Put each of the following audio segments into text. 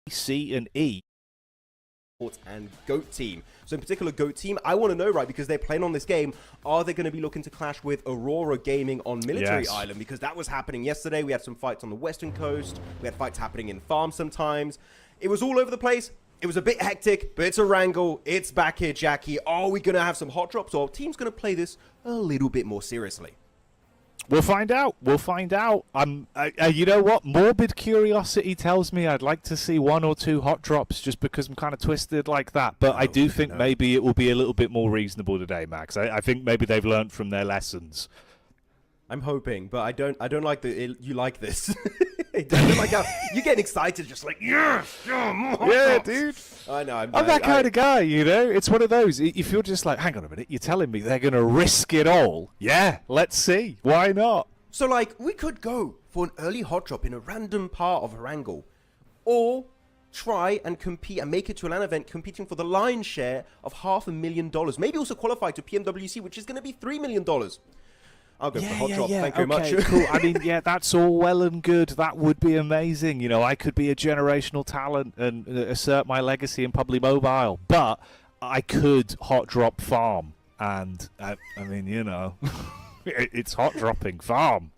C, and E. And GOAT team. So in particular, GOAT team, I want to know, right, because they're playing on this game, are they going to be looking to clash with Aurora Gaming on Military Island? Because that was happening yesterday. We had some fights on the western coast. We had fights happening in farm sometimes. It was all over the place. It was a bit hectic, but it's a wrangle. It's back here, Jackie. Are we going to have some hot drops, or are teams going to play this a little bit more seriously? We'll find out. We'll find out. You know what? Morbid curiosity tells me I'd like to see 1 or 2 hot drops just because I'm kind of twisted like that. But I do think maybe it will be a little bit more reasonable today, Max. I think maybe they've learned from their lessons. I'm hoping, but I don't like you like this. I don't like how you're getting excited, just like yeah, dude. I know. I'm that kind of guy, you know. It's one of those. If you're just like, hang on a minute, you're telling me they're gonna risk it all? Yeah, let's see. Why not? So like, we could go for an early hot drop in a random part of Erangel, or try and compete and make it to a LAN event competing for the lion's share of $500,000. Maybe also qualify to PMWC, which is going to be $3 million. I'll go for a hot drop. Thank you very much. Cool. I mean, yeah, that's all well and good. That would be amazing. You know, I could be a generational talent and assert my legacy in PUBGMOBILE, but I could hot drop farm. And, I mean, you know, it's hot dropping farm.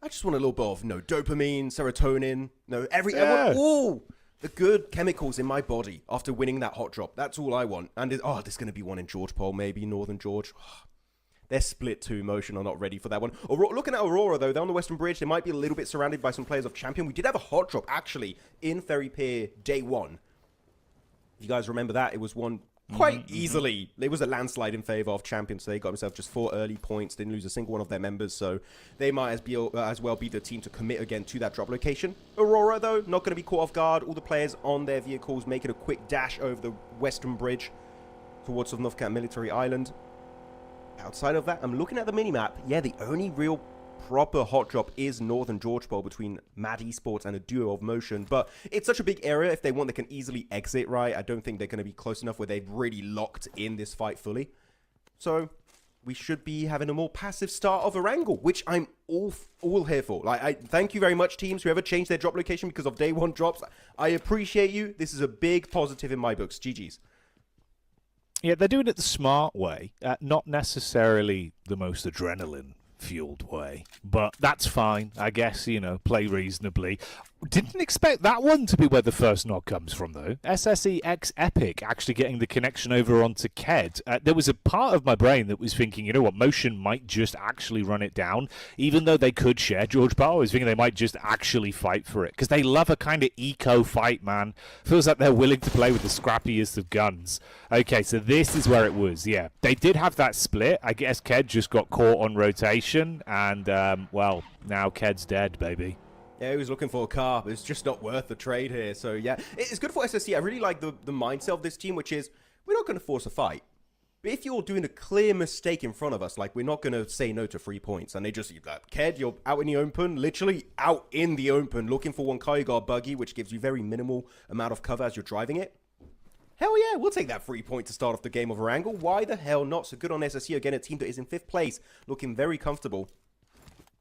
I just want a little bit of dopamine, serotonin, I want all the good chemicals in my body after winning that hot drop. That's all I want. And there's going to be one in George Pole, maybe Northern George. They're split to emotion. I'm not ready for that one. Looking at Aurora, though, they're on the Western Bridge. They might be a little bit surrounded by some players of Champion. We did have a hot drop, actually, in Ferry Pier day 1. If you guys remember that, it was won quite easily. It was a landslide in favor of Champion, so they got themselves just 4 early points. Didn't lose a single one of their members, so they might as well be the team to commit again to that drop location. Aurora, though, not going to be caught off guard. All the players on their vehicles making a quick dash over the Western Bridge towards North Camp Military Island. Outside of that, I'm looking at the minimap. Yeah, the only real proper hot drop is Northern George Pole between Mad Esports and a duo of Motion. But it's such a big area. If they want, they can easily exit, right? I don't think they're going to be close enough where they've really locked in this fight fully. So we should be having a more passive start of Erangel, which I'm all here for. Like, I thank you very much, teams, whoever changed their drop location because of day 1 drops. I appreciate you. This is a big positive in my books. GG's. Yeah, they're doing it the smart way, not necessarily the most adrenaline-fueled way, but that's fine, I guess, you know, play reasonably. Didn't expect that one to be where the first knock comes from, though. SSE X Epic actually getting the connection over onto Ked. There was a part of my brain that was thinking, you know what, Motion might just actually run it down, even though they could share George Powell. I was thinking they might just actually fight for it, because they love a kind of eco-fight, man. Feels like they're willing to play with the scrappiest of guns. Okay, so this is where it was, yeah. They did have that split. I guess Ked just got caught on rotation, and, well, now Ked's dead, baby. Yeah, he was looking for a car. It's just not worth the trade here. So, yeah, it's good for SSC. I really like the mindset of this team, which is we're not going to force a fight. But if you're doing a clear mistake in front of us, like, we're not going to say no to 3 points. And they just, Ked, you're out in the open, literally out in the open, looking for one car. You got a buggy, which gives you very minimal amount of cover as you're driving it. Hell yeah, we'll take that 3 point to start off the game of Erangel. Why the hell not? So good on SSC. Again, a team that is in 5th place, looking very comfortable.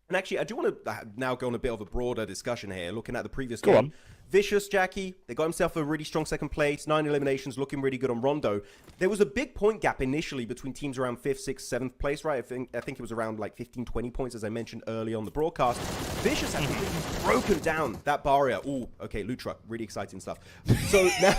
And actually, I do want to now go on a bit of a broader discussion here, looking at the previous game. On. Vicious, Jackie, they got himself a really strong 2nd place, 9 eliminations, looking really good on Rondo. There was a big point gap initially between teams around 5th, 6th, 7th place, right? I think it was around like 15, 20 points, as I mentioned early on the broadcast. Vicious has really broken down that barrier. Ooh, okay, loot truck, really exciting stuff. So now,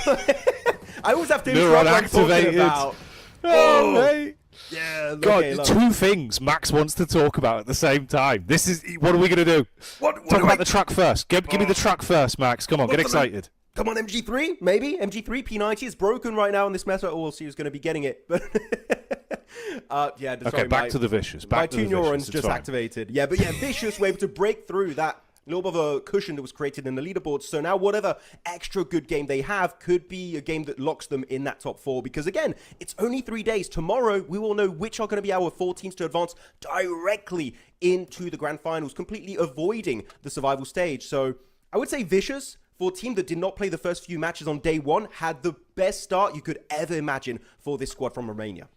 I always have to interrupt talking about... Oh, mate. Yeah, God, okay, 2 things Max wants to talk about at the same time. This is, what are we going to do? Talk about the truck first. Give me the truck first, Max. Come on, get excited. Come on, MG3, maybe? MG3 P90 is broken right now in this meta. Oh, we'll see who's going to be getting it. But yeah, okay, sorry, back to the Vicious. My 2 neurons just activated. Yeah, but yeah, Vicious were able to break through that little bit of a cushion that was created in the leaderboard. So now whatever extra good game they have could be a game that locks them in that top 4. Because again, it's only 3 days. Tomorrow, we will know which are going to be our 4 teams to advance directly into the grand finals, completely avoiding the survival stage. So I would say Vicious, for a team that did not play the first few matches on day 1, had the best start you could ever imagine for this squad from Romania.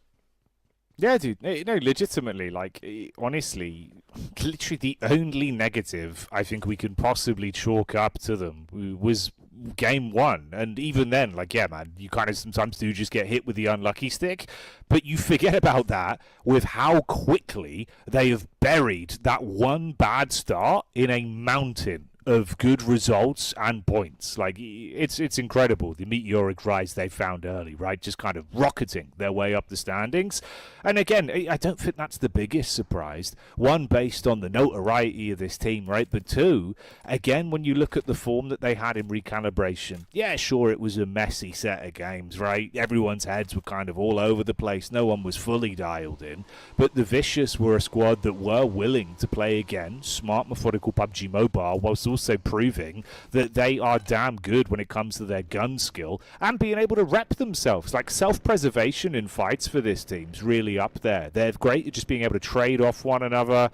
Yeah, dude. No, legitimately, like, honestly, literally the only negative I think we can possibly chalk up to them was game one. And even then, like, yeah, man, you kind of sometimes do just get hit with the unlucky stick. But you forget about that with how quickly they have buried that one bad start in a mountain of good results and points. Like, it's incredible, the meteoric rise they found early, right? Just kind of rocketing their way up the standings. And again, I don't think that's the biggest surprise. One, based on the notoriety of this team, right? But two, again, when you look at the form that they had in recalibration, yeah, sure, it was a messy set of games, right? Everyone's heads were kind of all over the place. No one was fully dialed in. But the Vicious were a squad that were willing to play again, smart, methodical PUBG Mobile, whilst also proving that they are damn good when it comes to their gun skill and being able to rep themselves. Like, self-preservation in fights for this team's really up there. They're great at just being able to trade off one another.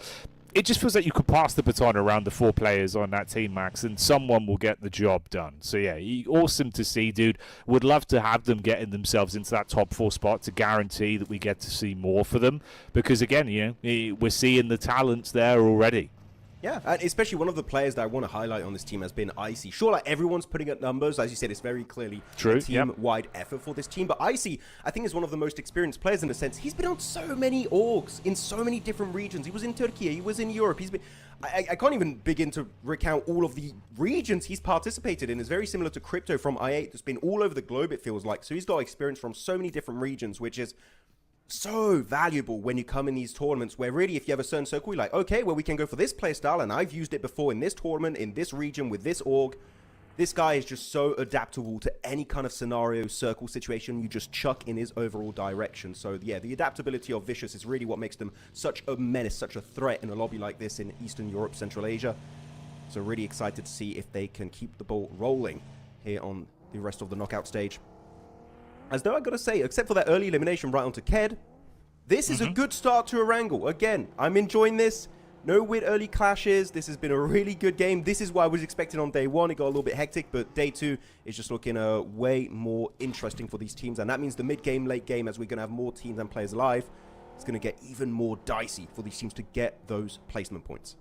It just feels like you could pass the baton around the 4 players on that team, Max, and someone will get the job done. So, yeah, awesome to see, dude. Would love to have them getting themselves into that top 4 spot to guarantee that we get to see more for them. Because, again, you know, we're seeing the talents there already. Yeah, and especially one of the players that I want to highlight on this team has been Icy. Sure, like, everyone's putting up numbers. As you said, it's very clearly a team-wide effort for this team. But Icy, I think, is one of the most experienced players in a sense. He's been on so many orgs in so many different regions. He was in Turkey. He was in Europe. He's been... I can't even begin to recount all of the regions he's participated in. It's very similar to Crypto from I8. That's been all over the globe, it feels like. So he's got experience from so many different regions, which is so valuable when you come in these tournaments where really, if you have a certain circle, you're like, okay, well, we can go for this play style, and I've used it before in this tournament, in this region, with this org. This guy is just so adaptable to any kind of scenario, circle situation you just chuck in his overall direction. So yeah, the adaptability of Vicious is really what makes them such a menace, such a threat in a lobby like this in Eastern Europe, Central Asia. So really excited to see if they can keep the ball rolling here on the rest of the knockout stage. As though I gotta say, except for that early elimination right onto Ked, this is a good start to a wrangle. Again, I'm enjoying this. No weird early clashes. This has been a really good game. This is what I was expecting on day one. It got a little bit hectic, but day two is just looking way more interesting for these teams. And that means the mid-game, late game, as we're going to have more teams and players alive, it's going to get even more dicey for these teams to get those placement points.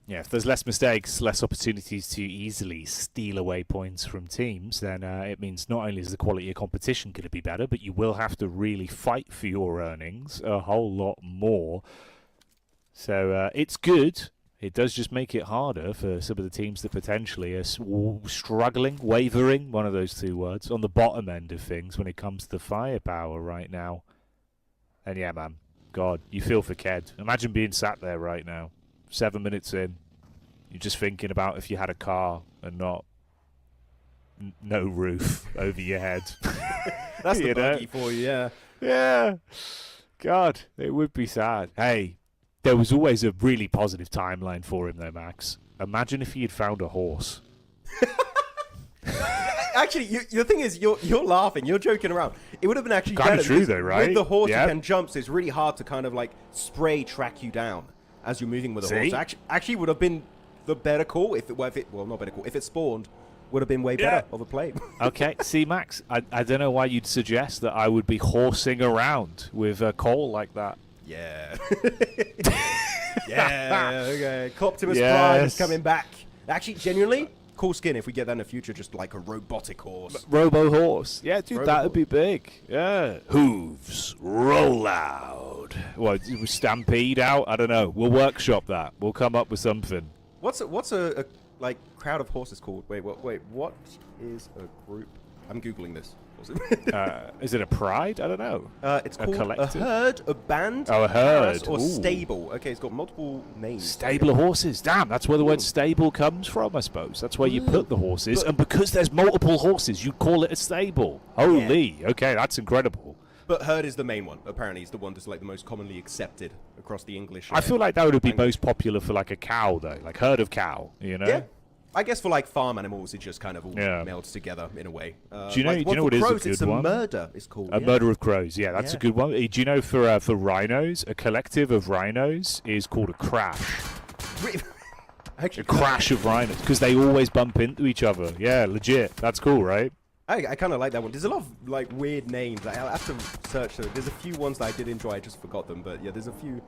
Yeah, if there's less mistakes, less opportunities to easily steal away points from teams, then it means not only is the quality of competition going to be better, but you will have to really fight for your earnings a whole lot more. So it's good. It does just make it harder for some of the teams that potentially are struggling, wavering, one of those two words, on the bottom end of things when it comes to firepower right now. And yeah, man, God, you feel for Ked. Imagine being sat there right now. 7 minutes in, you're just thinking about if you had a car and not no roof over your head. That's the buggy for you, yeah. Yeah. God, it would be sad. Hey, there was always a really positive timeline for him, though, Max. Imagine if he had found a horse. Actually, your thing is, you're laughing, you're joking around. It would have been actually kind better. Of true, though, right? With the horse, you can jump, so it's really hard to kind of like spray track you down as you're moving with a horse. Actually would have been the better call if it spawned, would have been way better of a play. Okay, see, Max, I don't know why you'd suggest that I would be horsing around with a Cole like that. Yeah. Yeah, okay. Optimus Prime is coming back. Actually, genuinely, cool skin if we get that in the future, just like a robotic horse. Robo horse. Yeah, dude, that would be big. Yeah. Hooves, roll loud. What, stampede out? I don't know. We'll workshop that. We'll come up with something. What's a like crowd of horses called? Wait, what is a group? I'm Googling this. Is it a pride? I don't know. It's called a herd, a band, a herd, or stable. Okay, it's got multiple names. Stable of horses. Damn, that's where the word stable comes from, I suppose. That's where you put the horses, and because there's multiple horses, you call it a stable. Holy, okay, that's incredible. But herd is the main one. Apparently, it's the one that's like the most commonly accepted across the English. I feel like that would be most popular for like a cow, though, like herd of cow. You know? Yeah. I guess for like farm animals, it's just kind of all melds together in a way. Do you know? Like, do you know what crows, is a good it's one? A murder. It's called a murder of crows. Yeah, that's a good one. Do you know for rhinos, a collective of rhinos is called a crash. Actually, a crash of rhinos because they always bump into each other. Yeah, legit. That's cool, right? I kind of like that one. There's a lot of like weird names. I'll have to search through. There's a few ones that I did enjoy. I just forgot them, but yeah, there's a few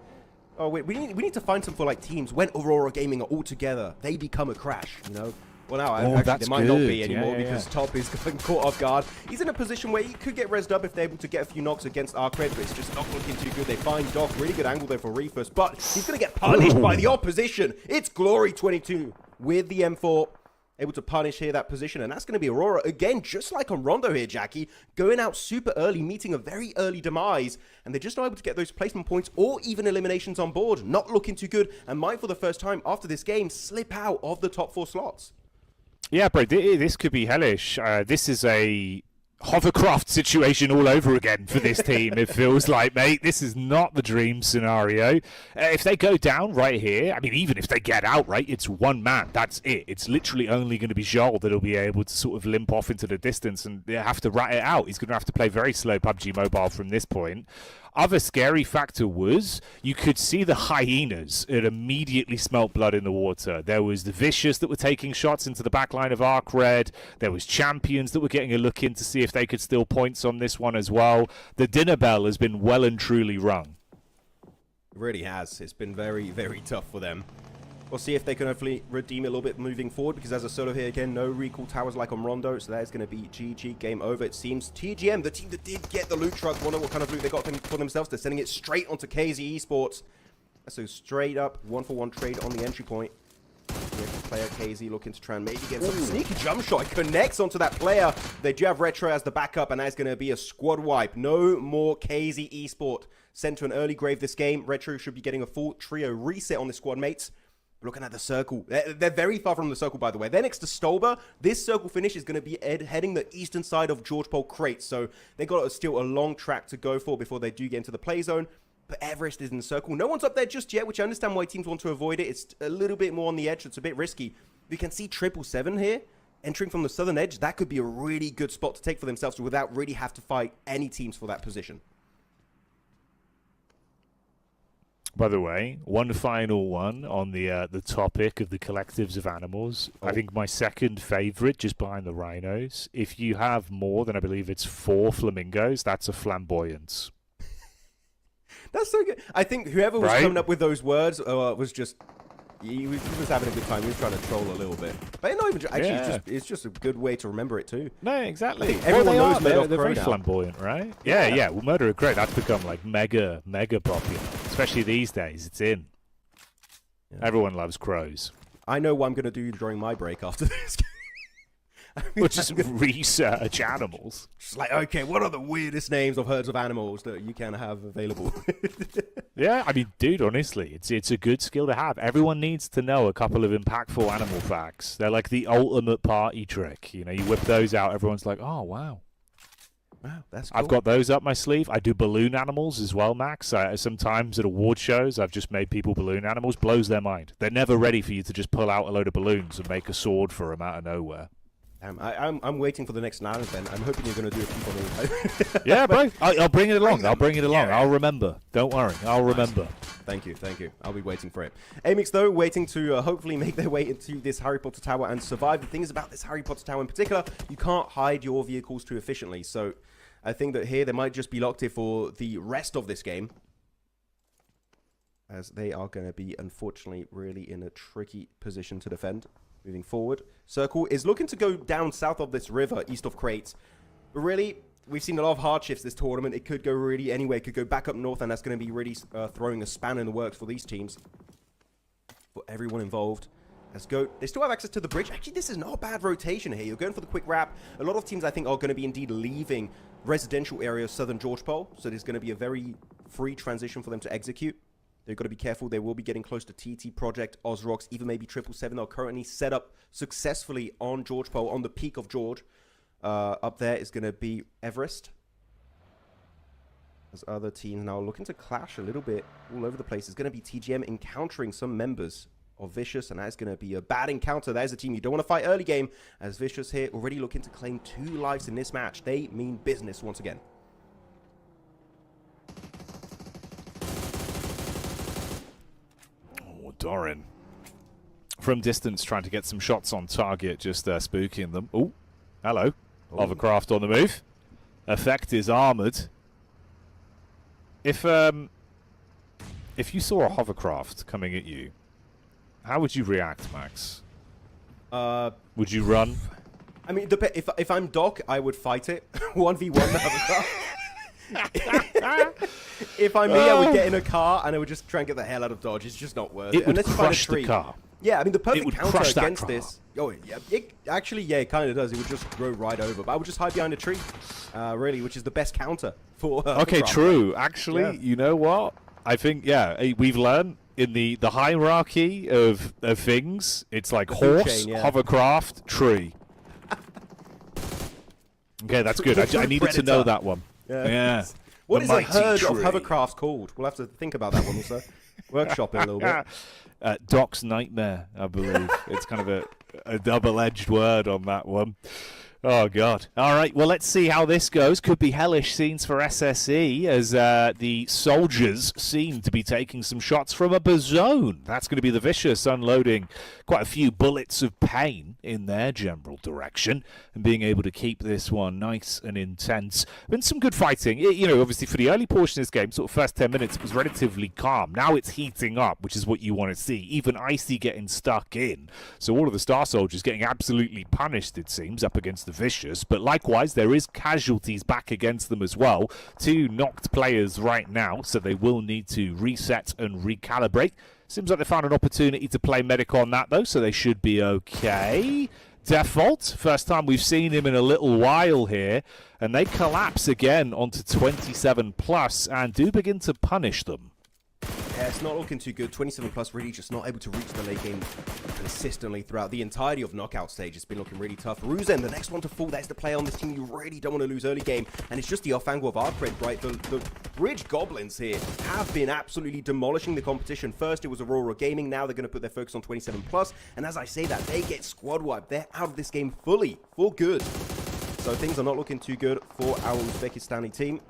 Oh, wait, we need to find some for like teams when Aurora Gaming are all together. They become a crash, you know? Well, now, actually, they might not be anymore because Top is getting caught off guard. He's in a position where he could get rezzed up if they're able to get a few knocks against Arcred, but it's just not looking too good. They find Doc, really good angle there for Refus, but he's going to get punished by the opposition. It's Glory 22 with the M4. Able to punish here that position, and that's going to be Aurora again, just like on Rondo here, Jackie, going out super early, meeting a very early demise, and they're just not able to get those placement points or even eliminations on board. Not looking too good, and might for the first time after this game slip out of the top 4 slots. Yeah, bro, this could be hellish. This is a hovercraft situation all over again for this team. It feels like, mate, this is not the dream scenario. If they go down right here, I mean, even if they get out, right, it's one man. That's it. It's literally only going to be Joel that'll be able to sort of limp off into the distance and they have to rat it out. He's going to have to play very slow PUBG Mobile from this point. Other scary factor was you could see the hyenas. It immediately smelt blood in the water. There was the Vicious that were taking shots into the back line of Arc Red. There was Champions that were getting a look in to see if they could steal points on this one as well. The dinner bell has been well and truly rung. It really has. It's been very, very tough for them. We'll see if they can hopefully redeem it a little bit moving forward, because as a solo here, again, no recall towers like on Rondo, so that is going to be GG, game over. It seems TGM, the team that did get the loot truck, wonder what kind of loot they got for themselves. They're sending it straight onto KZ Esports. So straight up, 1-for-1 trade on the entry point. Player KZ looking to try and maybe get some sneaky jump shot. It connects onto that player. They do have Retro as the backup, and that's going to be a squad wipe. No more KZ Esport sent to an early grave this game. Retro should be getting a full trio reset on the squad mates. Looking at the circle. They're very far from the circle, by the way. They're next to Stolber. This circle finish is going to be heading the eastern side of George Pole Crate. So they got still a long track to go for before they do get into the play zone. But Everest is in the circle. No one's up there just yet, which I understand why teams want to avoid it. It's a little bit more on the edge. It's a bit risky. We can see 777 here entering from the southern edge. That could be a really good spot to take for themselves without really have to fight any teams for that position. By the way, one final one on the topic of the collectives of animals. I think my second favourite, just behind the rhinos, if you have more than, I believe it's 4 flamingos, that's a flamboyance. That's so good. I think whoever was coming up with those words was just... He was having a good time. He was trying to troll a little bit. But not even... Actually, it's just a good way to remember it, too. No, exactly. Everyone knows they're very flamboyant, right? Yeah. Well, Murder of Crow, that's become like mega popular. Especially these days. It's in. Yeah. Everyone loves crows. I know what I'm going to do during my break after this game. Or just research animals. Just like, okay, what are the weirdest names of herds of animals that you can have available? Yeah, I mean, dude, honestly, it's a good skill to have. Everyone needs to know a couple of impactful animal facts. They're like the ultimate party trick. You know, you whip those out, everyone's like, oh, wow. Wow, that's cool. I've got those up my sleeve. I do balloon animals as well, Max. Sometimes at award shows, I've just made people balloon animals. Blows their mind. They're never ready for you to just pull out a load of balloons and make a sword for them out of nowhere. I'm waiting for the next NAN event. I'm hoping you're going to do a few for me. Yeah, bro. I'll bring it along. I'll bring it along. Yeah. I'll remember. Don't worry. I'll remember. Thank you. I'll be waiting for it. Amix, though, waiting to hopefully make their way into this Harry Potter Tower and survive. The thing is about this Harry Potter Tower in particular, you can't hide your vehicles too efficiently. So I think that here they might just be locked here for the rest of this game, as they are going to be, unfortunately, really in a tricky position to defend. Moving forward, Circle is looking to go down south of this river, east of Crates. But really, we've seen a lot of hardships this tournament. It could go really anywhere. It could go back up north, and that's going to be really throwing a spanner in the works for these teams. For everyone involved. Let's go. They still have access to the bridge. Actually, this is not a bad rotation here. You're going for the quick wrap. A lot of teams, I think, are going to be indeed leaving residential areas, southern George Pole. So there's going to be a very free transition for them to execute. They've got to be careful. They will be getting close to TT Project, Ozrox, even maybe 777. They're currently set up successfully on George Pole, on the peak of George. Up there is going to be Everest. As other teams now looking to clash a little bit all over the place. It's going to be TGM encountering some members of Vicious, and that's going to be a bad encounter. That is a team you don't want to fight early game, as Vicious here already looking to claim 2 lives in this match. They mean business once again. Doran from distance trying to get some shots on target, just spooking them. Oh, hello. Hovercraft on the move. Effect is armored. If if you saw a hovercraft coming at you, how would you react, Max? Would you run? I mean, if I'm Doc, I would fight it. 1v1 the hovercraft. If I'm me, I would get in a car and I would just try and get the hell out of Dodge. It's just not worth it. It would crush the car. Yeah, I mean, the perfect counter against car. this... Oh, yeah, it kind of does. It would just go right over. But I would just hide behind a tree, really, which is the best counter for... okay, true. Actually, you know what? I think, we've learned in the hierarchy of things, it's like horse, hovercraft, tree. Okay, that's good. I needed to know that one. Yeah. What is a herd of hovercrafts called? We'll have to think about that one also. Workshop it a little bit. Doc's nightmare, I believe. It's kind of a double-edged word on that one. Oh, God. All right, well, let's see how this goes. Could be hellish scenes for SSE as the soldiers seem to be taking some shots from a bazone. That's going to be the Vicious unloading quite a few bullets of pain in their general direction and being able to keep this one nice and intense. Been some good fighting. You know, obviously, for the early portion of this game, sort of first 10 minutes, it was relatively calm. Now it's heating up, which is what you want to see. Even Icy getting stuck in. So all of the Star Soldiers getting absolutely punished, it seems, up against the Vicious, but likewise there is casualties back against them as well. 2 knocked players right now, so they will need to reset and recalibrate. Seems like they found an opportunity to play medic on that though, so they should be okay. Default, first time we've seen him in a little while here, and they collapse again onto 27 plus and do begin to punish them. Yeah, it's not looking too good. 27 plus really just not able to reach the late game consistently throughout the entirety of knockout stage. It's been looking really tough. Ruzen, the next one to fall. That's the player on this team you really don't want to lose early game. And it's just the off angle of Arcred, right? The Bridge Goblins here have been absolutely demolishing the competition. First, it was Aurora Gaming. Now they're going to put their focus on 27 plus. And as I say that, they get squad wiped. They're out of this game fully, for good. So things are not looking too good for our Uzbekistani team.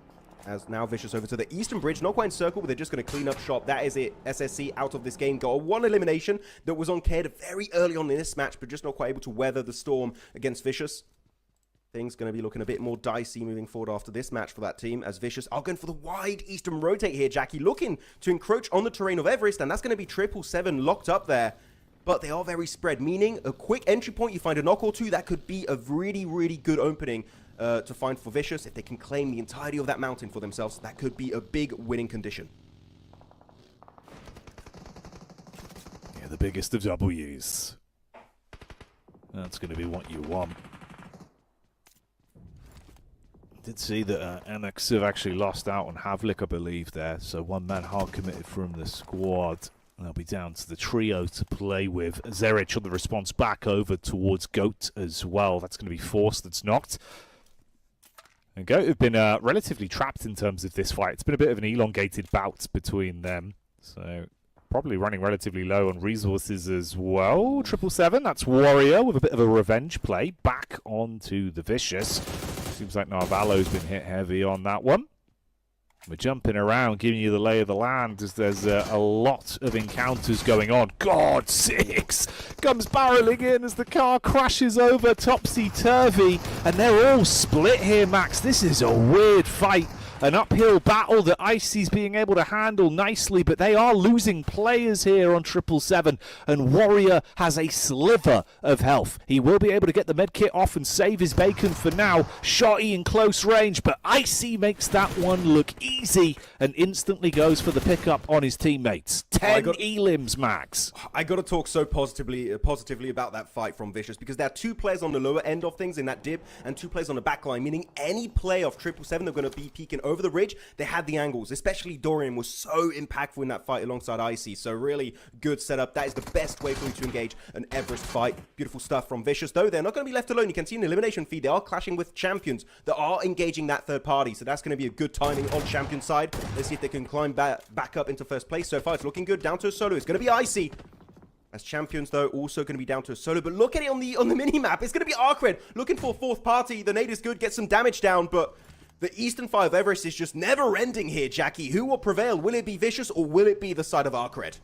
As now Vicious over to the Eastern Bridge, not quite in circle, but they're just going to clean up shop. That is it. SSC out of this game. Got a 1 elimination that was on Caird very early on in this match, but just not quite able to weather the storm against Vicious. Things going to be looking a bit more dicey moving forward after this match for that team, as Vicious are going for the wide Eastern rotate here. Jackie looking to encroach on the terrain of Everest, and that's going to be 777 locked up there. But they are very spread, meaning a quick entry point, you find a knock or two, that could be a really, really good opening to find for Vicious. If they can claim the entirety of that mountain for themselves, that could be a big winning condition. Yeah, the biggest of W's. That's going to be what you want. Did see that NX have actually lost out on Havlik, I believe, there. So 1 man hard committed from the squad. They'll be down to the trio to play with. Zerich on the response back over towards Goat as well. That's going to be Force that's knocked. And Goat have been relatively trapped in terms of this fight. It's been a bit of an elongated bout between them. So probably running relatively low on resources as well. 777, that's Warrior with a bit of a revenge play. Back onto the Vicious. Seems like Narvalo's been hit heavy on that one. We're jumping around, giving you the lay of the land as there's a lot of encounters going on. God, 6 comes barreling in as the car crashes over topsy-turvy. And they're all split here, Max. This is a weird fight. An uphill battle that Icy's being able to handle nicely, but they are losing players here on 777, and Warrior has a sliver of health. He will be able to get the medkit off and save his bacon for now. Shotty in close range, but Icy makes that one look easy and instantly goes for the pickup on his teammates. 10 elims, Max. I got to talk so positively about that fight from Vicious, because there are 2 players on the lower end of things in that dip and 2 players on the back line, meaning any play of 777 they're going to be peeking over the ridge. They had the angles, especially Dorian was so impactful in that fight alongside Icy. So really good setup. That is the best way for you to engage an Everest fight. Beautiful stuff from Vicious, though. They're not going to be left alone. You can see in the elimination feed, they are clashing with champions that are engaging that third party. So that's going to be a good timing on champion side. Let's see if they can climb back up into first place. So far, it's looking good. Down to a solo. It's going to be Icy. As champions, though, also going to be down to a solo. But look at it on the mini-map. It's going to be Arcred looking for a fourth party. The nade is good. Get some damage down, but the Eastern 5 Everest is just never ending here, Jackie. Who will prevail? Will it be Vicious or will it be the side of Arcred?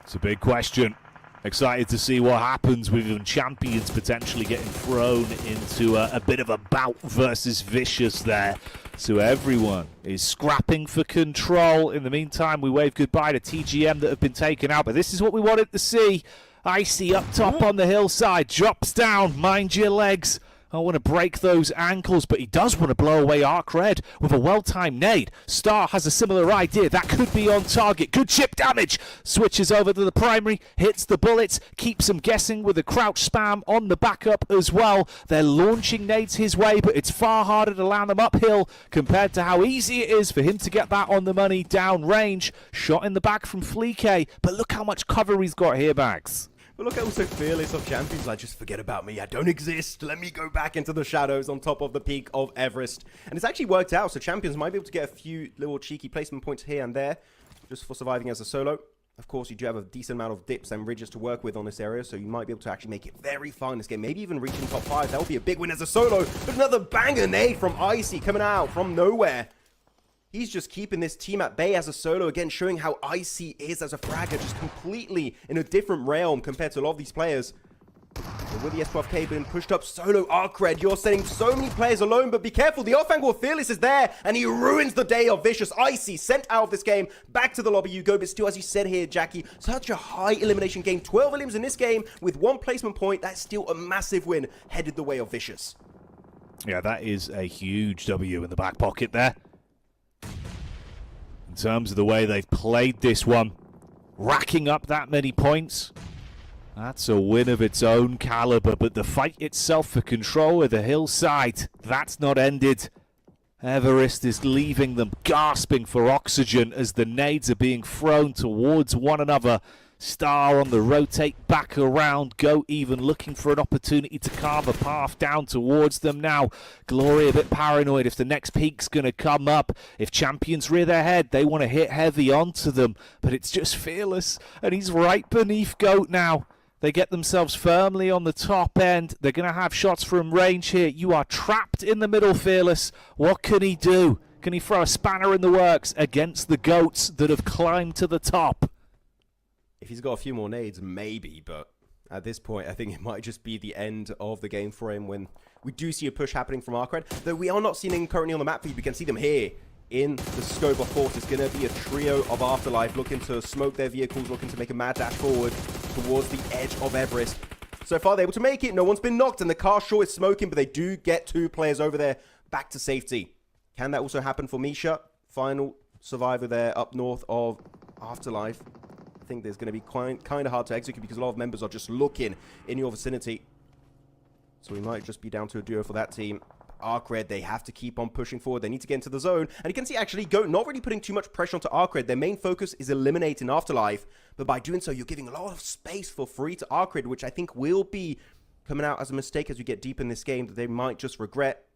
It's a big question. Excited to see what happens with even champions potentially getting thrown into a bit of a bout versus Vicious there. So everyone is scrapping for control. In the meantime, we wave goodbye to TGM that have been taken out. But this is what we wanted to see. Icy up top on the hillside, drops down, mind your legs. I want to break those ankles, but he does want to blow away Arc Red with a well-timed nade. Star has a similar idea. That could be on target. Good chip damage. Switches over to the primary, hits the bullets, keeps him guessing with a crouch spam on the backup as well. They're launching nades his way, but it's far harder to land them uphill compared to how easy it is for him to get that on the money down range. Shot in the back from Fleek, but look how much cover he's got here, Bags. But look at also Fearless of Champions, like, just forget about me, I don't exist, let me go back into the shadows on top of the peak of Everest. And it's actually worked out, so Champions might be able to get a few little cheeky placement points here and there, just for surviving as a solo. Of course, you do have a decent amount of dips and ridges to work with on this area, so you might be able to actually make it very far in this game, maybe even reaching top 5. That would be a big win as a solo. But another banger nade from Icy coming out from nowhere. He's just keeping this team at bay as a solo, again, showing how Icy is as a fragger, just completely in a different realm compared to a lot of these players. But with the S12K being pushed up solo, Arcred, you're setting so many players alone, but be careful, the off-angle of Fearless is there, and he ruins the day of Vicious. Icy sent out of this game, back to the lobby you go, but still, as you said here, Jackie, such a high elimination game, 12 elims in this game, with 1 placement point, that's still a massive win, headed the way of Vicious. Yeah, that is a huge W in the back pocket there. In terms of the way they've played this one, racking up that many points, that's a win of its own caliber. But the fight itself for control of the hillside, that's not ended. Everest is leaving them gasping for oxygen as the nades are being thrown towards one another. Star on the rotate back around, Go even looking for an opportunity to carve a path down towards them now. Glory a bit paranoid if the next peak's going to come up. If Champions rear their head, they want to hit heavy onto them, but it's just Fearless, and he's right beneath Goat now. They get themselves firmly on the top end. They're going to have shots from range here. You are trapped in the middle, Fearless. What can he do? Can he throw a spanner in the works against the Goats that have climbed to the top? If he's got a few more nades, maybe, but at this point, I think it might just be the end of the game for him when we do see a push happening from Arcred. Though we are not seeing him currently on the map feed, we can see them here in the scope of Fort. It's going to be a trio of Afterlife looking to smoke their vehicles, looking to make a mad dash forward towards the edge of Everest. So far, they're able to make it. No one's been knocked, and the car sure is smoking, but they do get 2 players over there back to safety. Can that also happen for Misha? Final survivor there up north of Afterlife. I think there's going to be kind of hard to execute because a lot of members are just looking in your vicinity. So we might just be down to a duo for that team. Arcred, they have to keep on pushing forward. They need to get into the zone. And you can see actually Goat not really putting too much pressure onto Arcred. Their main focus is eliminating Afterlife. But by doing so, you're giving a lot of space for free to Arcred, which I think will be coming out as a mistake as we get deep in this game that they might just regret.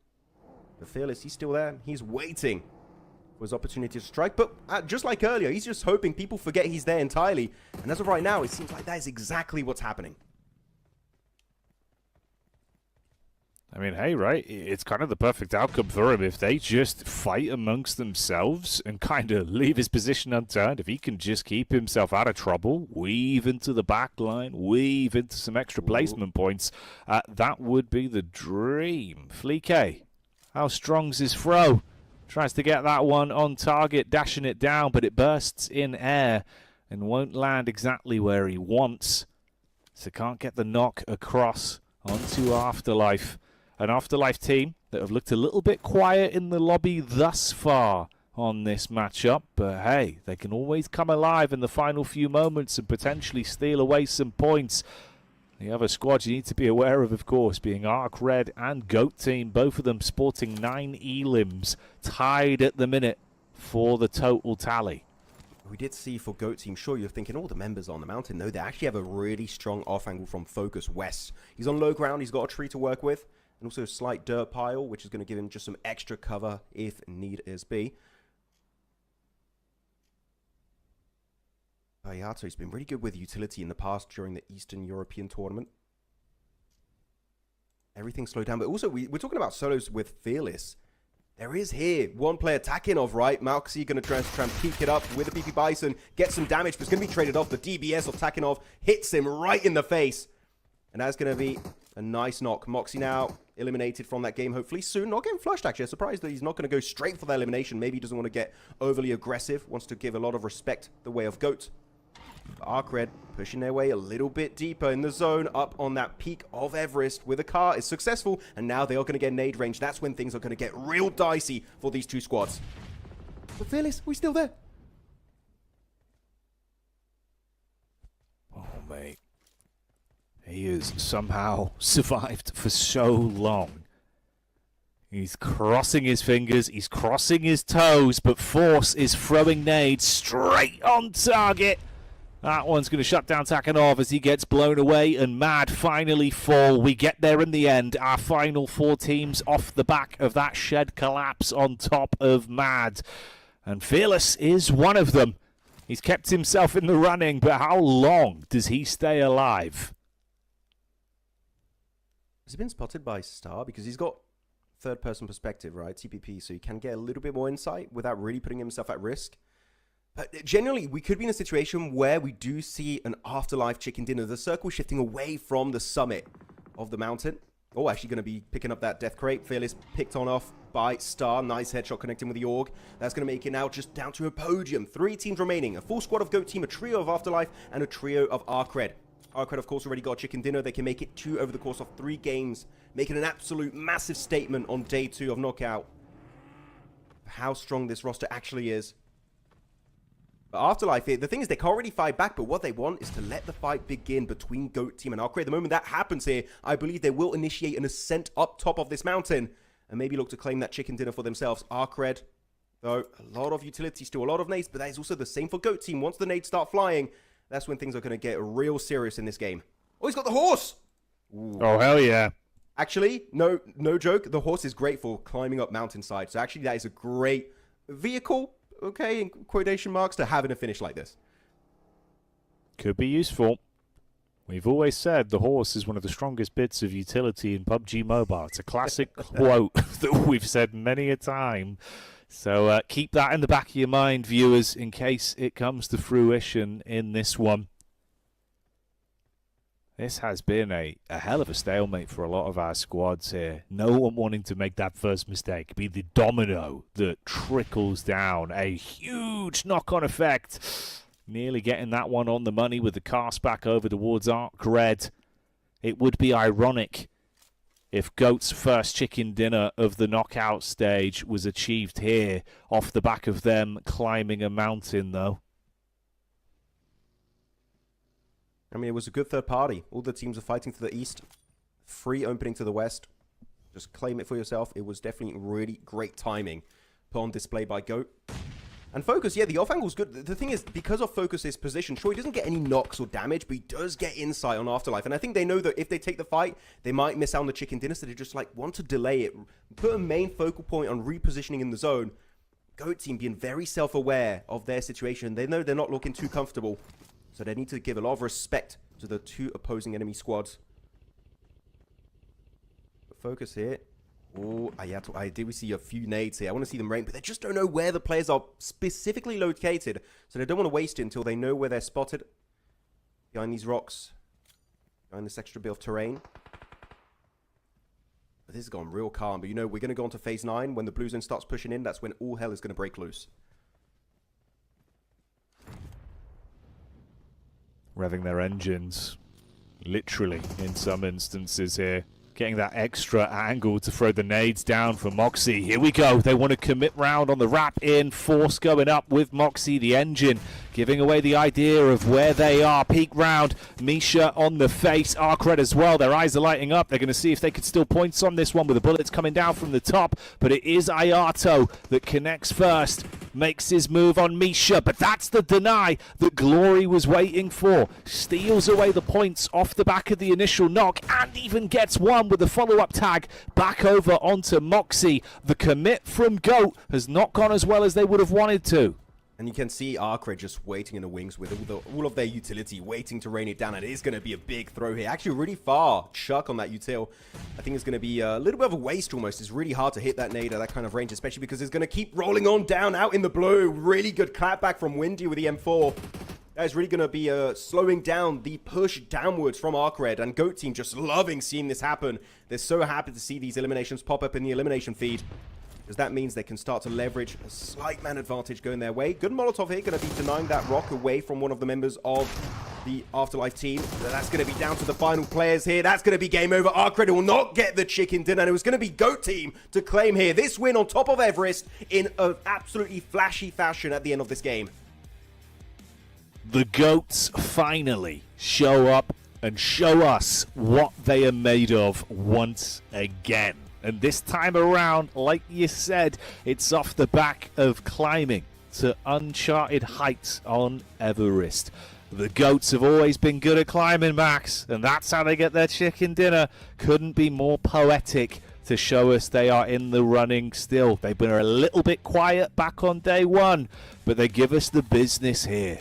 But Fearless, he's still there. He's waiting for his opportunity to strike. But just like earlier, he's just hoping people forget he's there entirely. And as of right now, it seems like that is exactly what's happening. I mean, hey, right, it's kind of the perfect outcome for him if they just fight amongst themselves and kind of leave his position unturned. If he can just keep himself out of trouble, weave into the back line, weave into some extra placement points, that would be the dream. Fleek, how strong's his throw? Tries to get that one on target, dashing it down, but it bursts in air and won't land exactly where he wants. So can't get the knock across onto Afterlife. An Afterlife team that have looked a little bit quiet in the lobby thus far on this matchup. But hey, they can always come alive in the final few moments and potentially steal away some points. The other squad you need to be aware of course, being Arc Red and Goat Team. Both of them sporting 9 elims, tied at the minute for the total tally. We did see for Goat Team, sure, you're thinking all the members on the mountain. No, they actually have a really strong off angle from Focus West. He's on low ground, he's got a tree to work with. And also a slight dirt pile, which is going to give him just some extra cover if need is be. Hayato's been really good with utility in the past during the Eastern European tournament. Everything slowed down. But also, we're talking about solos with Fearless. There is here one player Takinov, right? Malksy going to try and peek it up with the PP Bison, get some damage, but it's going to be traded off. The DBS of Takinov hits him right in the face. And that's going to be a nice knock. Moxie now eliminated from that game hopefully soon. Not getting flushed, actually. I'm surprised that he's not going to go straight for that elimination. Maybe he doesn't want to get overly aggressive, wants to give a lot of respect the way of GOAT. But Arcred pushing their way a little bit deeper in the zone, up on that peak of Everest with a car is successful, and now they are going to get nade range. That's when things are going to get real dicey for these two squads. But Fearless, we're still there. Oh, mate. He has somehow survived for so long. He's crossing his fingers, he's crossing his toes, but Force is throwing nades straight on target. That one's going to shut down Takanov as he gets blown away, and Mad finally fall. We get there in the end. Our final 4 teams off the back of that shed collapse on top of Mad. And Fearless is one of them. He's kept himself in the running, but how long does he stay alive? Has he been spotted by Star? Because he's got third-person perspective, right? TPP, so he can get a little bit more insight without really putting himself at risk. But generally, we could be in a situation where we do see an afterlife chicken dinner. The circle shifting away from the summit of the mountain. Oh, actually going to be picking up that death crate. Fearless picked on off by Star. Nice headshot connecting with the Org. That's going to make it now just down to a podium. 3 teams remaining. A full squad of GOAT team, a trio of Afterlife, and a trio of Arcred. Arcred, of course, already got chicken dinner. They can make it 2 over the course of 3 games, making an absolute massive statement on day 2 of Knockout. How strong this roster actually is. But Afterlife, the thing is, they can't really fight back, but what they want is to let the fight begin between GOAT team and Arcred. The moment that happens here, I believe they will initiate an ascent up top of this mountain and maybe look to claim that chicken dinner for themselves. Arcred, though, a lot of utility still, a lot of nades, but that is also the same for GOAT team. Once the nades start flying, that's when things are going to get real serious in this game. Oh, he's got the horse! Ooh. Oh, hell yeah. Actually, no joke, the horse is great for climbing up mountainside. So actually, that is a great vehicle, okay, in quotation marks, to have in a finish like this. Could be useful. We've always said the horse is one of the strongest bits of utility in PUBG Mobile. It's a classic quote that we've said many a time. So keep that in the back of your mind, viewers, in case it comes to fruition in this one. This has been a hell of a stalemate for a lot of our squads here. No one wanting to make that first mistake, be the domino that trickles down. A huge knock-on effect. Nearly getting that one on the money with the cast back over towards Arcred. It would be ironic if GOAT's first chicken dinner of the knockout stage was achieved here off the back of them climbing a mountain, though. I mean, it was a good third party. All the teams are fighting to the east. Free opening to the west. Just claim it for yourself. It was definitely really great timing put on display by GOAT. And Focus, yeah, the off angle's good. The thing is, because of Focus's position, sure, he doesn't get any knocks or damage, but he does get insight on Afterlife. And I think they know that if they take the fight, they might miss out on the chicken dinner, so they just like want to delay it. Put a main focal point on repositioning in the zone. GOAT team being very self-aware of their situation. They know they're not looking too comfortable. So they need to give a lot of respect to the 2 opposing enemy squads. But Focus here. Oh, did we see a few nades here? I want to see them rain, but they just don't know where the players are specifically located. So they don't want to waste it until they know where they're spotted. Behind these rocks. Behind this extra bit of terrain. But this has gone real calm. But you know, we're going to go on to phase 9. When the blue zone starts pushing in, that's when all hell is going to break loose. Revving their engines, literally, in some instances here. Getting that extra angle to throw the nades down for Moxie. Here we go. They want to commit round on the wrap in. Force going up with Moxie, the engine, giving away the idea of where they are. Peak round. Misha on the face. Arcred as well. Their eyes are lighting up. They're going to see if they could steal points on this one with the bullets coming down from the top. But it is Ayato that connects first. Makes his move on Misha, but that's the deny that Glory was waiting for. Steals away the points off the back of the initial knock and even gets one with the follow-up tag back over onto Moxie. The commit from GOAT has not gone as well as they would have wanted to. And you can see Arcred just waiting in the wings with all of their utility, waiting to rain it down. And it is going to be a big throw here. Actually, really far chuck on that util. I think it's going to be a little bit of a waste almost. It's really hard to hit that nade at that kind of range, especially because it's going to keep rolling on down out in the blue. Really good clapback from Windy with the M4. That is really going to be slowing down the push downwards from Arcred, and Goat Team just loving seeing this happen. They're so happy to see these eliminations pop up in the elimination feed, because that means they can start to leverage a slight man advantage going their way. Good Molotov here, going to be denying that rock away from one of the members of the Afterlife team. That's going to be down to the final players here. That's going to be game over. Arcred will not get the chicken dinner, and it was going to be Goat Team to claim here this win on top of Everest in an absolutely flashy fashion at the end of this game. The Goats finally show up and show us what they are made of once again. And this time around, like you said, it's off the back of climbing to uncharted heights on Everest. The Goats have always been good at climbing, Max, and that's how they get their chicken dinner. Couldn't be more poetic to show us they are in the running still. They've been a little bit quiet back on day one, but they give us the business here.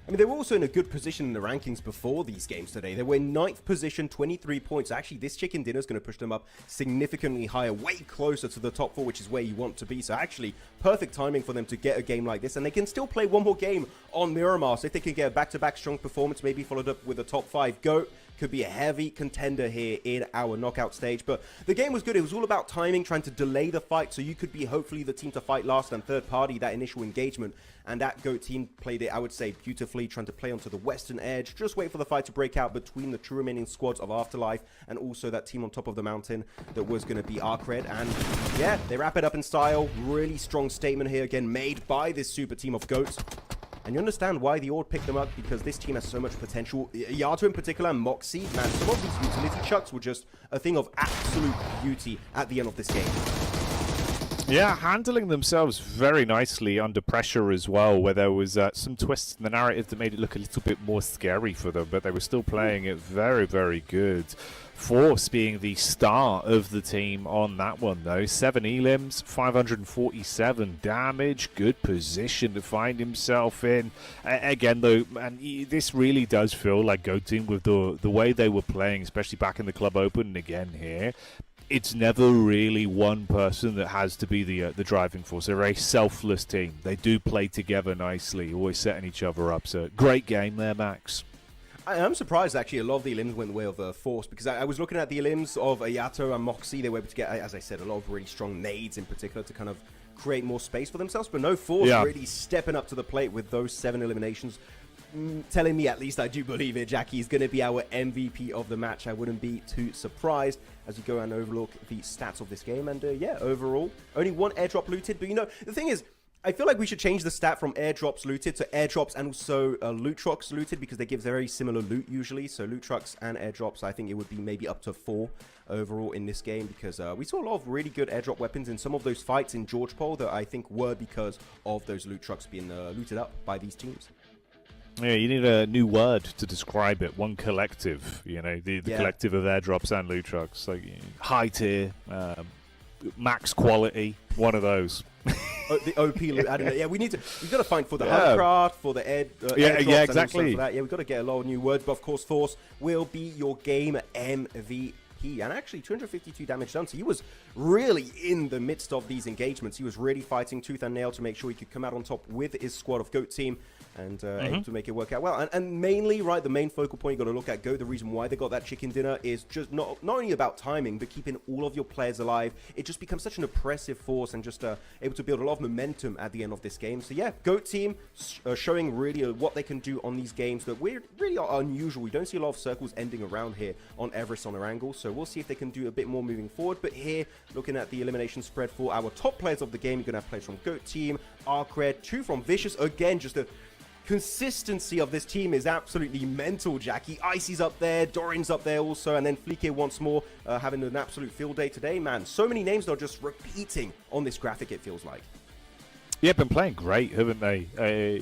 I mean, they were also in a good position in the rankings before these games today. They were in 9th position, 23 points. Actually, this chicken dinner is going to push them up significantly higher, way closer to the top 4, which is where you want to be. So actually, perfect timing for them to get a game like this. And they can still play one more game on Miramar. So if they can get a back-to-back strong performance, maybe followed up with a top 5 GOAT, could be a heavy contender here in our knockout stage. But the game was good. It was all about timing, trying to delay the fight, so you could be hopefully the team to fight last and third party that initial engagement. And that GOAT team played it, I would say, beautifully, trying to play onto the western edge, just wait for the fight to break out between the two remaining squads of Afterlife and also that team on top of the mountain that was going to be Arcred. And yeah, they wrap it up in style. Really strong statement here, again, made by this super team of GOATs. And you understand why the Ord picked them up, because this team has so much potential. Yato in particular, and Moxie, man, some of these utility chucks were just a thing of absolute beauty at the end of this game. Yeah, handling themselves very nicely under pressure as well, where there was some twists in the narrative that made it look a little bit more scary for them, but they were still playing it very, very good. Force being the star of the team on that one, though. 7 elims, 547 damage, good position to find himself in. Again, though, and this really does feel like Goat Team with the way they were playing, especially back in the Club Open again here. It's never really one person that has to be the driving force. They're a very selfless team. They do play together nicely, always setting each other up. So great game there, Max. I'm surprised, actually, a lot of the elims went the way of Force, because I was looking at the elims of Yato and Moxie. They were able to get, as I said, a lot of really strong nades in particular to kind of create more space for themselves. But no, Force really stepping up to the plate with those 7 eliminations. Telling me, at least I do believe it, Jackie is going to be our MVP of the match. I wouldn't be too surprised as you go and overlook the stats of this game. And yeah, overall, only 1 airdrop looted. But you know, the thing is, I feel like we should change the stat from airdrops looted to airdrops and also loot trucks looted, because they give very similar loot usually. So loot trucks and airdrops, I think it would be maybe up to 4 overall in this game, because we saw a lot of really good airdrop weapons in some of those fights in George Pole that I think were because of those loot trucks being looted up by these teams. Yeah, you need a new word to describe it. One collective, you know, the collective of airdrops and loot trucks. Like high tier, max quality, one of those. The OP loot, I don't know. Yeah, we've got to find for the Huntcraft, for the airdrops, yeah, exactly. And also for that. Yeah, we've got to get a lot of new words, but of course, Force will be your game MVP. And actually 252 damage done, so he was really in the midst of these engagements. He was really fighting tooth and nail to make sure he could come out on top with his squad of Goat Team and able to make it work out well. And mainly, right, the main focal point you got to look at Goat, the reason why they got that chicken dinner is just not only about timing, but keeping all of your players alive. It just becomes such an oppressive force and just able to build a lot of momentum at the end of this game. So yeah, Goat Team showing really what they can do on these games that really are unusual. We don't see a lot of circles ending around here on Everest on their angle, so we'll see if they can do a bit more moving forward. But here, looking at the elimination spread for our top players of the game, you're going to have players from Goat Team, Arcred, 2 from Vicious. Again, just the consistency of this team is absolutely mental, Jackie. Icy's up there, Dorian's up there also, and then Fleeke once more having an absolute field day today, man. So many names that are just repeating on this graphic, it feels like. Yeah, been playing great, haven't they?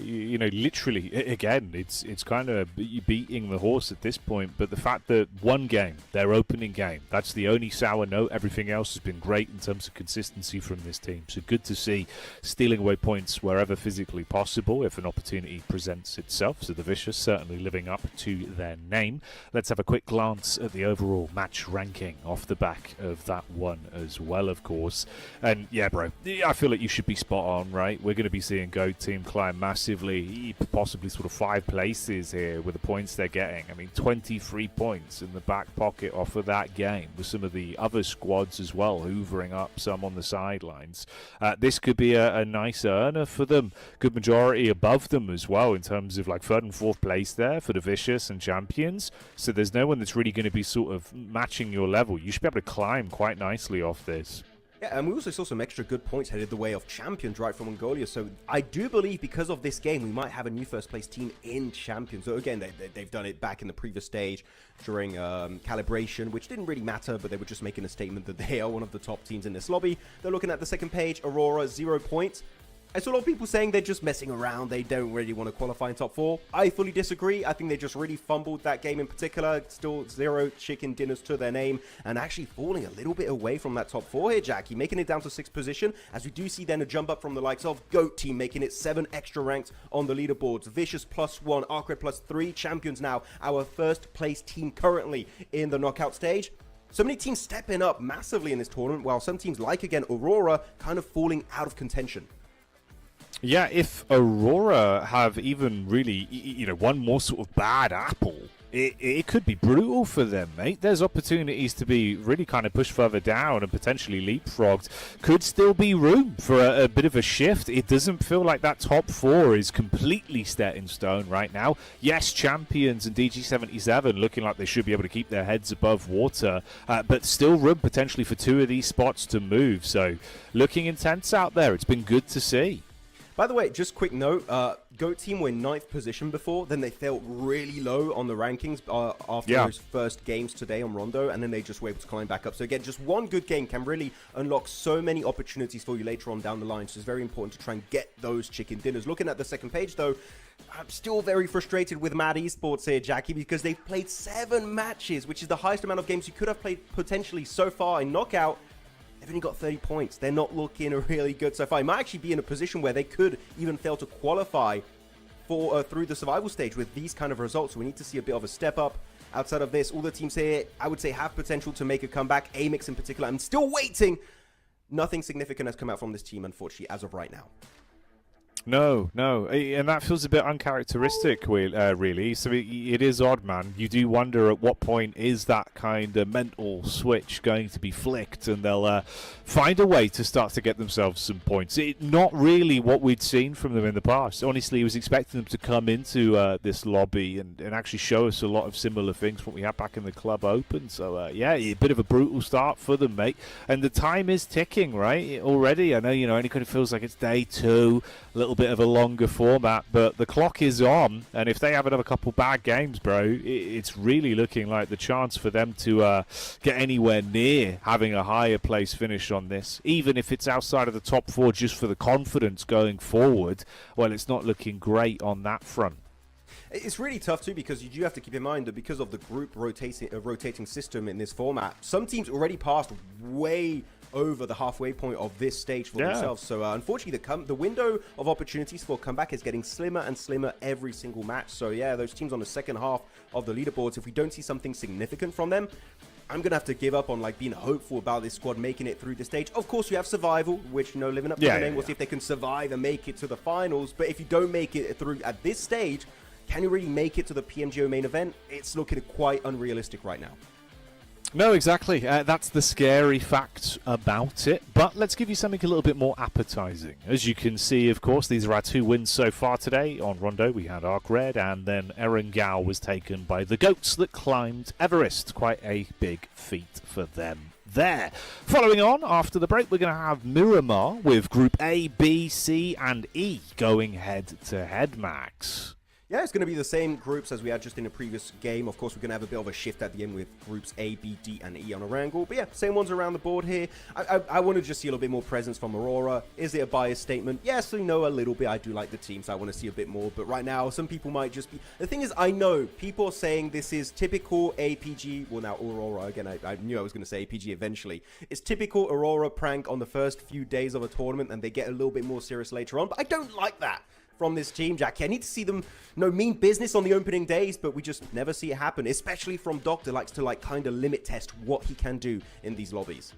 You know, literally, again, it's kind of beating the horse at this point. But the fact that one game, their opening game, that's the only sour note. Everything else has been great in terms of consistency from this team. So good to see stealing away points wherever physically possible if an opportunity presents itself. So the Vicious certainly living up to their name. Let's have a quick glance at the overall match ranking off the back of that one as well, of course. And yeah, bro, I feel like you should be spot on, right? right? We're going to be seeing GOAT team climb massively, possibly sort of 5 places here with the points they're getting. I mean, 23 points in the back pocket off of that game, with some of the other squads as well hoovering up some on the sidelines. This could be a nice earner for them. Good majority above them as well in terms of like 3rd and 4th place there for the Vicious and Champions. So there's no one that's really going to be sort of matching your level. You should be able to climb quite nicely off this. Yeah, and we also saw some extra good points headed the way of Champions right from Mongolia. So I do believe because of this game, we might have a new first place team in Champions. So again, they've done it back in the previous stage during calibration, which didn't really matter, but they were just making a statement that they are one of the top teams in this lobby. They're looking at the second page, Aurora, 0 points. I saw a lot of people saying they're just messing around. They don't really want to qualify in top 4. I fully disagree. I think they just really fumbled that game in particular. Still 0 chicken dinners to their name and actually falling a little bit away from that top 4 here, Jackie. Making it down to 6th position as we do see then a jump up from the likes of GOAT team, making it 7 extra ranked on the leaderboards. Vicious +1, Arcred +3, Champions now our 1st place team currently in the knockout stage. So many teams stepping up massively in this tournament, while some teams like, again, Aurora kind of falling out of contention. Yeah, if Aurora have even really, one more sort of bad apple, it could be brutal for them, mate. There's opportunities to be really kind of pushed further down and potentially leapfrogged. Could still be room for a bit of a shift. It doesn't feel like that top 4 is completely set in stone right now. Yes, Champions and DG77 looking like they should be able to keep their heads above water, but still room potentially for 2 of these spots to move. So looking intense out there. It's been good to see. By the way, just quick note, GOAT team were in 9th position before, then they fell really low on the rankings after those first games today on Rondo, and then they just were able to climb back up. So again, just one good game can really unlock so many opportunities for you later on down the line, so it's very important to try and get those chicken dinners. Looking at the second page though, I'm still very frustrated with Mad Esports here, Jackie, because they've played 7 matches, which is the highest amount of games you could have played potentially so far in Knockout. They've only got 30 points. They're not looking really good so far. They might actually be in a position where they could even fail to qualify for through the survival stage with these kind of results. So we need to see a bit of a step up. Outside of this, all the teams here, I would say, have potential to make a comeback. Amix in particular, I'm still waiting. Nothing significant has come out from this team, unfortunately, as of right now. No, and that feels a bit uncharacteristic, really. So it is odd, man. You do wonder at what point is that kind of mental switch going to be flicked, and they'll find a way to start to get themselves some points. Not really what we'd seen from them in the past. Honestly, I was expecting them to come into this lobby and actually show us a lot of similar things what we had back in the Club Open. So, yeah, a bit of a brutal start for them, mate. And the time is ticking, right, already. I know, only kind of feels like it's day 2, a little bit of a longer format, but the clock is on, and if they have another couple bad games, bro, it's really looking like the chance for them to get anywhere near having a higher place finish on this, even if it's outside of the top 4 just for the confidence going forward. Well, it's not looking great on that front. It's really tough too, because you do have to keep in mind that because of the group rotating system in this format, some teams already passed way over the halfway point of this stage for themselves. So unfortunately, the window of opportunities for comeback is getting slimmer and slimmer every single match. So yeah, those teams on the second half of the leaderboards, if we don't see something significant from them, I'm going to have to give up on being hopeful about this squad making it through the stage. Of course, you have survival, which, living up to the name, we'll see if they can survive and make it to the finals. But if you don't make it through at this stage, can you really make it to the PMGO main event? It's looking quite unrealistic right now. No, exactly. That's the scary fact about it. But let's give you something a little bit more appetizing. As you can see, of course, these are our 2 wins so far today. On Rondo, we had Arcred, and then Erangel was taken by the GOATs that climbed Everest. Quite a big feat for them there. Following on, after the break, we're going to have Miramar with Group A, B, C, and E going head-to-head, Max. Yeah, it's going to be the same groups as we had just in the previous game. Of course, we're going to have a bit of a shift at the end with groups A, B, D, and E on a wrangle. But yeah, same ones around the board here. I want to just see a little bit more presence from Aurora. Is it a biased statement? Yes, we know a little bit. I do like the team, so I want to see a bit more. But right now, some people might just be... The thing is, I know people are saying this is typical APG. Well, now Aurora, again, I knew I was going to say APG eventually. It's typical Aurora prank on the first few days of a tournament, and they get a little bit more serious later on. But I don't like that from this team, Jackie. I need to see them mean business on the opening days, but we just never see it happen, especially from Doctor. Likes to kind of limit test what he can do in these lobbies.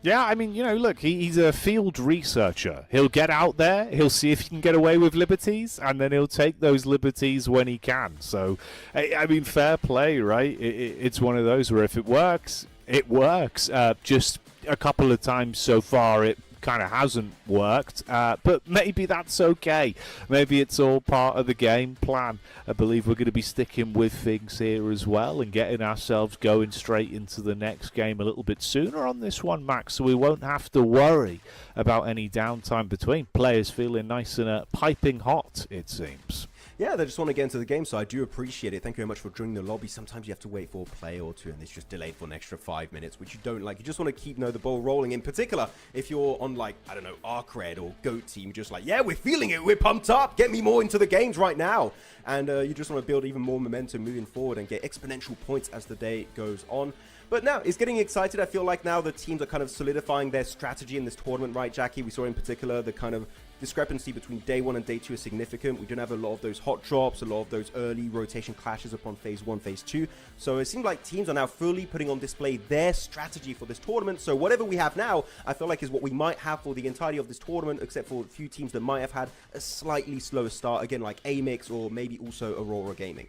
Yeah, I mean, look, he's a field researcher. He'll get out there, he'll see if he can get away with liberties, and then he'll take those liberties when he can. So, I mean, fair play, right? It's one of those where if it works, it works. Just a couple of times so far, it kind of hasn't worked, but maybe that's okay. Maybe it's all part of the game plan. I believe we're going to be sticking with things here as well and getting ourselves going straight into the next game a little bit sooner on this one, Max, so we won't have to worry about any downtime between. Players feeling nice and piping hot, it seems. Yeah, they just want to get into the game, so I do appreciate it. Thank you very much for joining the lobby. Sometimes you have to wait for a play or two, and it's just delayed for an extra 5 minutes, which you don't like. You just want to keep, the ball rolling. In particular, if you're on, like, I don't know, Arcred or GOAT team, just like, yeah, we're feeling it, we're pumped up, get me more into the games right now. And you just want to build even more momentum moving forward and get exponential points as the day goes on. But now, it's getting excited. I feel like now the teams are kind of solidifying their strategy in this tournament, right, Jackie? We saw in particular the kind of discrepancy between day 1 and day 2 is significant. We don't have a lot of those hot drops, a lot of those early rotation clashes upon phase 1, phase 2. So it seems like teams are now fully putting on display their strategy for this tournament. So whatever we have now, I feel like is what we might have for the entirety of this tournament, except for a few teams that might have had a slightly slower start, again, like Amix or maybe also Aurora Gaming.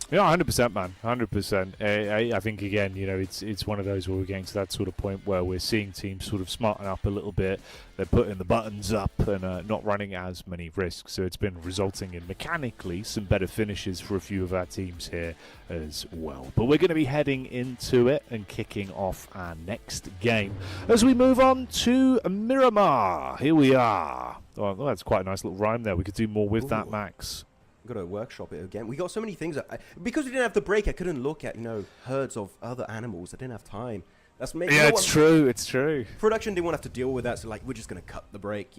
Yeah, 100%, man. 100%. I think, again, it's one of those where we're getting to that sort of point where we're seeing teams sort of smarten up a little bit. They're putting the buttons up and not running as many risks. So it's been resulting in, mechanically, some better finishes for a few of our teams here as well. But we're going to be heading into it and kicking off our next game as we move on to Miramar. Here we are. Oh, that's quite a nice little rhyme there. We could do more with that, Max. Got to workshop it again. We got so many things because we didn't have the break. I couldn't look at herds of other animals. I didn't have time. That's maybe it's true. It's true. Production didn't want to have to deal with that, so like we're just gonna cut the break.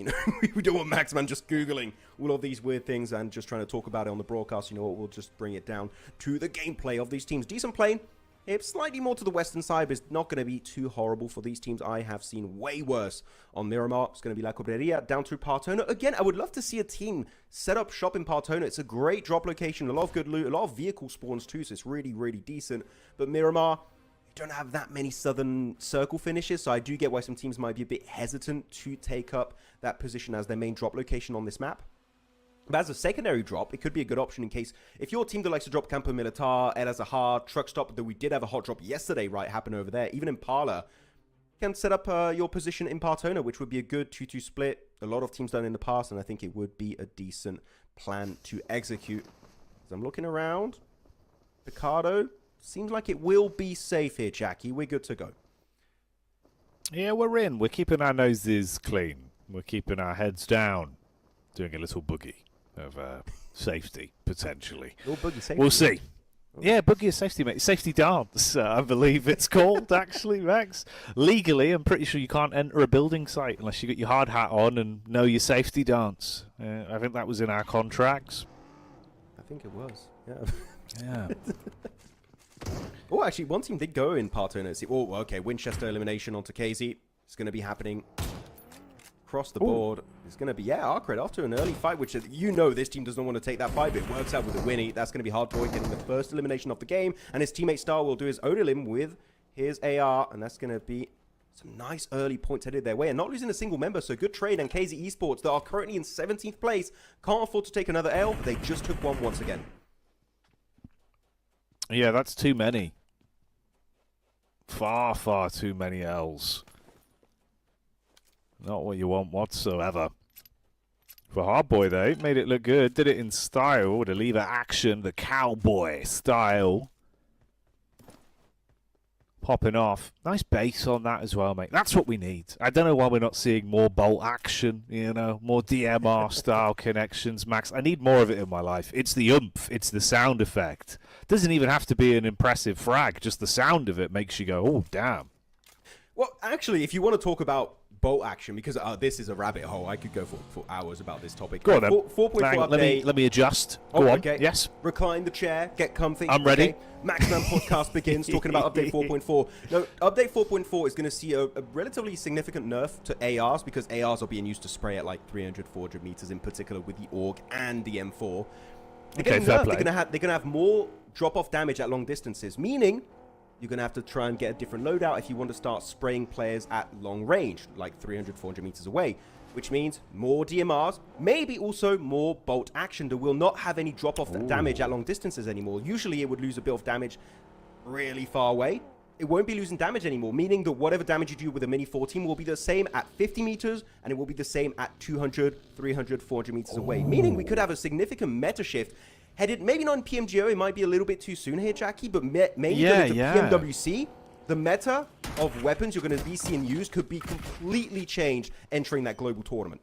We don't want Maxman just googling all of these weird things and just trying to talk about it on the broadcast. You know what? We'll just bring it down to the gameplay of these teams. Decent playing. It's slightly more to the western side, but it's not going to be too horrible for these teams. I have seen way worse on Miramar. It's going to be La Cobreria down through Partona. Again, I would love to see a team set up shop in Partona. It's a great drop location, a lot of good loot, a lot of vehicle spawns too, so it's really, really decent. But Miramar, you don't have that many southern circle finishes, so I do get why some teams might be a bit hesitant to take up that position as their main drop location on this map. But as a secondary drop, it could be a good option in case if your team that likes to drop Campo Militar, El Azahar, Truck Stop, though we did have a hot drop yesterday, right, happen over there, even Impala, can set up your position in Partona, which would be a good 2-2 split. A lot of teams done in the past, and I think it would be a decent plan to execute. As I'm looking around, Picardo, seems like it will be safe here, Jackie. We're good to go. Yeah, we're in. We're keeping our noses clean. We're keeping our heads down. Doing a little boogie of safety, potentially. Boogie safety. We'll see. Yeah, boogie of safety, mate. Safety dance, I believe it's called, actually, Max. Legally, I'm pretty sure you can't enter a building site unless you got your hard hat on and know your safety dance. I think that was in our contracts. I think it was, yeah. Yeah. Oh, actually, one team did go in Partona. Oh, okay, Winchester elimination onto KZ. It's going to be happening across the board. It's going to be, Arcred after an early fight, which is, this team does not want to take that fight, but it works out with a Winnie. That's going to be hard for him getting the first elimination of the game, and his teammate Star will do his own elim with his AR, and that's going to be some nice early points headed their way, and not losing a single member, so good trade. And KZ Esports, that are currently in 17th place, can't afford to take another L. They just took one once again. Yeah, that's too many. Far, far too many L's. Not what you want whatsoever. For Hardboy, though, made it look good. Did it in style. The lever action, the cowboy style. Popping off. Nice base on that as well, mate. That's what we need. I don't know why we're not seeing more bolt action, more DMR style connections, Max. I need more of it in my life. It's the oomph. It's the sound effect. Doesn't even have to be an impressive frag. Just the sound of it makes you go, oh, damn. Well, actually, if you want to talk about bolt action, because this is a rabbit hole. I could go for hours about this topic. Go on, then. 4.4 update. Let me adjust. Go on. Okay. Yes. Recline the chair. Get comfy. I'm ready. Okay. Maxman podcast begins talking about update 4.4. No, update 4.4 is going to see a relatively significant nerf to ARs, because ARs are being used to spray at like 300, 400 meters in particular with the AUG and the M4. They're getting nerfed. They're going to have more drop-off damage at long distances, meaning you're going to have to try and get a different loadout if you want to start spraying players at long range, like 300, 400 meters away, which means more DMRs, maybe also more bolt action that will not have any drop-off damage at long distances anymore. Usually it would lose a bit of damage really far away. It won't be losing damage anymore, meaning that whatever damage you do with a Mini 14 will be the same at 50 meters, and it will be the same at 200, 300, 400 meters away, meaning we could have a significant meta shift headed, maybe not in PMGO, it might be a little bit too soon here, Jackie, but maybe into PMWC, the meta of weapons you're going to be seeing used could be completely changed entering that global tournament.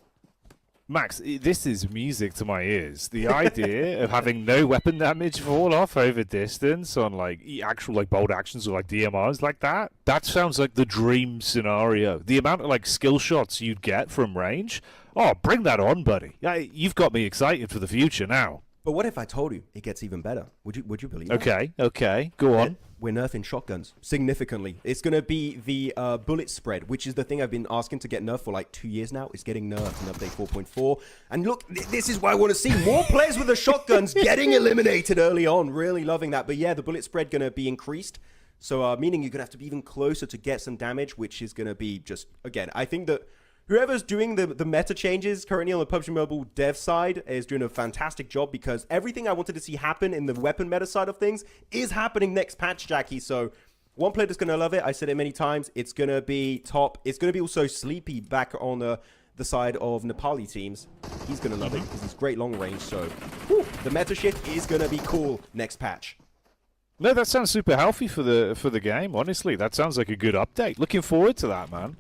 Max, this is music to my ears. The idea of having no weapon damage fall off over distance on like actual like bolt actions or like DMRs like that sounds like the dream scenario. The amount of like skill shots you'd get from range, oh, bring that on, buddy. You've got me excited for the future now. But what if I told you it gets even better? Would you believe that? Okay, go on. We're nerfing shotguns significantly. It's going to be the bullet spread, which is the thing I've been asking to get nerfed for like 2 years now. It's getting nerfed in update 4.4. And look, this is why I want to see more players with the shotguns getting eliminated early on. Really loving that. But yeah, the bullet spread going to be increased. So meaning you're going to have to be even closer to get some damage, which is going to be just, again, I think that whoever's doing the meta changes currently on the PUBG Mobile dev side is doing a fantastic job, because everything I wanted to see happen in the weapon meta side of things is happening next patch, Jackie. So one player that's going to love it, I said it many times, it's going to be Top. It's going to be also Sleepy back on the side of Nepali teams. He's going to love it because he's great long range. So the meta shift is going to be cool next patch. No, that sounds super healthy for the game, honestly. That sounds like a good update. Looking forward to that, man.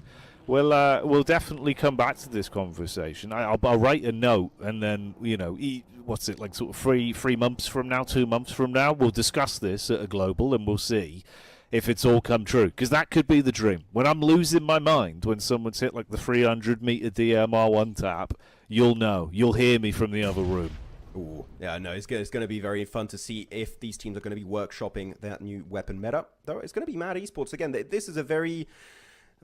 We'll definitely come back to this conversation. I'll write a note, and then, you know, what's it, like sort of 3 months from now, 2 months from now, we'll discuss this at a global, and we'll see if it's all come true. Because that could be the dream. When I'm losing my mind, when someone's hit like the 300-meter DMR one tap, you'll know. You'll hear me from the other room. Ooh, yeah, no, it's going to be very fun to see if these teams are going to be workshopping that new weapon meta. Though it's going to be Mad Esports. Again, this is a very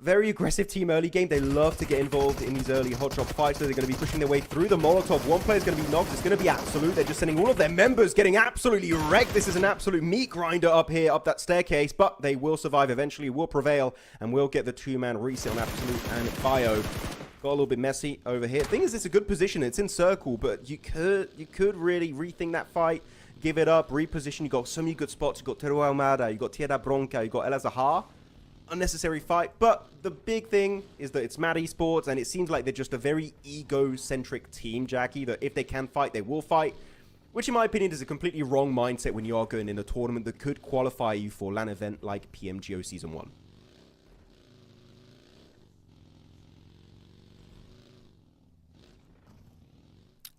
aggressive team early game. They love to get involved in these early hot drop fights, so they're going to be pushing their way through the Molotov. One player's going to be knocked. It's going to be Absolute. They're just sending all of their members getting absolutely wrecked. This is an absolute meat grinder up here, up that staircase, but they will survive eventually, will prevail, and will get the 2-man reset on Absolute and Bio. Got a little bit messy over here. Thing is, it's a good position. It's in circle, but you could really rethink that fight, give it up, reposition. You got so many good spots. You got Teruel Almada, you got Tierra Bronca, you got El Azahar. Unnecessary fight, but the big thing is that it's Mad Esports, and it seems like they're just a very ego-centric team, Jackie, that if they can fight, they will fight, which in my opinion is a completely wrong mindset when you are going in a tournament that could qualify you for a LAN event like PMGO Season 1.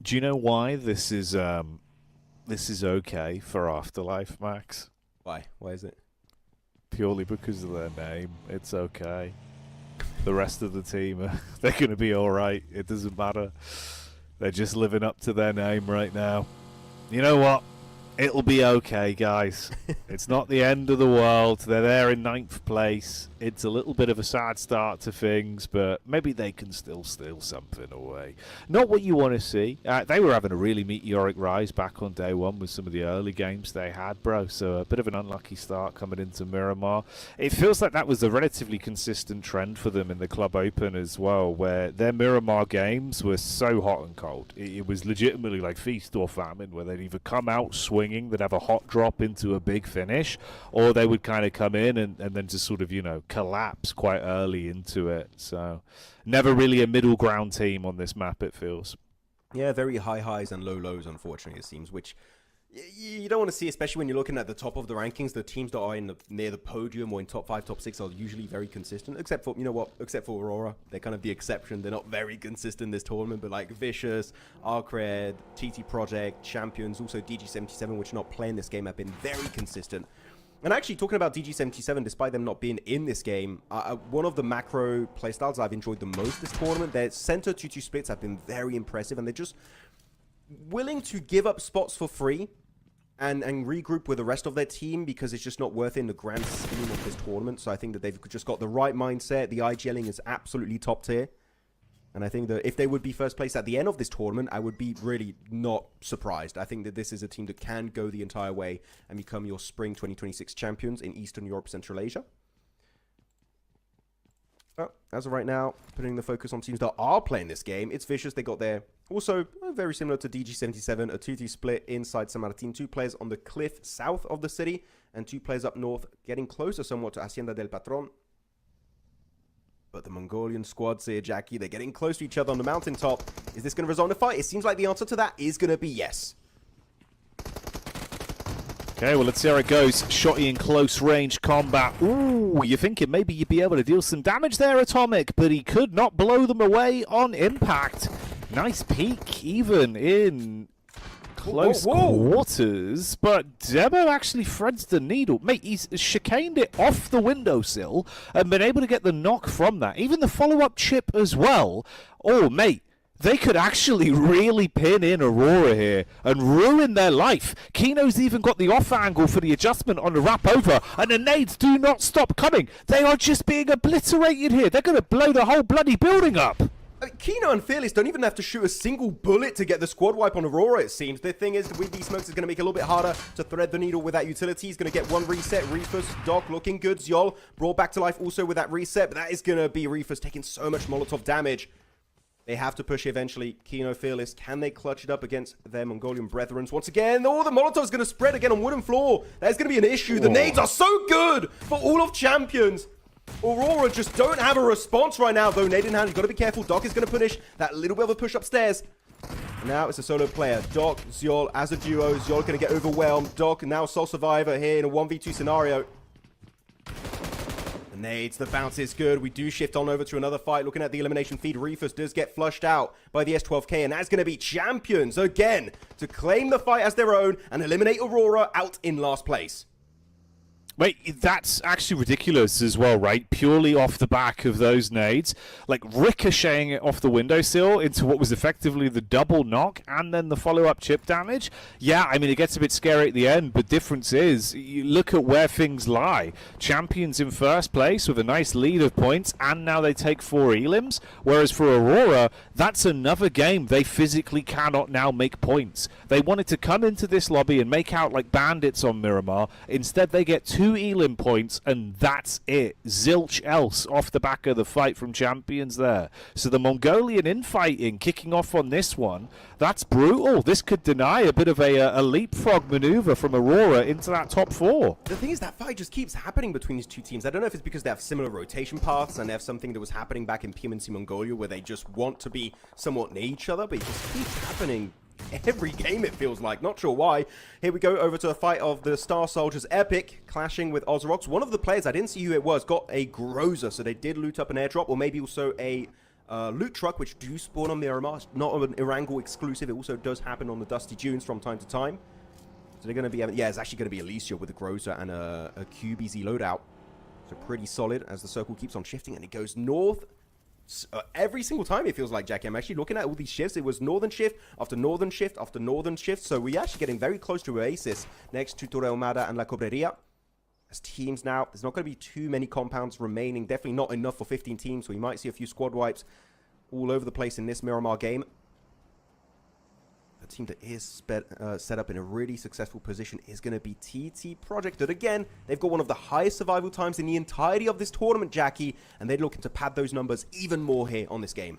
Do you know why this is okay for Afterlife, Max? Why? Why is it? Purely because of their name. It's okay. The rest of the team, they're going to be alright. It doesn't matter. They're just living up to their name right now. You know what? It'll be okay, guys. It's not the end of the world. They're there in 9th place. It's a little bit of a sad start to things, but maybe they can still steal something away. Not what you want to see. They were having a really meteoric rise back on day 1 with some of the early games they had, bro. So a bit of an unlucky start coming into Miramar. It feels like that was a relatively consistent trend for them in the Club Open as well, where their Miramar games were so hot and cold. It was legitimately like feast or famine, where they'd either come out swinging, they'd have a hot drop into a big finish, or they would kind of come in and then just sort of, you know, collapse quite early into it. So never really a middle ground team on this map, it feels. Yeah, very high highs and low lows, unfortunately, it seems, which you don't want to see, especially when you're looking at the top of the rankings. The teams that are near the podium or in top 5, top 6 are usually very consistent, except for, you know what, except for Aurora. They're kind of the exception. They're not very consistent in this tournament, but like Vicious, Arcred, TT Project, Champions, also DG77, which are not playing this game, have been very consistent. And actually, talking about DG77, despite them not being in this game, one of the macro playstyles I've enjoyed the most this tournament, their center 2-2 splits have been very impressive, and they're just willing to give up spots for free and regroup with the rest of their team, because it's just not worth it in the grand scheme of this tournament. So I think that they've just got the right mindset. The IGLing is absolutely top tier. And I think that if they would be first place at the end of this tournament, I would be really not surprised. I think that this is a team that can go the entire way and become your Spring 2026 champions in Eastern Europe, Central Asia. But as of right now, putting the focus on teams that are playing this game, it's Vicious. They got there. Also, very similar to DG77, a 2-2 split inside San Martin. 2 players on the cliff south of the city and 2 players up north, getting closer somewhat to Hacienda del Patron. But the Mongolian squads here, Jackie, they're getting close to each other on the mountaintop. Is this going to result in a fight? It seems like the answer to that is going to be yes. Okay, well, let's see how it goes. Shotty in close range combat. Ooh, you're thinking maybe you'd be able to deal some damage there, Atomic, but he could not blow them away on impact. Nice peek, even in close quarters, but Debo actually threads the needle. Mate, he's chicaned it off the windowsill and been able to get the knock from that. Even the follow-up chip as well. Oh, mate, they could actually really pin in Aurora here and ruin their life. Kino's even got the off angle for the adjustment on the wrap over, and the nades do not stop coming. They are just being obliterated here. They're going to blow the whole bloody building up. Kino and Fearless don't even have to shoot a single bullet to get the squad wipe on Aurora, it seems. The thing is, with these smokes, it's going to make it a little bit harder to thread the needle with that utility. He's going to get one reset. Reefus, Doc looking good. Zyol brought back to life also with that reset, but that is going to be Reefus taking so much Molotov damage. They have to push eventually. Kino, Fearless, can they clutch it up against their Mongolian brethren? Once again, oh, the Molotov's going to spread again on wooden floor. That is going to be an issue. The nades are so good for all of champions. Aurora just don't have a response right now, though. Nade in hand, you've got to be careful. Doc is going to punish that little bit of a push upstairs. Now it's a solo player. Doc, Zyol as a duo. Zyol going to get overwhelmed. Doc now sole survivor here in a 1v2 scenario. The nades, the bounce is good. We do shift on over to another fight. Looking at the elimination feed, Reefus does get flushed out by the S12K, and that's going to be champions again to claim the fight as their own and eliminate Aurora out in last place. Wait, that's actually ridiculous as well, right? Purely off the back of those nades, like ricocheting it off the windowsill into what was effectively the double knock and then the follow-up chip damage. Yeah, I mean, it gets a bit scary at the end, but difference is, you look at where things lie. Champions in first place with a nice lead of points, and now they take 4 elims, whereas for Aurora, that's another game they physically cannot now make points. They wanted to come into this lobby and make out like bandits on Miramar. Instead, they get 2 elim points, and that's it. Zilch else off the back of the fight from champions there. So the Mongolian infighting kicking off on this one, that's brutal. This could deny a bit of a leapfrog maneuver from Aurora into that top 4. The thing is, that fight just keeps happening between these two teams. I don't know if it's because they have similar rotation paths and they have something that was happening back in PMNC Mongolia where they just want to be somewhat near each other, but it just keeps happening every game, it feels like. Not sure why. Here we go over to a fight of the Star Soldiers Epic clashing with Ozrox. One of the players, I didn't see who it was, got a Groza, so they did loot up an airdrop, or maybe also a loot truck, which do spawn on Miramar. It's not an Erangel exclusive. It also does happen on the Dusty Dunes from time to time. So they're going to be, yeah, it's actually going to be Alicia with a Groza and a QBZ loadout. So pretty solid as the circle keeps on shifting, and it goes north. Every single time it feels like, Jackie. I'm actually looking at all these shifts. It was northern shift after northern shift after northern shift. So we're actually getting very close to Oasis next to Torre Ahumada and La Cobreria. As teams now, there's not going to be too many compounds remaining. Definitely not enough for 15 teams. So we might see a few squad wipes all over the place in this Miramar game. A team that is set up in a really successful position is going to be TT Project. That again, they've got one of the highest survival times in the entirety of this tournament, Jackie, and they're looking to pad those numbers even more here on this game.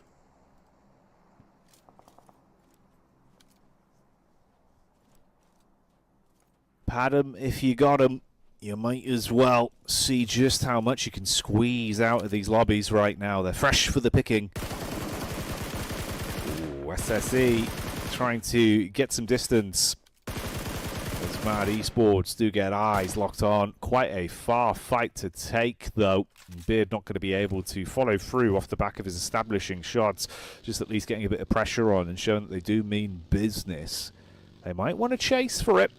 Pad 'em if you got 'em. You might as well see just how much you can squeeze out of these lobbies right now. They're fresh for the picking. Ooh, SSE trying to get some distance. As Mad Esports do get eyes locked on. Quite a far fight to take, though. Beard not going to be able to follow through off the back of his establishing shots. Just at least getting a bit of pressure on and showing that they do mean business. They might want to chase for it.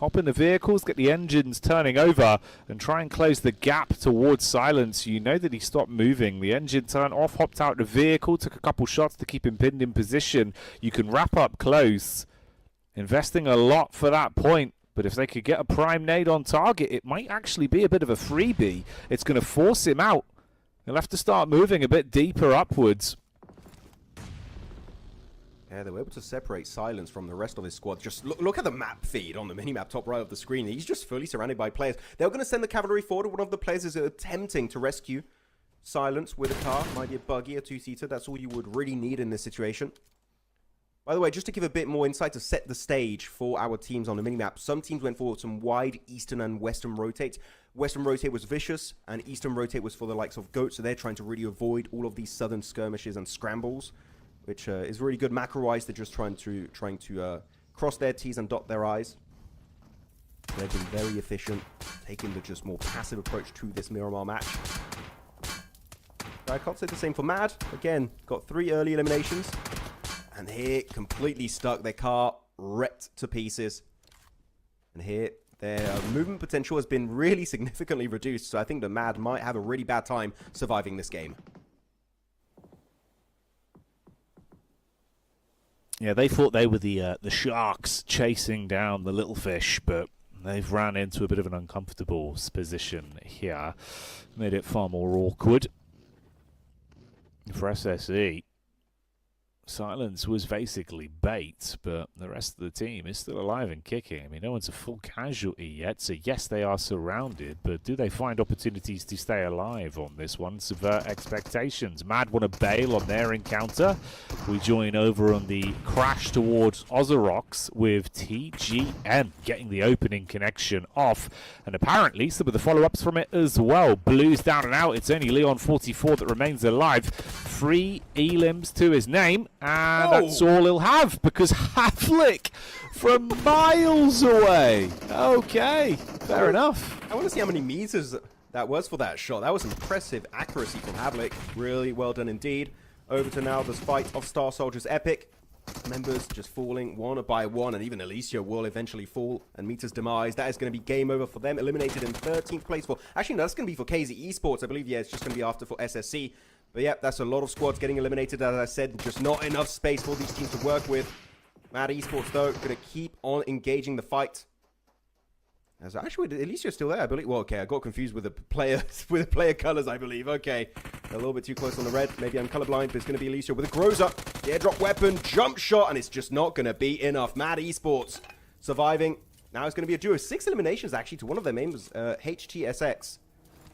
Hop in the vehicles, get the engines turning over, and try and close the gap towards Silence. You know that he stopped moving. The engine turned off, hopped out the vehicle, took a couple shots to keep him pinned in position. You can wrap up close. Investing a lot for that point. But if they could get a prime nade on target, it might actually be a bit of a freebie. It's going to force him out. He'll have to start moving a bit deeper upwards. Yeah, they were able to separate Silence from the rest of his squad. Just look at the map feed on the minimap top right of the screen. He's just fully surrounded by players. They're going to send the cavalry forward. One of the players is attempting to rescue Silence with a car. Might be a buggy, a two-seater. That's all you would really need in this situation. By the way, just to give a bit more insight to set the stage for our teams on the minimap, some teams went for some wide eastern and western rotates. Western rotate was vicious, and eastern rotate was for the likes of Goat, so they're trying to really avoid all of these southern skirmishes and scrambles, which is really good. Macro-wise, they're just trying to cross their T's and dot their I's. They've been very efficient, taking the just more passive approach to this Miramar match. I can't say the same for Mad. Again, got 3 early eliminations. And here, completely stuck. Their car wrecked to pieces. And here, their movement potential has been really significantly reduced. So I think the Mad might have a really bad time surviving this game. Yeah, they thought they were the sharks chasing down the little fish, but they've ran into a bit of an uncomfortable position here. Made it far more awkward for SSE. Silence was basically bait, but the rest of the team is still alive and kicking. I mean, no one's a full casualty yet, so yes, they are surrounded, but do they find opportunities to stay alive on this one? Subvert expectations. Mad want to bail on their encounter. We join over on the crash towards Ozorox with TGM getting the opening connection off, and apparently some of the follow-ups from it as well. Blues down and out. It's only Leon44 that remains alive. 3 elims to his name. And that's all he'll have, because Havlik from miles away. Okay, fair enough. I want to see how many meters that was for that shot. That was impressive accuracy from Havlik. Really well done indeed. Over to now the fight of Star Soldiers Epic. Members just falling one by one, and even Alicia will eventually fall and meet his demise. That is going to be game over for them. Eliminated in 13th place for... Actually, no, that's going to be for KZ Esports. I believe, yeah, it's just going to be after for SSC. But yeah, that's a lot of squads getting eliminated. As I said, just not enough space for these teams to work with. Mad Esports, though, going to keep on engaging the fight. As actually, Alicia's still there, I believe. Well, okay, I got confused with the player colors, I believe. Okay, a little bit too close on the red. Maybe I'm colorblind, but it's going to be Alicia with a Groza. The airdrop weapon, jump shot, and it's just not going to be enough. Mad Esports surviving. Now it's going to be a duo. 6 eliminations, actually, to one of their names, HTSX.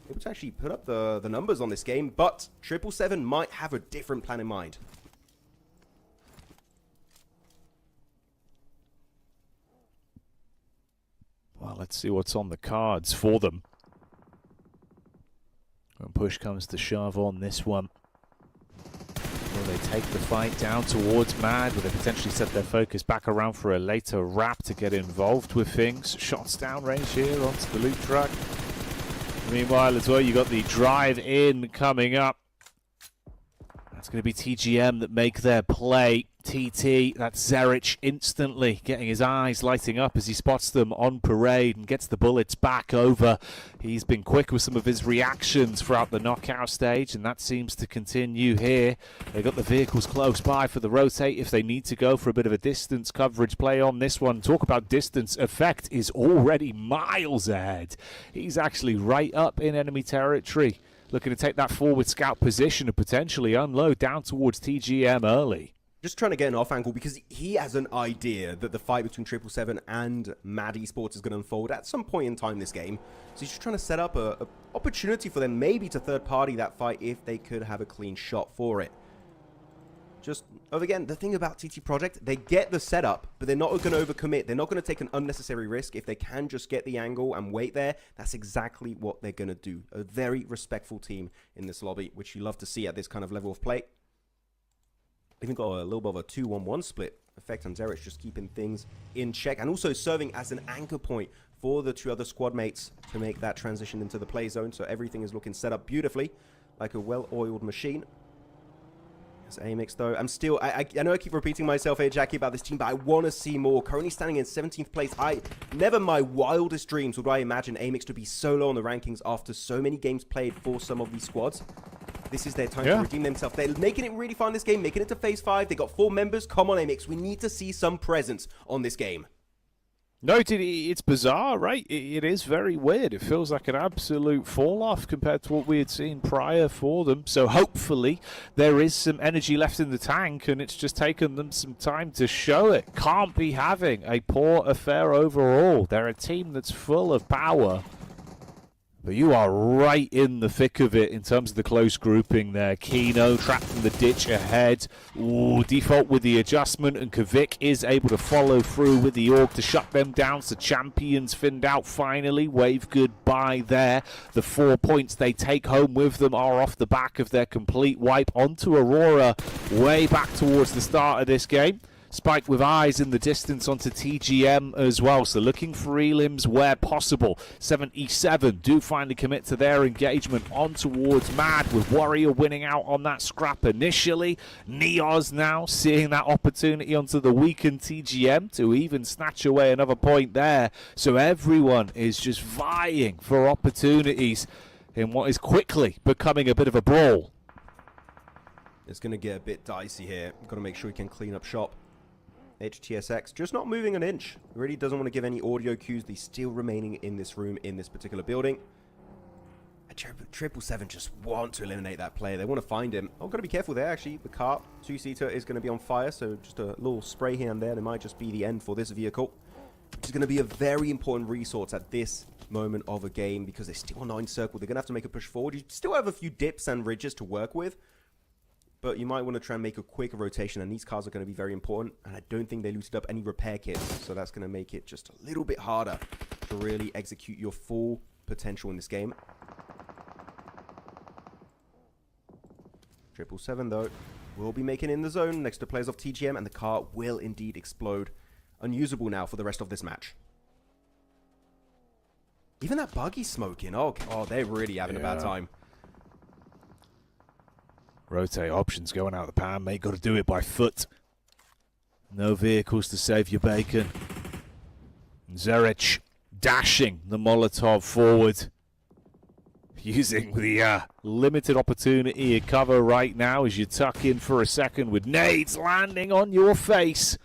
Able to actually put up the numbers on this game, but 777 might have a different plan in mind. Well, let's see what's on the cards for them. When push comes to shove on this one. Will they take the fight down towards Mad? Will they potentially set their focus back around for a later wrap to get involved with things? Shots downrange here onto the loot truck. Meanwhile, as well, you got the drive-in coming up. That's going to be TGM that make their play. TT, that's Zerich instantly getting his eyes lighting up as he spots them on parade and gets the bullets back over. He's been quick with some of his reactions throughout the knockout stage, and that seems to continue here. They've got the vehicles close by for the rotate if they need to go for a bit of a distance coverage play on this one. Talk about distance. Effect is already miles ahead. He's actually right up in enemy territory, looking to take that forward scout position and potentially unload down towards TGM early. Just trying to get an off angle because he has an idea that the fight between 777 and Mad Esports is going to unfold at some point in time this game. So he's just trying to set up a opportunity for them maybe to third party that fight if they could have a clean shot for it. Just, again, the thing about TT Project, they get the setup, but they're not going to overcommit. They're not going to take an unnecessary risk. If they can just get the angle and wait there, that's exactly what they're going to do. A very respectful team in this lobby, which you love to see at this kind of level of play. Even got a little bit of a 2-1-1 split effect on Zerich, just keeping things in check and also serving as an anchor point for the 2 other squad mates to make that transition into the play zone. So everything is looking set up beautifully like a well-oiled machine. As Amix, though, I'm still, I know I keep repeating myself here, Jackie, about this team, but I want to see more. Currently standing in 17th place. Never my wildest dreams would I imagine Amix to be so low on the rankings after so many games played for some of these squads. This is their time to redeem themselves. They're making it really fun this game, making it to phase 5. They got 4 members. Come on, Amix. We need to see some presence on this game. No, it's bizarre, right? It is very weird. It feels like an absolute fall-off compared to what we had seen prior for them. So hopefully there is some energy left in the tank, and it's just taken them some time to show it. Can't be having a poor affair overall. They're a team that's full of power. But you are right in the thick of it in terms of the close grouping there. Kino trapped in the ditch ahead. Ooh, default with the adjustment, and Kvik is able to follow through with the org to shut them down. So champions thinned out finally. Wave goodbye there. The 4 points they take home with them are off the back of their complete wipe onto Aurora way back towards the start of this game. Spike with eyes in the distance onto TGM as well, so looking for elims where possible. 77 do finally commit to their engagement on towards Mad, with Warrior winning out on that scrap initially. Neos now seeing that opportunity onto the weakened TGM to even snatch away another point there. So everyone is just vying for opportunities in what is quickly becoming a bit of a brawl. It's going to get a bit dicey here. Got to make sure we can clean up shop. HTSX just not moving an inch. Really doesn't want to give any audio cues. He's still remaining in this room, in this particular building. 777 just want to eliminate that player. They want to find him. Oh, got to be careful there, actually. The car, two-seater, is going to be on fire, so just a little spray here and there. It might just be the end for this vehicle. It's going to be a very important resource at this moment of a game, because they're still not in circle. They're going to have to make a push forward. You still have a few dips and ridges to work with, but you might want to try and make a quicker rotation, and these cars are going to be very important, and I don't think they looted up any repair kits, so that's going to make it just a little bit harder to really execute your full potential in this game. 777, though, will be making in the zone next to players of TGM, and the car will indeed explode. Unusable now for the rest of this match. Even that buggy smoking. Oh, they're really having a bad time. Rotate options going out the pan, mate. Got to do it by foot. No vehicles to save your bacon. Zerich dashing the Molotov forward. Using the limited opportunity to cover right now as you tuck in for a second with nades landing on your face.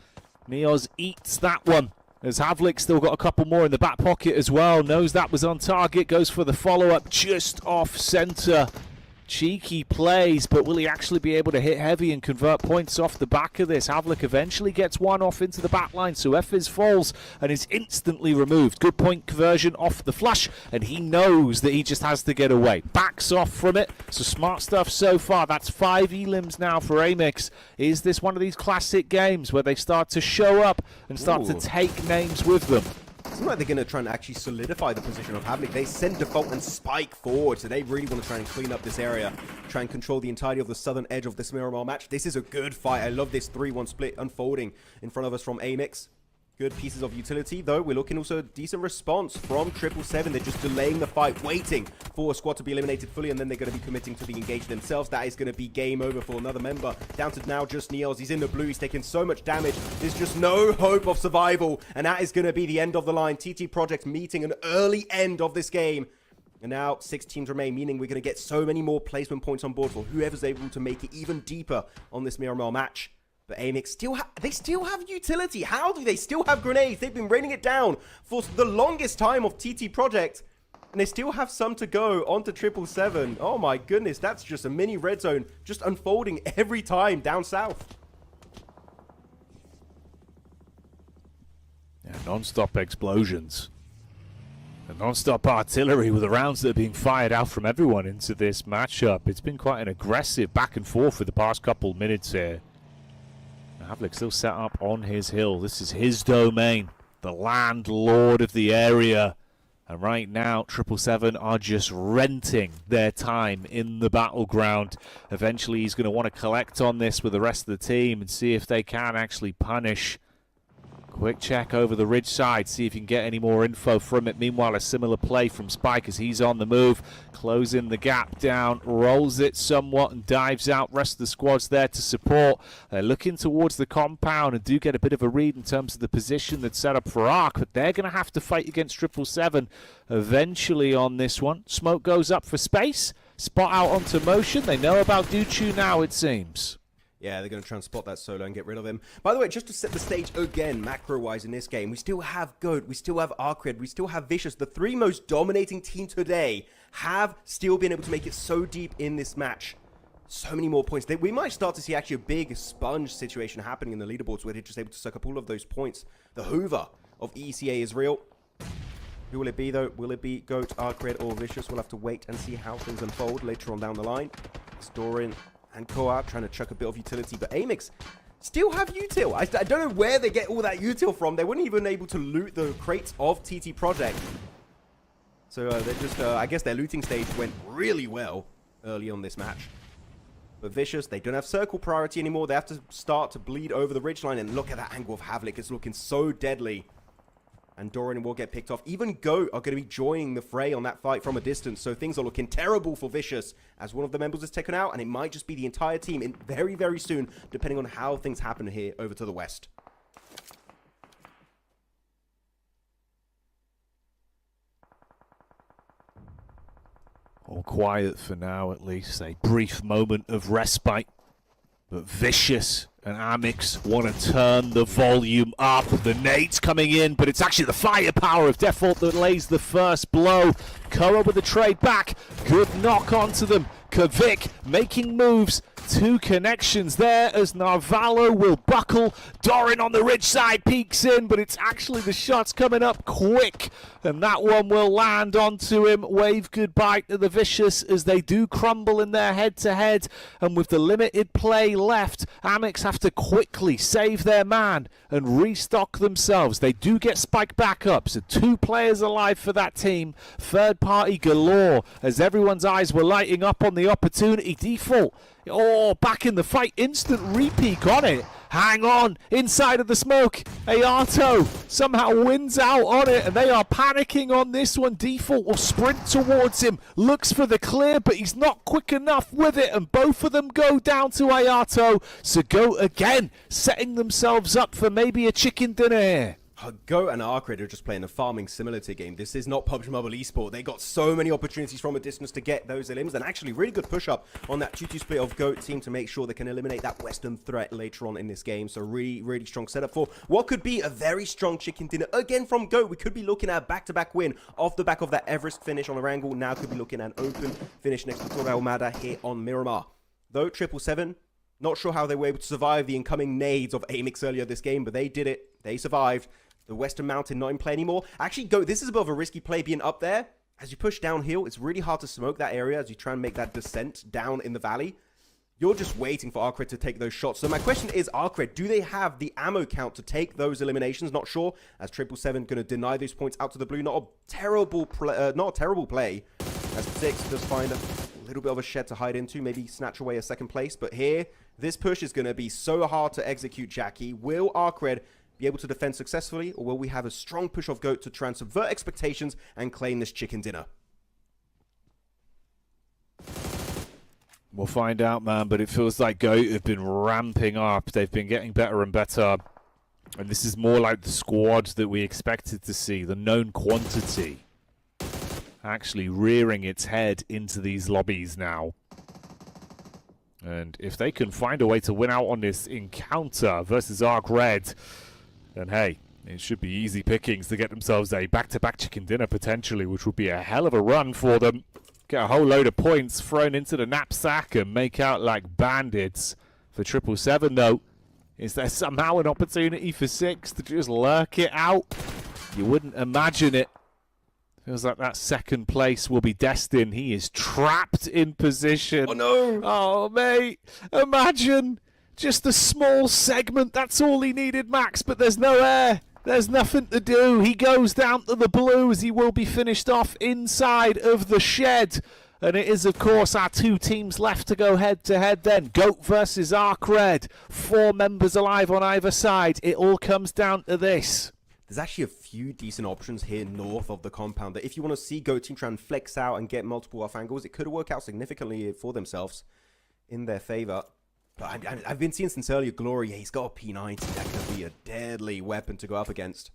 Neos eats that one. As Havlik still got a couple more in the back pocket as well. Knows that was on target. Goes for the follow-up just off center. Cheeky plays, but will he actually be able to hit heavy and convert points off the back of this? Havlik eventually gets one off into the back line, so Fizz falls and is instantly removed. Good point conversion off the flush, and he knows that he just has to get away. Backs off from it, so smart stuff so far. That's 5 elims now for Amix. Is this one of these classic games where they start to show up and start to take names with them? Seems like they're going to try and actually solidify the position of Havlik. They send Default and Spike forward, so they really want to try and clean up this area, try and control the entirety of the southern edge of this Miramar match. This is a good fight. I love this 3-1 split unfolding in front of us from Amix. Good pieces of utility, though. We're looking also a decent response from 777. They're just delaying the fight, waiting for a squad to be eliminated fully, and then they're going to be committing to the engage themselves. That is going to be game over for another member. Down to now just Niels. He's in the blue. He's taking so much damage. There's just no hope of survival, and that is going to be the end of the line. TT Project meeting an early end of this game. And now 6 teams remain, meaning we're going to get so many more placement points on board for whoever's able to make it even deeper on this Miramar match. But Amix still have utility. How do they still have grenades? They've been raining it down for the longest time of TT Project, and they still have some to go onto 777. Oh my goodness, that's just a mini red zone just unfolding every time down south. Yeah, non-stop explosions. And non-stop artillery with the rounds that are being fired out from everyone into this matchup. It's been quite an aggressive back and forth for the past couple minutes here. Havlik still set up on his hill. This is his domain, the landlord of the area. And right now, 777 are just renting their time in the battleground. Eventually, he's going to want to collect on this with the rest of the team and see if they can actually punish. Quick check over the ridge side, see if you can get any more info from it. Meanwhile, a similar play from Spike as he's on the move, closing the gap down, rolls it somewhat and dives out. Rest of the squad's there to support. They're looking towards the compound and do get a bit of a read in terms of the position that's set up for Arc, but they're going to have to fight against 777 eventually on this one. Smoke goes up for space, spot out onto motion. They know about Duchu now, it seems. Yeah, they're going to try and spot that solo and get rid of him. By the way, just to set the stage again, macro-wise in this game, we still have Goat, we still have Arcred, we still have Vicious. The three most dominating teams today have still been able to make it so deep in this match. So many more points. We might start to see actually a big sponge situation happening in the leaderboards where they're just able to suck up all of those points. The Hoover of ECA is real. Who will it be, though? Will it be Goat, Arcred, or Vicious? We'll have to wait and see how things unfold later on down the line. Storin and Koa trying to chuck a bit of utility, but Amix still have util. I don't know where they get all that util from. They weren't even able to loot the crates of TT Project. So they're just, I guess their looting stage went really well early on this match. But Vicious, they don't have circle priority anymore. They have to start to bleed over the ridgeline, and look at that angle of Havlik. It's looking so deadly. And Dorian will get picked off. Even Goat are going to be joining the fray on that fight from a distance. So things are looking terrible for Vicious as one of the members is taken out. And it might just be the entire team in very, very soon, depending on how things happen here over to the west. All quiet for now, at least. A brief moment of respite. But Vicious and Amix want to turn the volume up. The nades coming in, but it's actually the firepower of Default that lays the first blow. Koa with the trade back. Good knock onto them. Kvik making moves. Two connections there as Narvalo will buckle. Doran on the ridge side peeks in, but it's actually the shots coming up quick. And that one will land onto him. Wave goodbye to the Vicious as they do crumble in their head-to-head. And with the limited play left, Amix have to quickly save their man and restock themselves. They do get spike back up, so 2 players alive for that team. Third party galore as everyone's eyes were lighting up on the opportunity. Default, oh, back in the fight, instant repeat on it. Hang on, inside of the smoke. Ayato somehow wins out on it, and they are panicking on this one. Default will sprint towards him, looks for the clear, but he's not quick enough with it, and both of them go down to Ayato. So go again, setting themselves up for maybe a chicken dinner here. Goat and Arcred are just playing a farming simulator game. This is not PUBG Mobile eSport. They got so many opportunities from a distance to get those elims, and actually really good push-up on that 2-2 split of Goat team to make sure they can eliminate that Western threat later on in this game. So really, really strong setup for what could be a very strong chicken dinner. Again from Goat, we could be looking at a back-to-back win off the back of that Everest finish on Erangel. Now could be looking at an open finish next to Torre Almada here on Miramar. Though 777, not sure how they were able to survive the incoming nades of Amix earlier this game, but they did it. They survived. The Western Mountain not in play anymore. Actually, Goat, this is a bit of a risky play being up there. As you push downhill, it's really hard to smoke that area as you try and make that descent down in the valley. You're just waiting for Arcred to take those shots. So my question is, Arcred, do they have the ammo count to take those eliminations? Not sure. As 777 going to deny those points out to the blue. Not a terrible play. As 6 does find a little bit of a shed to hide into. Maybe snatch away a second place. But here, this push is going to be so hard to execute, Jackie. Will Arcred be able to defend successfully, or will we have a strong push of Goat to try and subvert expectations and claim this chicken dinner? We'll find out, man, but it feels like Goat have been ramping up. They've been getting better and better. And this is more like the squad that we expected to see, the known quantity, actually rearing its head into these lobbies now. And if they can find a way to win out on this encounter versus Arcred, then hey, it should be easy pickings to get themselves a back-to-back chicken dinner potentially, which would be a hell of a run for them. Get a whole load of points thrown into the knapsack and make out like bandits. For 777 though, is there somehow an opportunity for 6 to just lurk it out? You wouldn't imagine it. Feels like that second place will be destined. He is trapped in position. Oh no! Oh mate, imagine! Just a small segment, that's all he needed, Max, but there's no air. There's nothing to do. He goes down to the blue as he will be finished off inside of the shed. And it is, of course, our 2 teams left to go head-to-head then. Goat versus Arcred. 4 members alive on either side. It all comes down to this. There's actually a few decent options here north of the compound that if you want to see Goat team try and flex out and get multiple off angles, it could work out significantly for themselves in their favor. But I've been seeing since earlier Glory, he's got a P90. That could be a deadly weapon to go up against.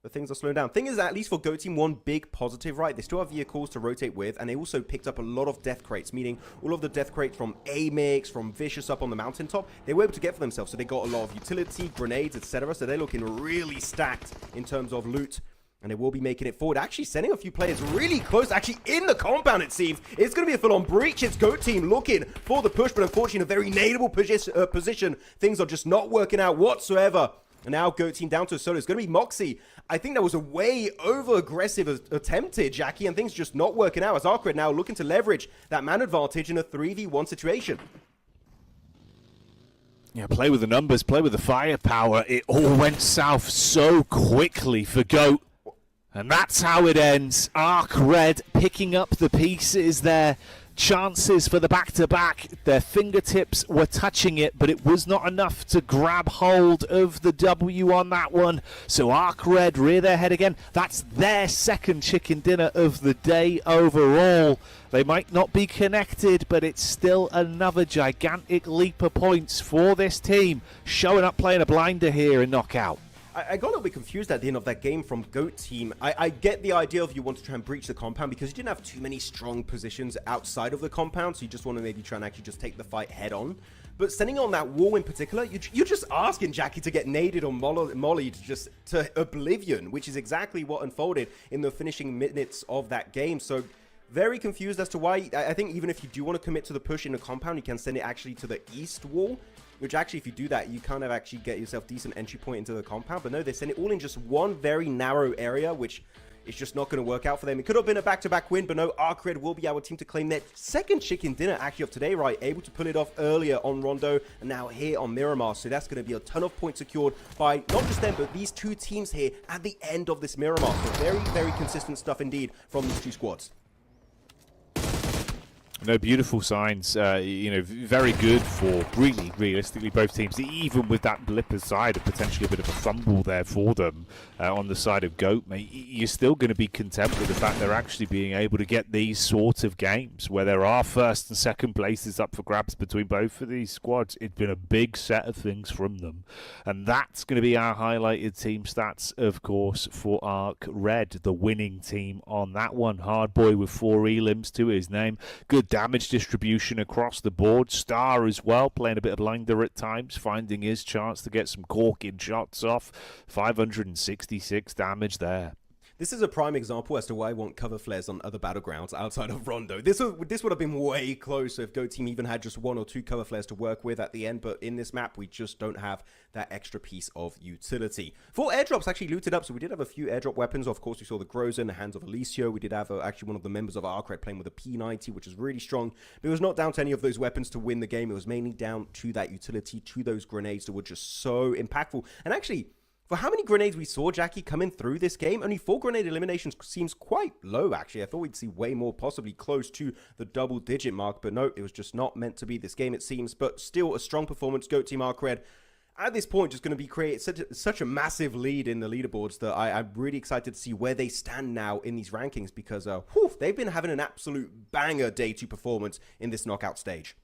but things are slowing down. Thing is, at least for Go Team, one big positive, right? They still have vehicles to rotate with, and they also picked up a lot of death crates, meaning all of the death crates from Amix, from Vicious up on the mountaintop, they were able to get for themselves. So they got a lot of utility, grenades, etc. So they're looking really stacked in terms of loot. And they will be making it forward. Actually sending a few players really close. Actually in the compound, it seems. It's going to be a full-on breach. It's Go Team looking for the push. But unfortunately, in a very nadeable position. Things are just not working out whatsoever. And now Go Team down to a solo. It's going to be Moxie. I think that was a way over-aggressive attempted, Jackie. And things just not working out. As Arcred now looking to leverage that man advantage in a 3v1 situation. Yeah, play with the numbers. Play with the firepower. It all went south so quickly for Goat. And that's how it ends. Arc Red picking up the pieces there. Chances for the back-to-back. Their fingertips were touching it, but it was not enough to grab hold of the W on that one. So Arc Red rear their head again. That's their second chicken dinner of the day overall. They might not be connected, but it's still another gigantic leap of points for this team. Showing up playing a blinder here in Knockout. I got a little bit confused at the end of that game from Goat Team. I get the idea of you want to try and breach the compound because you didn't have too many strong positions outside of the compound, so you just want to maybe try and actually just take the fight head on. But standing on that wall in particular, you're just asking Jackie to get naded or mollied just to oblivion, which is exactly what unfolded in the finishing minutes of that game. So very confused as to why. I think even if you do want to commit to the push in the compound, you can send it actually to the east wall. Which actually, if you do that, you kind of actually get yourself decent entry point into the compound. But no, they send it all in just one very narrow area, which is just not going to work out for them. It could have been a back-to-back win, but no, Arc Red will be our team to claim their second chicken dinner actually of today, right? Able to pull it off earlier on Rondo and now here on Miramar. So that's going to be a ton of points secured by not just them, but these two teams here at the end of this Miramar. So very, very consistent stuff indeed from these two squads. No, beautiful signs, very good for really, realistically, both teams. Even with that blip aside, potentially a bit of a fumble there for them on the side of Goat, mate, you're still going to be content with the fact they're actually being able to get these sort of games where there are first and second places up for grabs between both of these squads. It's been a big set of things from them. And that's going to be our highlighted team stats, of course, for Arc Red, the winning team on that one. Hardboy with 4 elims to his name. Good damage distribution across the board. Star as well, playing a bit of blinder at times, finding his chance to get some corking shots off. 566 damage there. This is a prime example as to why I want cover flares on other battlegrounds outside of Rondo. This would have been way closer if Go Team even had just 1 or 2 cover flares to work with at the end, but in this map, we just don't have that extra piece of utility. 4 airdrops actually looted up, so we did have a few airdrop weapons. Of course, we saw the Groza in the hands of Alicio. We did have actually one of the members of Arcred playing with a P90, which is really strong. But it was not down to any of those weapons to win the game. It was mainly down to that utility, to those grenades that were just so impactful. And actually, for how many grenades we saw, Jackie, coming through this game, only 4 grenade eliminations seems quite low, actually. I thought we'd see way more, possibly close to the double-digit mark, but no, it was just not meant to be this game, it seems. But still a strong performance. Goat Team Arcred, at this point, just going to be create such a massive lead in the leaderboards that I'm really excited to see where they stand now in these rankings because they've been having an absolute banger day 2 performance in this knockout stage.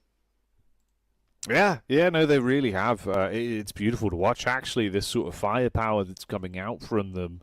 Yeah, no, they really have. It's beautiful to watch, actually, this sort of firepower that's coming out from them.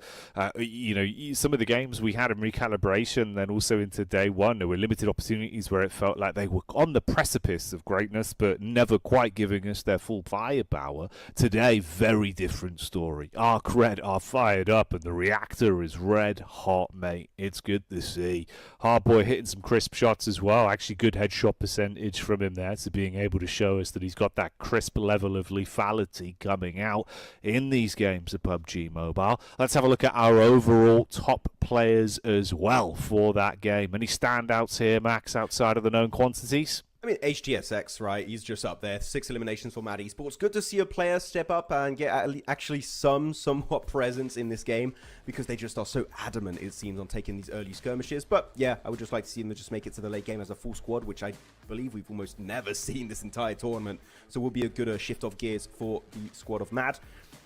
Some of the games we had in recalibration, then also into day 1, there were limited opportunities where it felt like they were on the precipice of greatness, but never quite giving us their full firepower. Today, very different story. Arc Red are fired up, and the reactor is red hot, mate. It's good to see. Hardboy hitting some crisp shots as well. Actually, good headshot percentage from him there, to being able to show us that he's got that crisp level of lethality coming out in these games of PUBG Mobile. Let's have a look at our overall top players as well for that game. Any standouts here, Max, outside of the known quantities? I mean, HTSX, right? He's just up there. 6 eliminations for Mad Esports. Good to see a player step up and get actually somewhat presence in this game because they just are so adamant, it seems, on taking these early skirmishes. But yeah, I would just like to see them just make it to the late game as a full squad, which I believe we've almost never seen this entire tournament. So will be a good shift of gears for the squad of Mad.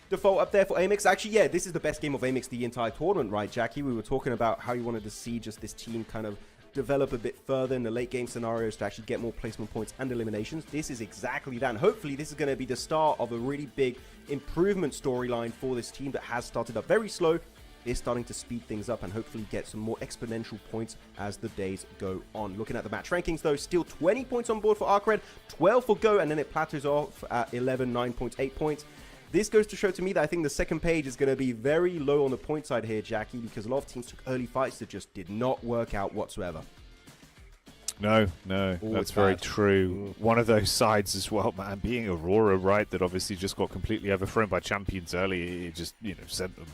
Default up there for Amix. Actually, yeah, this is the best game of Amix the entire tournament, right, Jackie? We were talking about how you wanted to see just this team kind of develop a bit further in the late game scenarios to actually get more placement points and eliminations. This is exactly that, and hopefully this is going to be the start of a really big improvement storyline for this team that has started up very slow, is starting to speed things up and hopefully get some more exponential points as the days go on. Looking at the match rankings though, still 20 points on board for ArcRed, 12 for Go, and then it plateaus off at 11, 9.8 points. This goes to show to me that I think the second page is going to be very low on the point side here, Jackie, because a lot of teams took early fights that just did not work out whatsoever. No, that's very true. One of those sides as well, man, being Aurora, right, that obviously just got completely overthrown by champions early. It just, sent them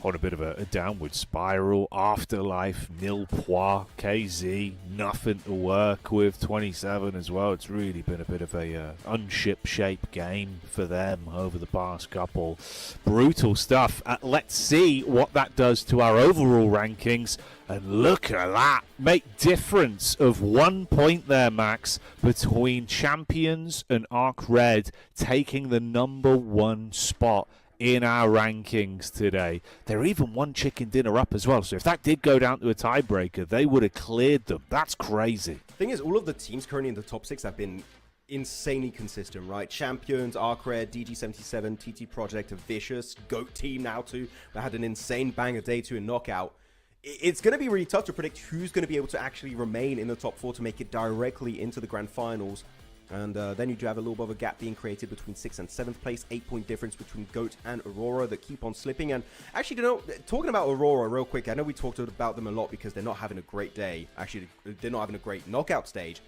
on a bit of a downward spiral. Afterlife, nil points, KZ, nothing to work with, 27 as well. It's really been a bit of a unship-shape game for them over the past couple. Brutal stuff. Let's see what that does to our overall rankings. And look at that. Make difference of 1 point there, Max, between Champions and ArcRed taking the #1 spot in our rankings today. They're even one chicken dinner up as well. So if that did go down to a tiebreaker, they would have cleared them. That's crazy. The thing is, all of the teams currently in the top 6 have been insanely consistent, right? Champions, ArcRed, DG77, TT Project, a vicious GOAT team now too, that had an insane banger day 2 in Knockout. It's going to be really tough to predict who's going to be able to actually remain in the top 4 to make it directly into the grand finals. And then you do have a little bit of a gap being created between 6th and 7th place, 8-point difference between GOAT and Aurora that keep on slipping. And actually, talking about Aurora real quick, I know we talked about them a lot because they're not having a great day. Actually, they're not having a great knockout stage.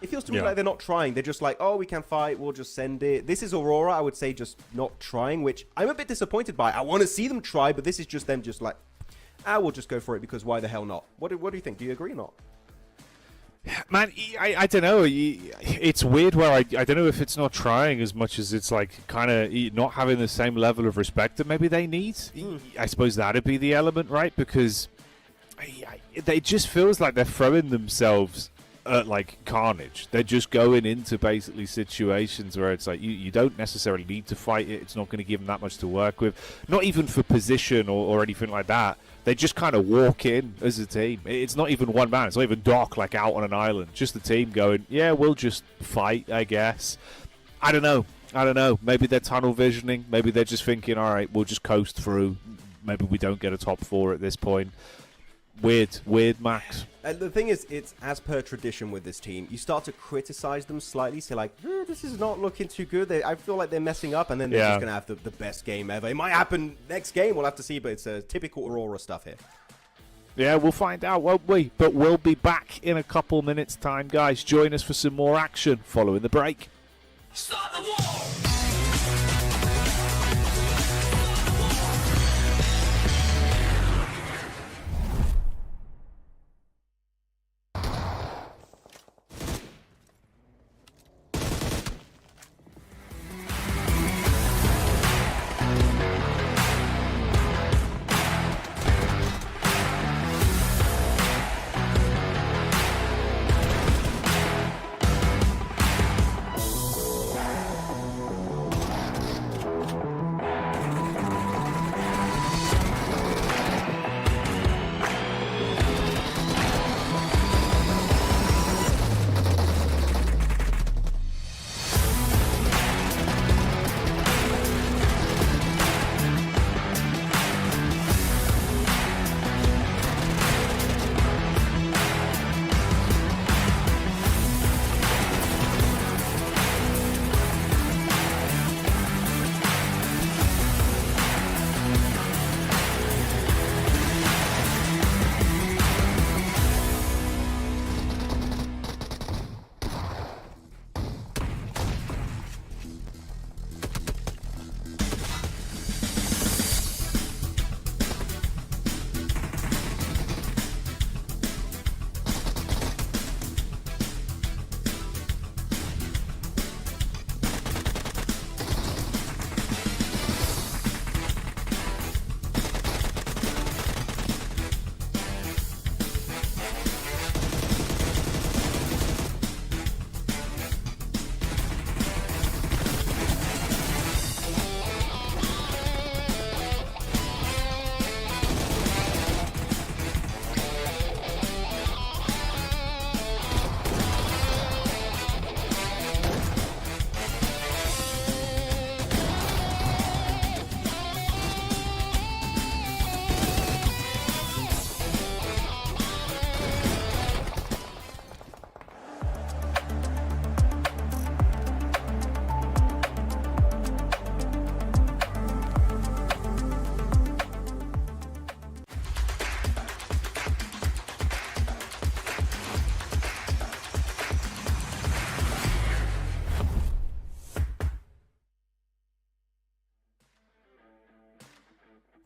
It feels to me like they're not trying. They're just like, oh, we can fight, we'll just send it. This is Aurora, I would say, just not trying, which I'm a bit disappointed by. I want to see them try, but this is just them just like, we'll just go for it because why the hell not? What do you think? Do you agree or not? Man, I don't know. It's weird where I don't know if it's not trying as much as it's like kind of not having the same level of respect that maybe they need. I suppose that'd be the element, right? Because it just feels like they're throwing themselves at like carnage. They're just going into basically situations where it's like you don't necessarily need to fight it. It's not going to give them that much to work with. Not even for position or anything like that. They just kind of walk in as a team. It's not even one man. It's not even Doc like out on an island. Just the team going, yeah, we'll just fight, I guess. I don't know. Maybe they're tunnel visioning. Maybe they're just thinking, all right, we'll just coast through. Maybe we don't get a top 4 at this point. Weird, Max. And the thing is, it's as per tradition with this team. You start to criticize them slightly, say like, this is not looking too good. I feel like they're messing up, and then they're just going to have the best game ever. It might happen next game. We'll have to see, but it's typical Aurora stuff here. Yeah, we'll find out, won't we? But we'll be back in a couple minutes' time, guys. Join us for some more action following the break. Start the war!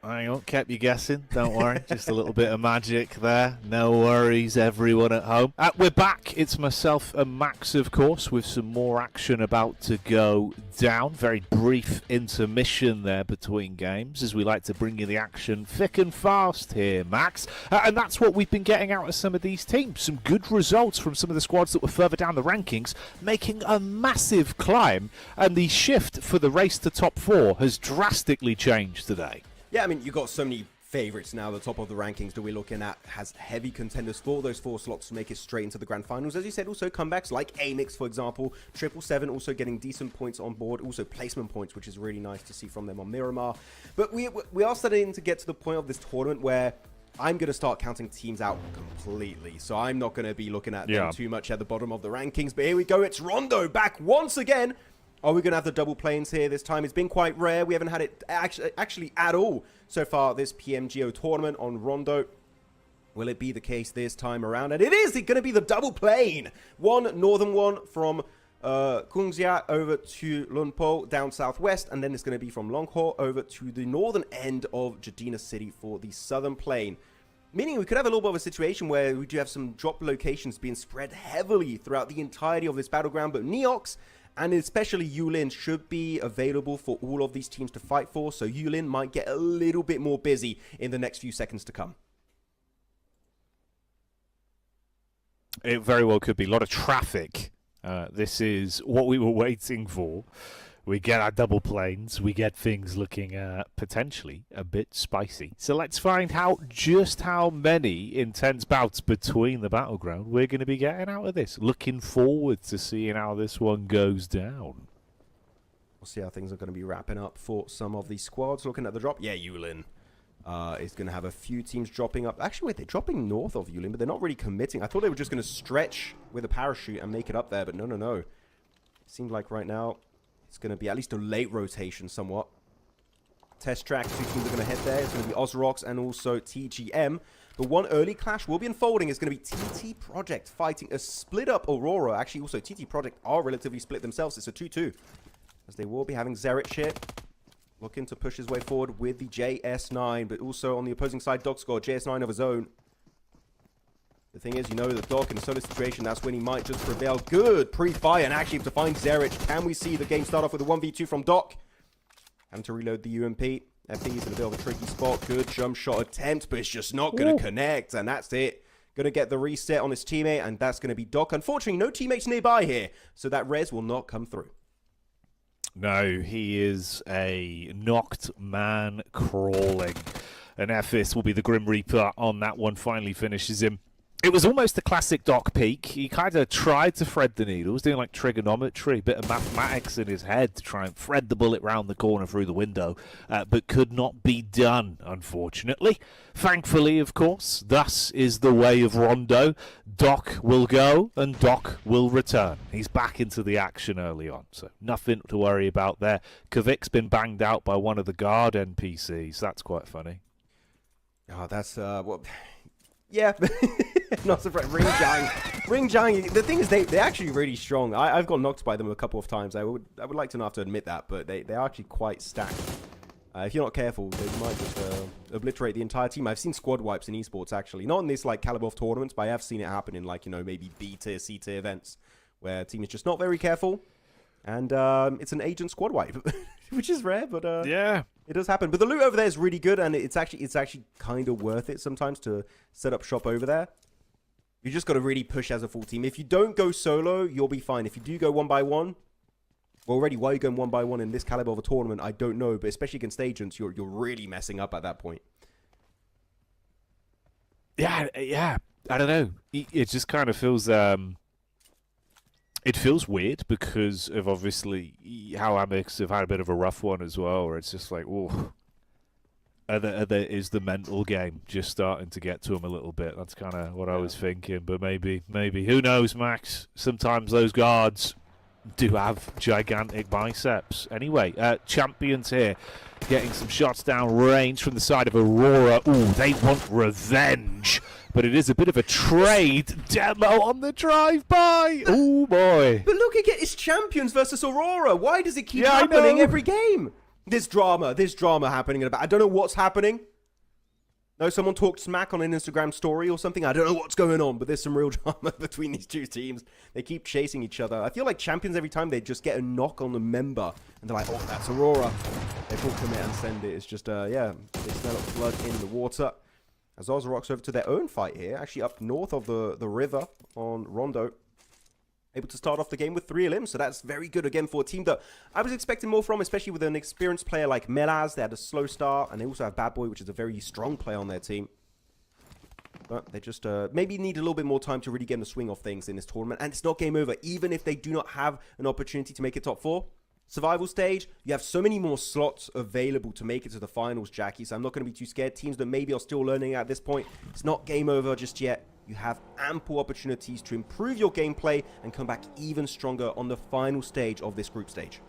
Hang on, kept you guessing. Don't worry. Just a little bit of magic there. No worries, everyone at home. We're back. It's myself and Max, of course, with some more action about to go down. Very brief intermission there between games, as we like to bring you the action thick and fast here, Max. And that's what we've been getting out of some of these teams. Some good results from some of the squads that were further down the rankings, making a massive climb. And the shift for the race to top 4 has drastically changed today. Yeah, I mean, you've got so many favourites now. The top of the rankings that we're looking at has heavy contenders for those 4 slots to make it straight into the grand finals. As you said, also comebacks like Amix, for example. 777 also getting decent points on board. Also placement points, which is really nice to see from them on Miramar. But we are starting to get to the point of this tournament where I'm going to start counting teams out completely. So I'm not going to be looking at them too much at the bottom of the rankings. But here we go. It's Rondo back once again. Are we going to have the double planes here this time? It's been quite rare. We haven't had it actually at all so far this PMGO tournament on Rondo. Will it be the case this time around? And it is going to be the double plane. One northern one from Kungxia over to Lunpo down southwest. And then it's going to be from Longho over to the northern end of Jadina City for the southern plane. Meaning we could have a little bit of a situation where we do have some drop locations being spread heavily throughout the entirety of this battleground. But Neox and especially Yulin should be available for all of these teams to fight for. So Yulin might get a little bit more busy in the next few seconds to come. It very well could be. A lot of traffic. This is what we were waiting for. We get our double planes. We get things looking potentially a bit spicy. So let's find out just how many intense bouts between the battleground we're going to be getting out of this. Looking forward to seeing how this one goes down. We'll see how things are going to be wrapping up for some of these squads. Looking at the drop. Yeah, Yulin is going to have a few teams dropping up. Actually, wait, they're dropping north of Yulin, but they're not really committing. I thought they were just going to stretch with a parachute and make it up there, but no. It seems like right now it's going to be at least a late rotation somewhat. Test track, 2 teams are going to head there. It's going to be Ozrox and also TGM. The one early clash will be unfolding. It's going to be TT Project fighting a split-up Aurora. Actually, also TT Project are relatively split themselves. It's a 2-2. As they will be having Zerich here, looking to push his way forward with the JS9. But also on the opposing side, Doc scored JS9 of his own. The thing is, you know, the Doc in a solo situation, that's when he might just prevail. Good pre-fire, and actually to find Zerich. Can we see the game start off with a 1v2 from Doc? Having to reload the UMP. FP is in a bit of a tricky spot. Good jump shot attempt, but it's just not going to connect, and that's it. Going to get the reset on his teammate, and that's going to be Doc. Unfortunately, no teammates nearby here, so that res will not come through. No, he is a knocked man crawling. And Ephes will be the Grim Reaper on that one, finally finishes him. It was almost a classic Doc peak. He kind of tried to thread the needles, doing like trigonometry, a bit of mathematics in his head to try and thread the bullet round the corner through the window, but could not be done, unfortunately. Thankfully, of course, thus is the way of Rondo. Doc will go, and Doc will return. He's back into the action early on, so nothing to worry about there. Kavic's been banged out by one of the guard NPCs. That's quite funny. Oh, that's, well... Yeah, not surprised. Ring Jiang. The thing is, they're actually really strong. I've got knocked by them a couple of times. I would like to not have to admit that, but they're actually quite stacked. If you're not careful, they might just obliterate the entire team. I've seen squad wipes in esports, actually. Not in this, like, caliber of tournaments, but I have seen it happen in, like, you know, maybe B-tier, C-tier events, where a team is just not very careful, and it's an agent squad wipe, which is rare, but yeah, it does happen. But the loot over there is really good, and it's actually kind of worth it sometimes to set up shop over there. You just got to really push as a full team. If you don't go solo, you'll be fine. If you do go 1-by-1, well, already, why are you going 1-by-1 in this caliber of a tournament? I don't know, but especially against agents, you're really messing up at that point. Yeah, I don't know. It just kind of feels it feels weird because of obviously how Amex have had a bit of a rough one as well, where it's just like, whoa. Is the mental game just starting to get to him a little bit? That's kind of what I was thinking, but maybe, who knows, Max? Sometimes those guards do have gigantic biceps. Anyway, champions here getting some shots down range from the side of Aurora. Ooh, they want revenge, but it is a bit of a trade demo on the drive-by. Ooh, boy. But look, again, it's champions versus Aurora. Why does it keep happening every game? This drama happening in the back. I don't know what's happening. No, someone talked smack on an Instagram story or something. I don't know what's going on, but there's some real drama between these two teams. They keep chasing each other. I feel like champions every time they just get a knock on the member. And they're like, oh, that's Aurora. They full commit and send it. It's just, yeah, they smell up blood in the water. As Oz rocks over to their own fight here. Actually up north of the river on Rondo. Able to start off the game with 3 elims, so that's very good again for a team that I was expecting more from, especially with an experienced player like Melaz. They had a slow start, and they also have Bad Boy, which is a very strong player on their team. But they just maybe need a little bit more time to really get in the swing of things in this tournament, and it's not game over, even if they do not have an opportunity to make it top 4. Survival stage, you have so many more slots available to make it to the finals, Jackie, so I'm not going to be too scared. Teams that maybe are still learning at this point, it's not game over just yet. You have ample opportunities to improve your gameplay and come back even stronger on the final stage of this group stage.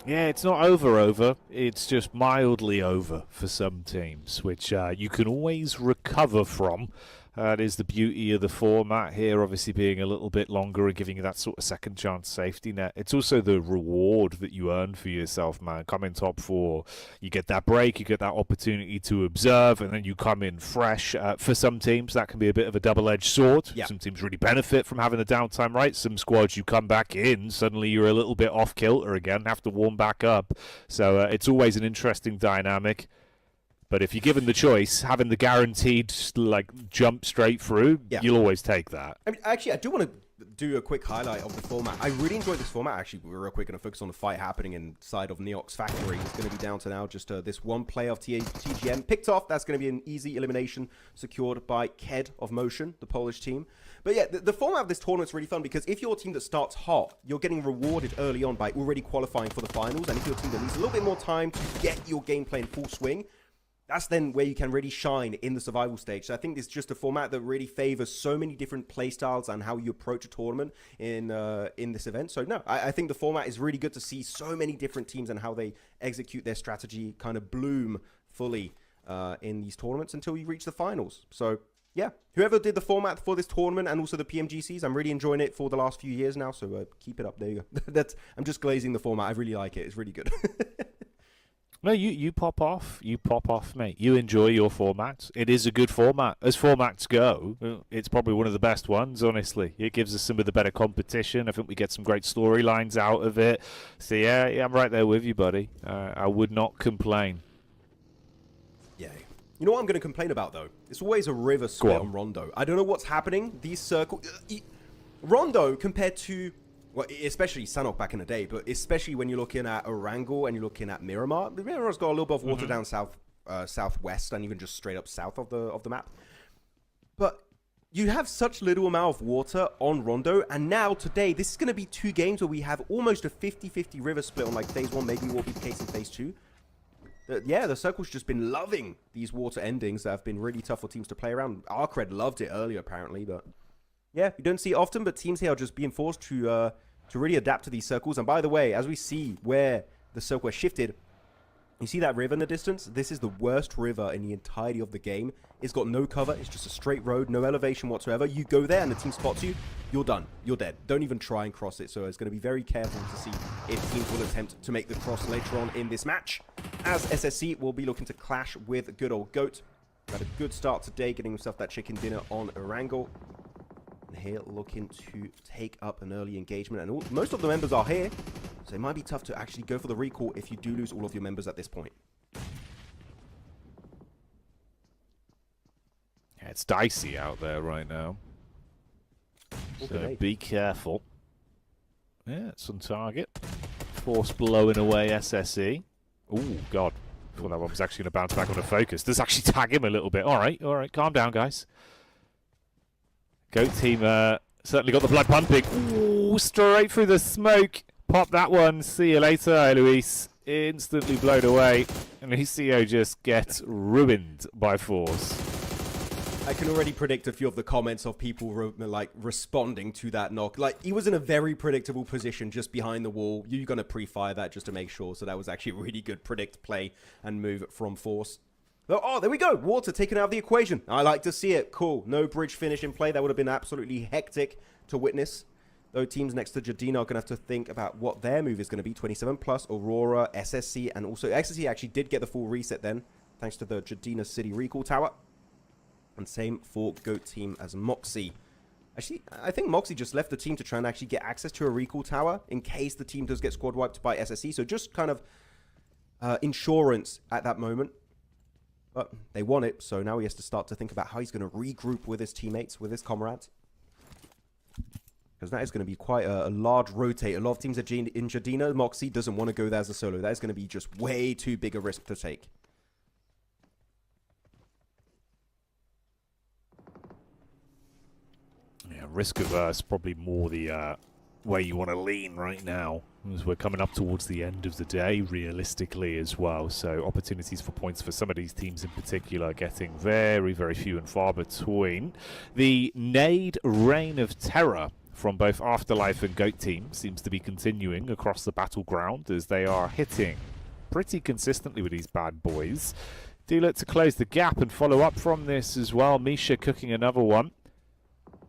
Yeah, it's not over. It's just mildly over for some teams, which you can always recover from. That is the beauty of the format here, obviously being a little bit longer and giving you that sort of second chance safety net. It's also the reward that you earn for yourself, man. Come in top 4, you get that break, you get that opportunity to observe, and then you come in fresh. For some teams, that can be a bit of a double-edged sword. Yeah. Some teams really benefit from having the downtime, right? Some squads, you come back in, suddenly you're a little bit off kilter again, have to warm back up. So it's always an interesting dynamic. But if you're given the choice, having the guaranteed like jump straight through, you'll always take that. I mean, actually, I do want to do a quick highlight of the format. I really enjoyed this format. Actually, we're real quick going to focus on the fight happening inside of Neox Factory. It's going to be down to now just this one player of TGM picked off. That's going to be an easy elimination secured by Ked of Motion, the Polish team. But yeah, the format of this tournament's really fun because if you're a team that starts hot, you're getting rewarded early on by already qualifying for the finals. And if you're a team that needs a little bit more time to get your gameplay in full swing, that's then where you can really shine in the survival stage. So I think it's just a format that really favors so many different play styles and how you approach a tournament in this event. So no, I think the format is really good to see so many different teams and how they execute their strategy kind of bloom fully in these tournaments until you reach the finals. So yeah, whoever did the format for this tournament and also the PMGCs, I'm really enjoying it for the last few years now. So keep it up. There you go. I'm just glazing the format. I really like it. It's really good. No, you pop off. You pop off, mate. You enjoy your format. It is a good format. As formats go, it's probably one of the best ones, honestly. It gives us some of the better competition. I think we get some great storylines out of it. So, yeah, I'm right there with you, buddy. I would not complain. Yeah. You know what I'm going to complain about, though? It's always a river split on Rondo. I don't know what's happening. These circles... Rondo, compared to... Well, especially Sanok back in the day, but especially when you're looking at Erangel and you're looking at Miramar. Miramar's got a little bit of water down southwest and even just straight up south of the map. But you have such little amount of water on Rondo, and now today, this is going to be 2 games where we have almost a 50-50 river split on like phase 1, maybe will be the case in phase 2. Yeah, the Circle's just been loving these water endings that have been really tough for teams to play around. Arcred loved it earlier, apparently, but yeah, you don't see it often, but teams here are just being forced to really adapt to these circles. And by the way, as we see where the circle has shifted, you see that river in the distance? This is the worst river in the entirety of the game. It's got no cover. It's just a straight road, no elevation whatsoever. You go there and the team spots you, you're done. You're dead. Don't even try and cross it. So it's going to be very careful to see if teams will attempt to make the cross later on in this match. As SSC will be looking to clash with good old Goat. Had a good start today, getting himself that chicken dinner on Erangel. Here looking to take up an early engagement, and most of the members are here, so it might be tough to actually go for the recall if you do lose all of your members at this point. Yeah, it's dicey out there right now, so be careful. Yeah, it's on target. Force blowing away SSE. Oh god, I thought that one was actually going to bounce back on a focus. Does actually tag him a little bit. All right, calm down, guys. Goat team certainly got the blood pumping. Ooh, straight through the smoke. Pop that one. See you later, Luis. Instantly blown away. And Lucio just gets ruined by Force. I can already predict a few of the comments of people responding to that knock. Like, he was in a very predictable position just behind the wall. You're going to pre-fire that just to make sure. So that was actually a really good predict play and move from Force. Oh, there we go. Water taken out of the equation. I like to see it. Cool. No bridge finish in play. That would have been absolutely hectic to witness. Though teams next to Jadina are going to have to think about what their move is going to be. 27 plus, Aurora, SSC, and also SSC actually did get the full reset then, thanks to the Jadina City recall tower. And same for GOAT team as Moxie. Actually, I think Moxie just left the team to try and actually get access to a recall tower in case the team does get squad wiped by SSC. So just kind of insurance at that moment. But they won it, so now he has to start to think about how he's going to regroup with his teammates, with his comrades. Because that is going to be quite a large rotate. A lot of teams are in Jadina. Moxie doesn't want to go there as a solo. That is going to be just way too big a risk to take. Yeah, risk averse, probably more the way you want to lean right now, as we're coming up towards the end of the day, realistically as well. So opportunities for points for some of these teams in particular getting very, very few and far between. The nade reign of terror from both Afterlife and GOAT team seems to be continuing across the battleground as they are hitting pretty consistently with these bad boys. Do look to close the gap and follow up from this as well. Misha cooking another one.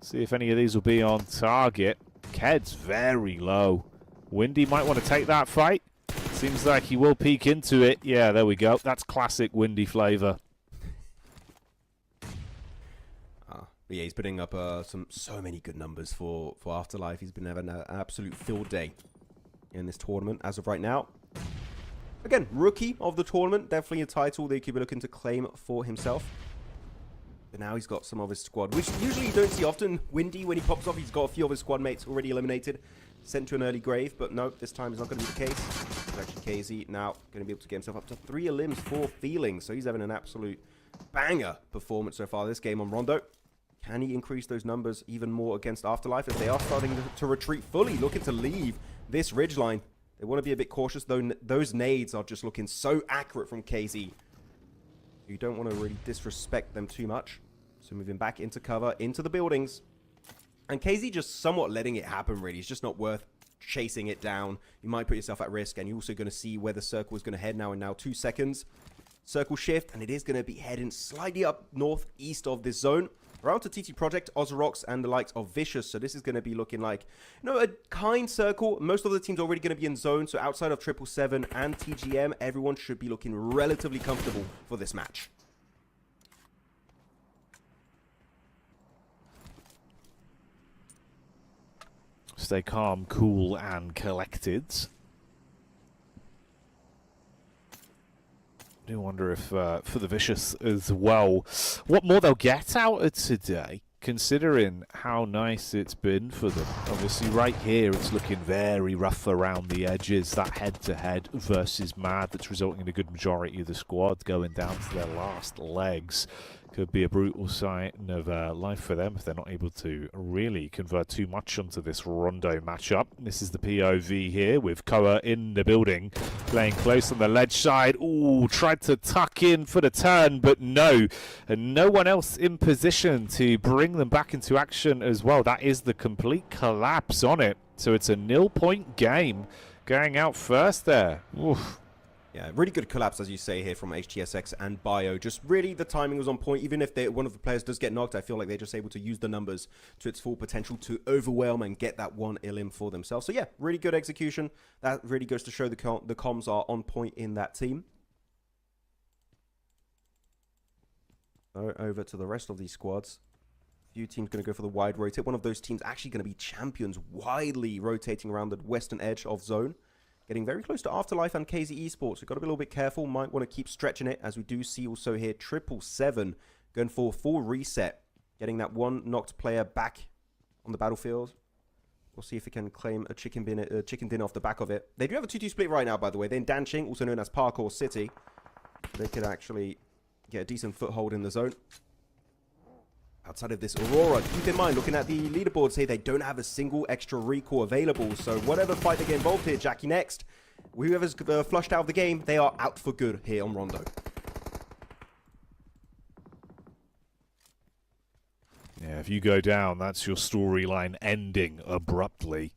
See if any of these will be on target. Ked's very low. Windy might want to take that fight. Seems like he will peek into it. Yeah, there we go. That's classic Windy flavor. But yeah, he's putting up so many good numbers for Afterlife. He's been having an absolute field day in this tournament as of right now. Again, rookie of the tournament. Definitely a title that he could be looking to claim for himself. But now he's got some of his squad, which usually you don't see often. Windy, when he pops off, he's got a few of his squad mates already eliminated. Sent to an early grave, but no, this time is not going to be the case. It's actually KZ now going to be able to get himself up to 3 elims, 4 feelings. So he's having an absolute banger performance so far this game on Rondo. Can he increase those numbers even more against Afterlife as they are starting to retreat fully, looking to leave this ridgeline? They want to be a bit cautious, though those nades are just looking so accurate from KZ. You don't want to really disrespect them too much. So moving back into cover, into the buildings. And KZ just somewhat letting it happen, really. It's just not worth chasing it down. You might put yourself at risk, and you're also going to see where the circle is going to head now in 2 seconds. Circle shift, and it is going to be heading slightly up northeast of this zone. Around to TT Project, Ozrox, and the likes of Vicious. So this is going to be looking like, a kind circle. Most of the teams are already going to be in zone. So outside of 777 and TGM, everyone should be looking relatively comfortable for this match. Stay calm, cool, and collected. I do wonder if, for the Vicious as well, what more they'll get out of today, considering how nice it's been for them. Obviously, right here, it's looking very rough around the edges. That head-to-head versus Mad that's resulting in a good majority of the squad going down to their last legs. Could be a brutal sign of life for them if they're not able to really convert too much onto this Rondo matchup. This is the POV here with Koa in the building, playing close on the ledge side. Ooh, tried to tuck in for the turn, but no. And no one else in position to bring them back into action as well. That is the complete collapse on it. So it's a 0-point game going out first there. Oof. Yeah, really good collapse, as you say here, from HTSX and Bio. Just really, the timing was on point. Even if one of the players does get knocked, I feel like they're just able to use the numbers to its full potential to overwhelm and get that 1 ilim for themselves. So yeah, really good execution. That really goes to show the comms are on point in that team. So over to the rest of these squads. A few teams going to go for the wide rotate. One of those teams actually going to be champions, widely rotating around the western edge of zone. Getting very close to Afterlife and KZ Esports. We've got to be a little bit careful. Might want to keep stretching it, as we do see also here 777 going for full reset. Getting that 1 knocked player back on the battlefield. We'll see if he can claim a chicken dinner off the back of it. They do have a 2-2 split right now, by the way. They're in Danching, also known as Parkour City. They could actually get a decent foothold in the zone. Outside of this Aurora, keep in mind, looking at the leaderboards here, they don't have a single extra recall available. So whatever fight they get involved here, Jackie next, whoever's flushed out of the game, they are out for good here on Rondo. Yeah, if you go down, that's your storyline ending abruptly.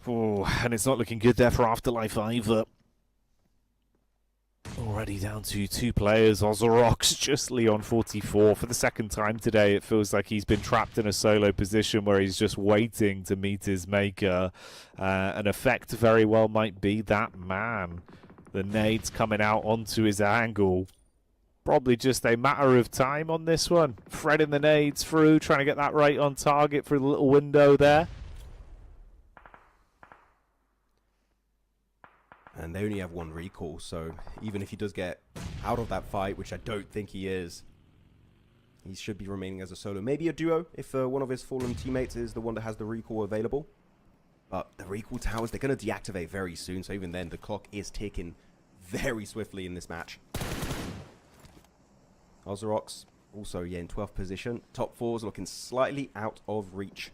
Oh, and it's not looking good there for Afterlife either. Already down to 2 players. Ozorox just Leon 44 for the second time today. It feels like he's been trapped in a solo position where he's just waiting to meet his maker. An effect very well might be that man. The nades coming out onto his angle. Probably just a matter of time on this one. Threading the nades through, trying to get that right on target for the little window there. And they only have 1 recall, so even if he does get out of that fight, which I don't think he is, he should be remaining as a solo. Maybe a duo if one of his fallen teammates is the one that has the recall available. But the recall towers, they're going to deactivate very soon, so even then the clock is ticking very swiftly in this match. Ozorox also, yeah, in 12th position. Top 4's looking slightly out of reach.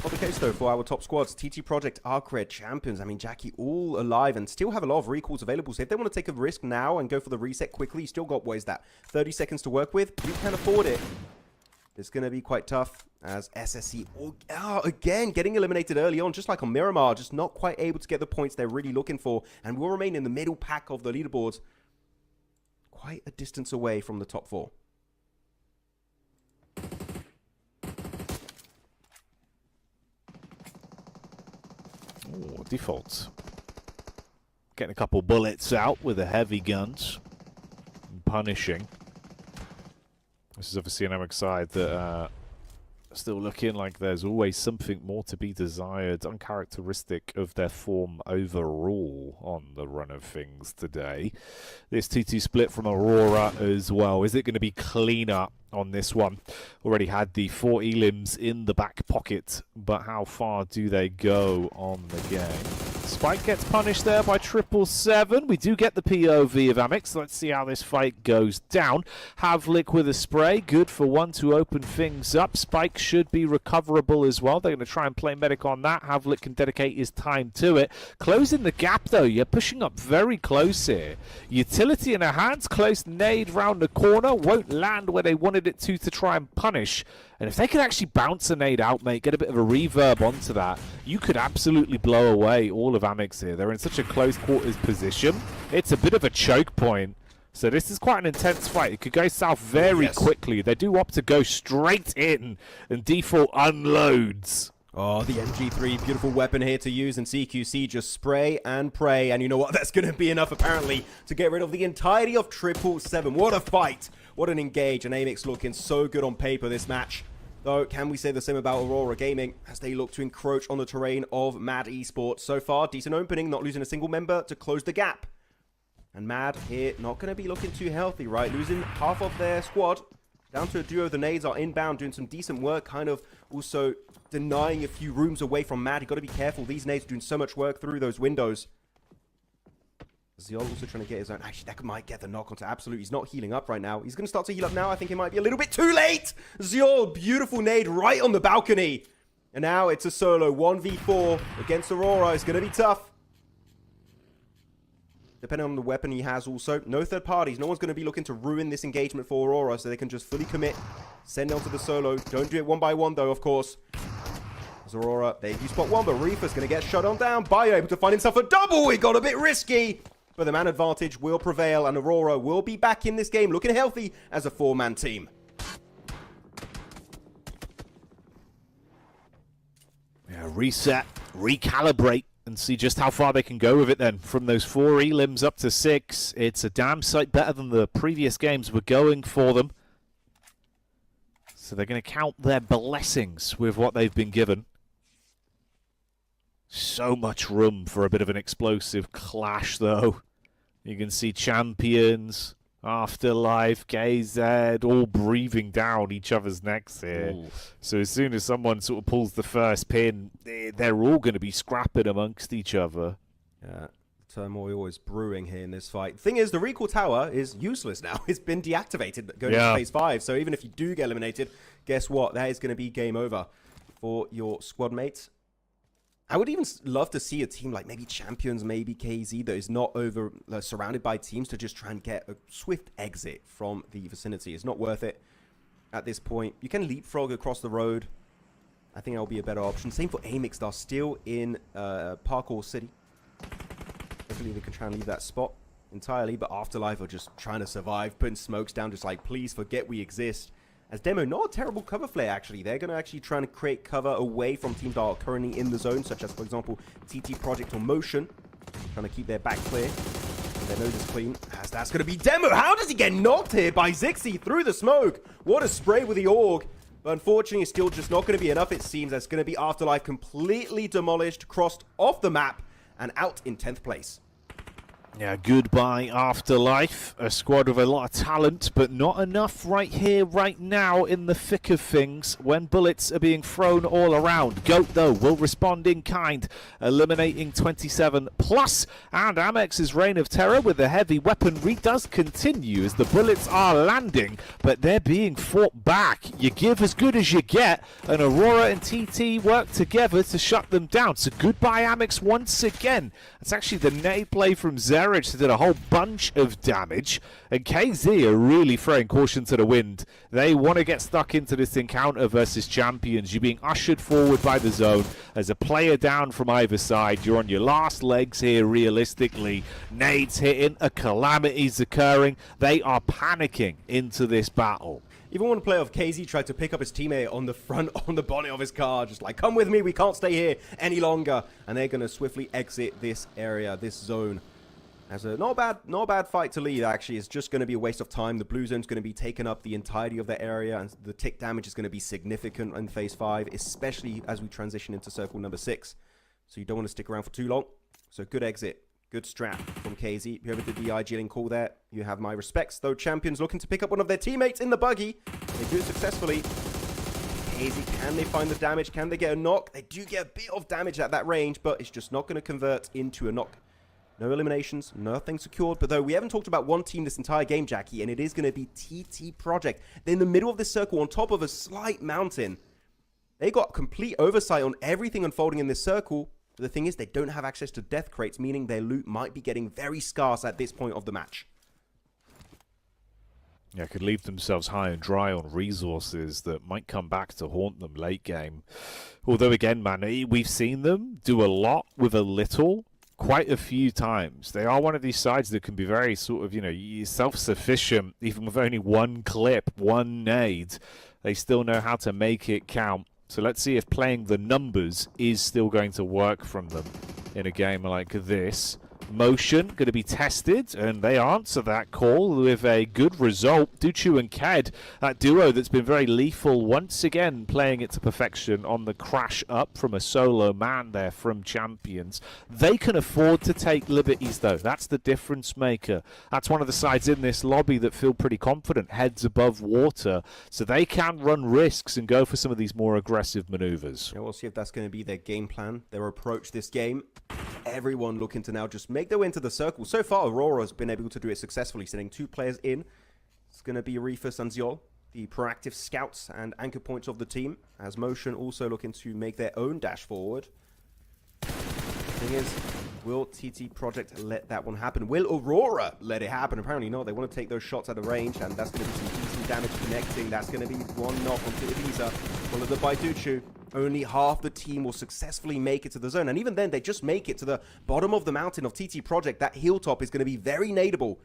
Not the case, though, for our top squads. TT Project, Arcred, Champions, I mean, Jackie, all alive and still have a lot of recalls available. So if they want to take a risk now and go for the reset quickly, you still got, what is that, 30 seconds to work with? You can afford it. It's going to be quite tough as SSC, again, getting eliminated early on, just like on Miramar, just not quite able to get the points they're really looking for, and will remain in the middle pack of the leaderboards, quite a distance away from the top 4. Oh, defaults. Getting a couple bullets out with the heavy guns. And punishing. This is obviously an Amix side that still looking like there's always something more to be desired, uncharacteristic of their form overall on the run of things today. This 2-2 split from Aurora as well. Is it going to be cleaner on this one? Already had the 4 elims in the back pocket, but how far do they go on the game? Spike gets punished there by 777. We do get the POV of Amix. Let's see how this fight goes down. Havlik with a spray. Good for 1 to open things up. Spike should be recoverable as well. They're going to try and play medic on that. Havlik can dedicate his time to it. Closing the gap, though. You're pushing up very close here. Utility in her hands. Close nade round the corner. Won't land where they wanted it to try and punish. And if they could actually bounce a nade out, mate, get a bit of a reverb onto that, you could absolutely blow away all of Amix here. They're in such a close quarters position. It's a bit of a choke point. So this is quite an intense fight. It could go south very quickly. They do opt to go straight in, and default unloads. Oh, the MG3, beautiful weapon here to use, and CQC just spray and pray. And you know what? That's going to be enough, apparently, to get rid of the entirety of 777. What a fight. What an engage. And Amix looking so good on paper this match. Though, can we say the same about Aurora Gaming as they look to encroach on the terrain of Mad Esports? So far, decent opening, not losing a single member to close the gap. And Mad here, not going to be looking too healthy, right? Losing half of their squad down to a duo. The nades are inbound, doing some decent work, kind of also denying a few rooms away from Mad. You've got to be careful. These nades are doing so much work through those windows. Syed also trying to get his own. Actually, that might get the knock onto Absolute. He's not healing up right now. He's going to start to heal up now. I think it might be a little bit too late. Syed, beautiful nade right on the balcony. And now it's a solo 1v4 against Aurora. It's going to be tough. Depending on the weapon he has also. No third parties. No one's going to be looking to ruin this engagement for Aurora, so they can just fully commit. Send on to the solo. Don't do it one by one, though, of course. As Aurora, they do spot one, but Reefer's going to get shut on down. Bio able to find himself a double. It got a bit risky. But the man advantage will prevail, and Aurora will be back in this game looking healthy as a 4-man team. Yeah, reset, recalibrate, and see just how far they can go with it then. From those 4 elims up to 6, it's a damn sight better than the previous games were going for them. So they're going to count their blessings with what they've been given. So much room for a bit of an explosive clash, though. You can see Champions, Afterlife, KZ, all breathing down each other's necks here. Ooh. So as soon as someone sort of pulls the first pin, they're all going to be scrapping amongst each other. Yeah, turmoil is brewing here in this fight. Thing is, the recall tower is useless now. It's been deactivated going into phase 5. So even if you do get eliminated, guess what? That is going to be game over for your squad mates. I would even love to see a team like maybe Champions, maybe KZ, that is not surrounded by teams to just try and get a swift exit from the vicinity. It's not worth it at this point. You can leapfrog across the road. I think that will be a better option. Same for Amix, they're still in Parkour City. Hopefully they can try and leave that spot entirely, but Afterlife are just trying to survive, putting smokes down, just like, please forget we exist. As Demo, not a terrible cover flare, actually. They're going to actually try and create cover away from teams that are currently in the zone, such as, for example, TT Project or Motion. Trying to keep their back clear. And their nose is clean. As that's going to be Demo. How does he get knocked here by Zixi through the smoke? What a spray with the AUG. But unfortunately, it's still just not going to be enough, it seems. That's going to be Afterlife completely demolished, crossed off the map, and out in 10th place. Yeah, goodbye Afterlife. A squad with a lot of talent, but not enough right here, right now, in the thick of things when bullets are being thrown all around. Goat, though, will respond in kind, eliminating 27 plus. And Amex's reign of terror with the heavy weaponry does continue as the bullets are landing, but they're being fought back. You give as good as you get, and Aurora and TT work together to shut them down. So goodbye Amex once again. It's actually the nade play from Zerich that did a whole bunch of damage, and KZ are really throwing caution to the wind. They want to get stuck into this encounter versus champions. You're being ushered forward by the zone as a player down from either side. You're on your last legs here realistically. Nades hitting, a calamity's occurring. They are panicking into this battle. Even one player of KZ tried to pick up his teammate on the front, on the bonnet of his car, just like, come with me, we can't stay here any longer. And they're going to swiftly exit this area, this zone. As a not a bad fight to lead, actually. It's just going to be a waste of time. The blue zone's going to be taken up the entirety of the area, and the tick damage is going to be significant in phase 5, especially as we transition into circle number 6. So you don't want to stick around for too long. So good exit. Good strat from KZ. Whoever did the IG call there, you have my respects. Though champions looking to pick up one of their teammates in the buggy. They do it successfully. KZ, can they find the damage? Can they get a knock? They do get a bit of damage at that range, but it's just not going to convert into a knock. No eliminations, nothing secured. But though we haven't talked about one team this entire game, Jackie, and it is going to be TT Project. They're in the middle of this circle on top of a slight mountain. They got complete oversight on everything unfolding in this circle. But the thing is, they don't have access to death crates, meaning their loot might be getting very scarce at this point of the match. Yeah, could leave themselves high and dry on resources that might come back to haunt them late game. Although, again, man, we've seen them do a lot with a little quite a few times. They are one of these sides that can be very sort of, you know, self-sufficient, even with only one clip, one nade. They still know how to make it count. So let's see if playing the numbers is still going to work from them in a game like this. Motion going to be tested, and they answer that call with a good result. Duchu and Ked, that duo that's been very lethal, once again playing it to perfection on the crash up from a solo man there from champions. They can afford to take liberties, though. That's the difference maker. That's one of the sides in this lobby that feel pretty confident, heads above water, so they can run risks and go for some of these more aggressive maneuvers. Yeah, we'll see if that's going to be their game plan, their approach this game. Everyone looking to now just make their way into the circle. So far, Aurora's been able to do it successfully, sending 2 players in. It's going to be Reefus and Ziol, the proactive scouts and anchor points of the team, as Motion also looking to make their own dash forward. The thing is, will TT Project let that one happen? Will Aurora let it happen? Apparently not. They want to take those shots at the range, and that's going to be some decent damage connecting. That's going to be one knock on Titavisa, followed up by Duchu. Only half the team will successfully make it to the zone. And even then, they just make it to the bottom of the mountain of TT Project. That hilltop is going to be very nadeable.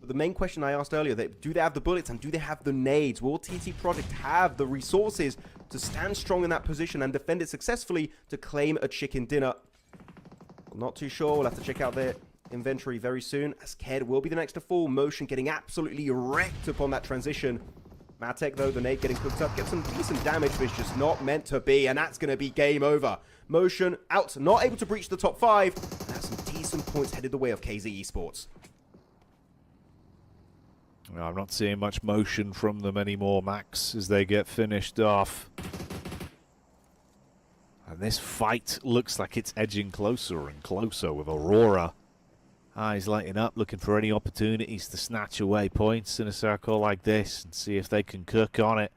But the main question I asked earlier, do they have the bullets and do they have the nades? Will TT Project have the resources to stand strong in that position and defend it successfully to claim a chicken dinner? I'm not too sure. We'll have to check out their inventory very soon, as Ked will be the next to fall. Motion getting absolutely wrecked upon that transition. Matek, though, the nade getting cooked up, gets some decent damage, but it's just not meant to be, and that's going to be game over. Motion out, not able to breach the top 5, and that's some decent points headed the way of KZ Esports. No, I'm not seeing much motion from them anymore, Max, as they get finished off. And this fight looks like it's edging closer and closer with Aurora. Eyes lighting up, looking for any opportunities to snatch away points in a circle like this and see if they can cook on it.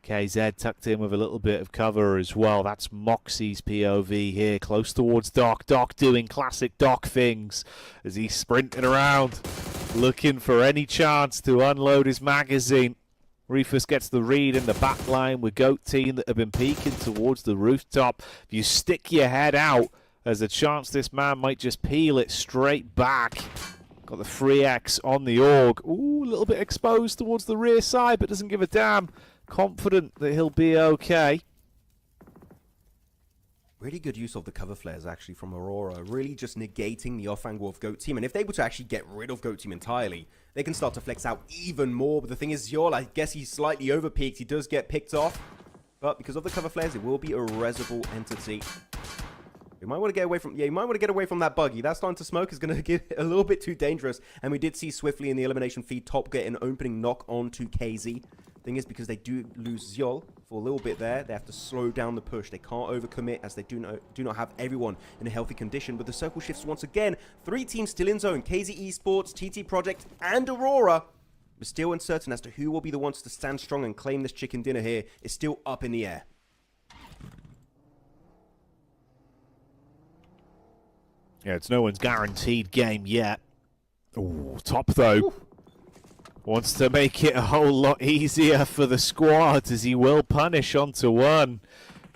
KZ tucked in with a little bit of cover as well. That's Moxie's POV here, close towards Doc. Doc doing classic Doc things as he's sprinting around, looking for any chance to unload his magazine. Reefus gets the read in the back line with Goat team that have been peeking towards the rooftop. If you stick your head out There's a chance this man might just peel it straight back. Got the 3x on the AUG. Ooh, a little bit exposed towards the rear side, but doesn't give a damn. Confident that he'll be okay. Really good use of the cover flares, actually, from Aurora. Really just negating the off-angle of Goat Team. And if they were to actually get rid of Goat Team entirely, they can start to flex out even more. But the thing is, Zyol, I guess he's slightly overpeaked. He does get picked off. But because of the cover flares, it will be a resible entity. You might want to get away from, you might want to get away from that buggy. That starting to smoke is going to get a little bit too dangerous. And we did see swiftly in the elimination feed, Top get an opening knock onto KZ. Thing is, because they do lose Zyol for a little bit there, they have to slow down the push. They can't overcommit as they do not have everyone in a healthy condition. But the circle shifts once again. 3 teams still in zone. KZ Esports, TT Project, and Aurora. But still uncertain as to who will be the ones to stand strong and claim this chicken dinner here. Is still up in the air. Yeah, it's no one's guaranteed game yet. Ooh, Top though. Ooh. Wants to make it a whole lot easier for the squad as he will punish onto one.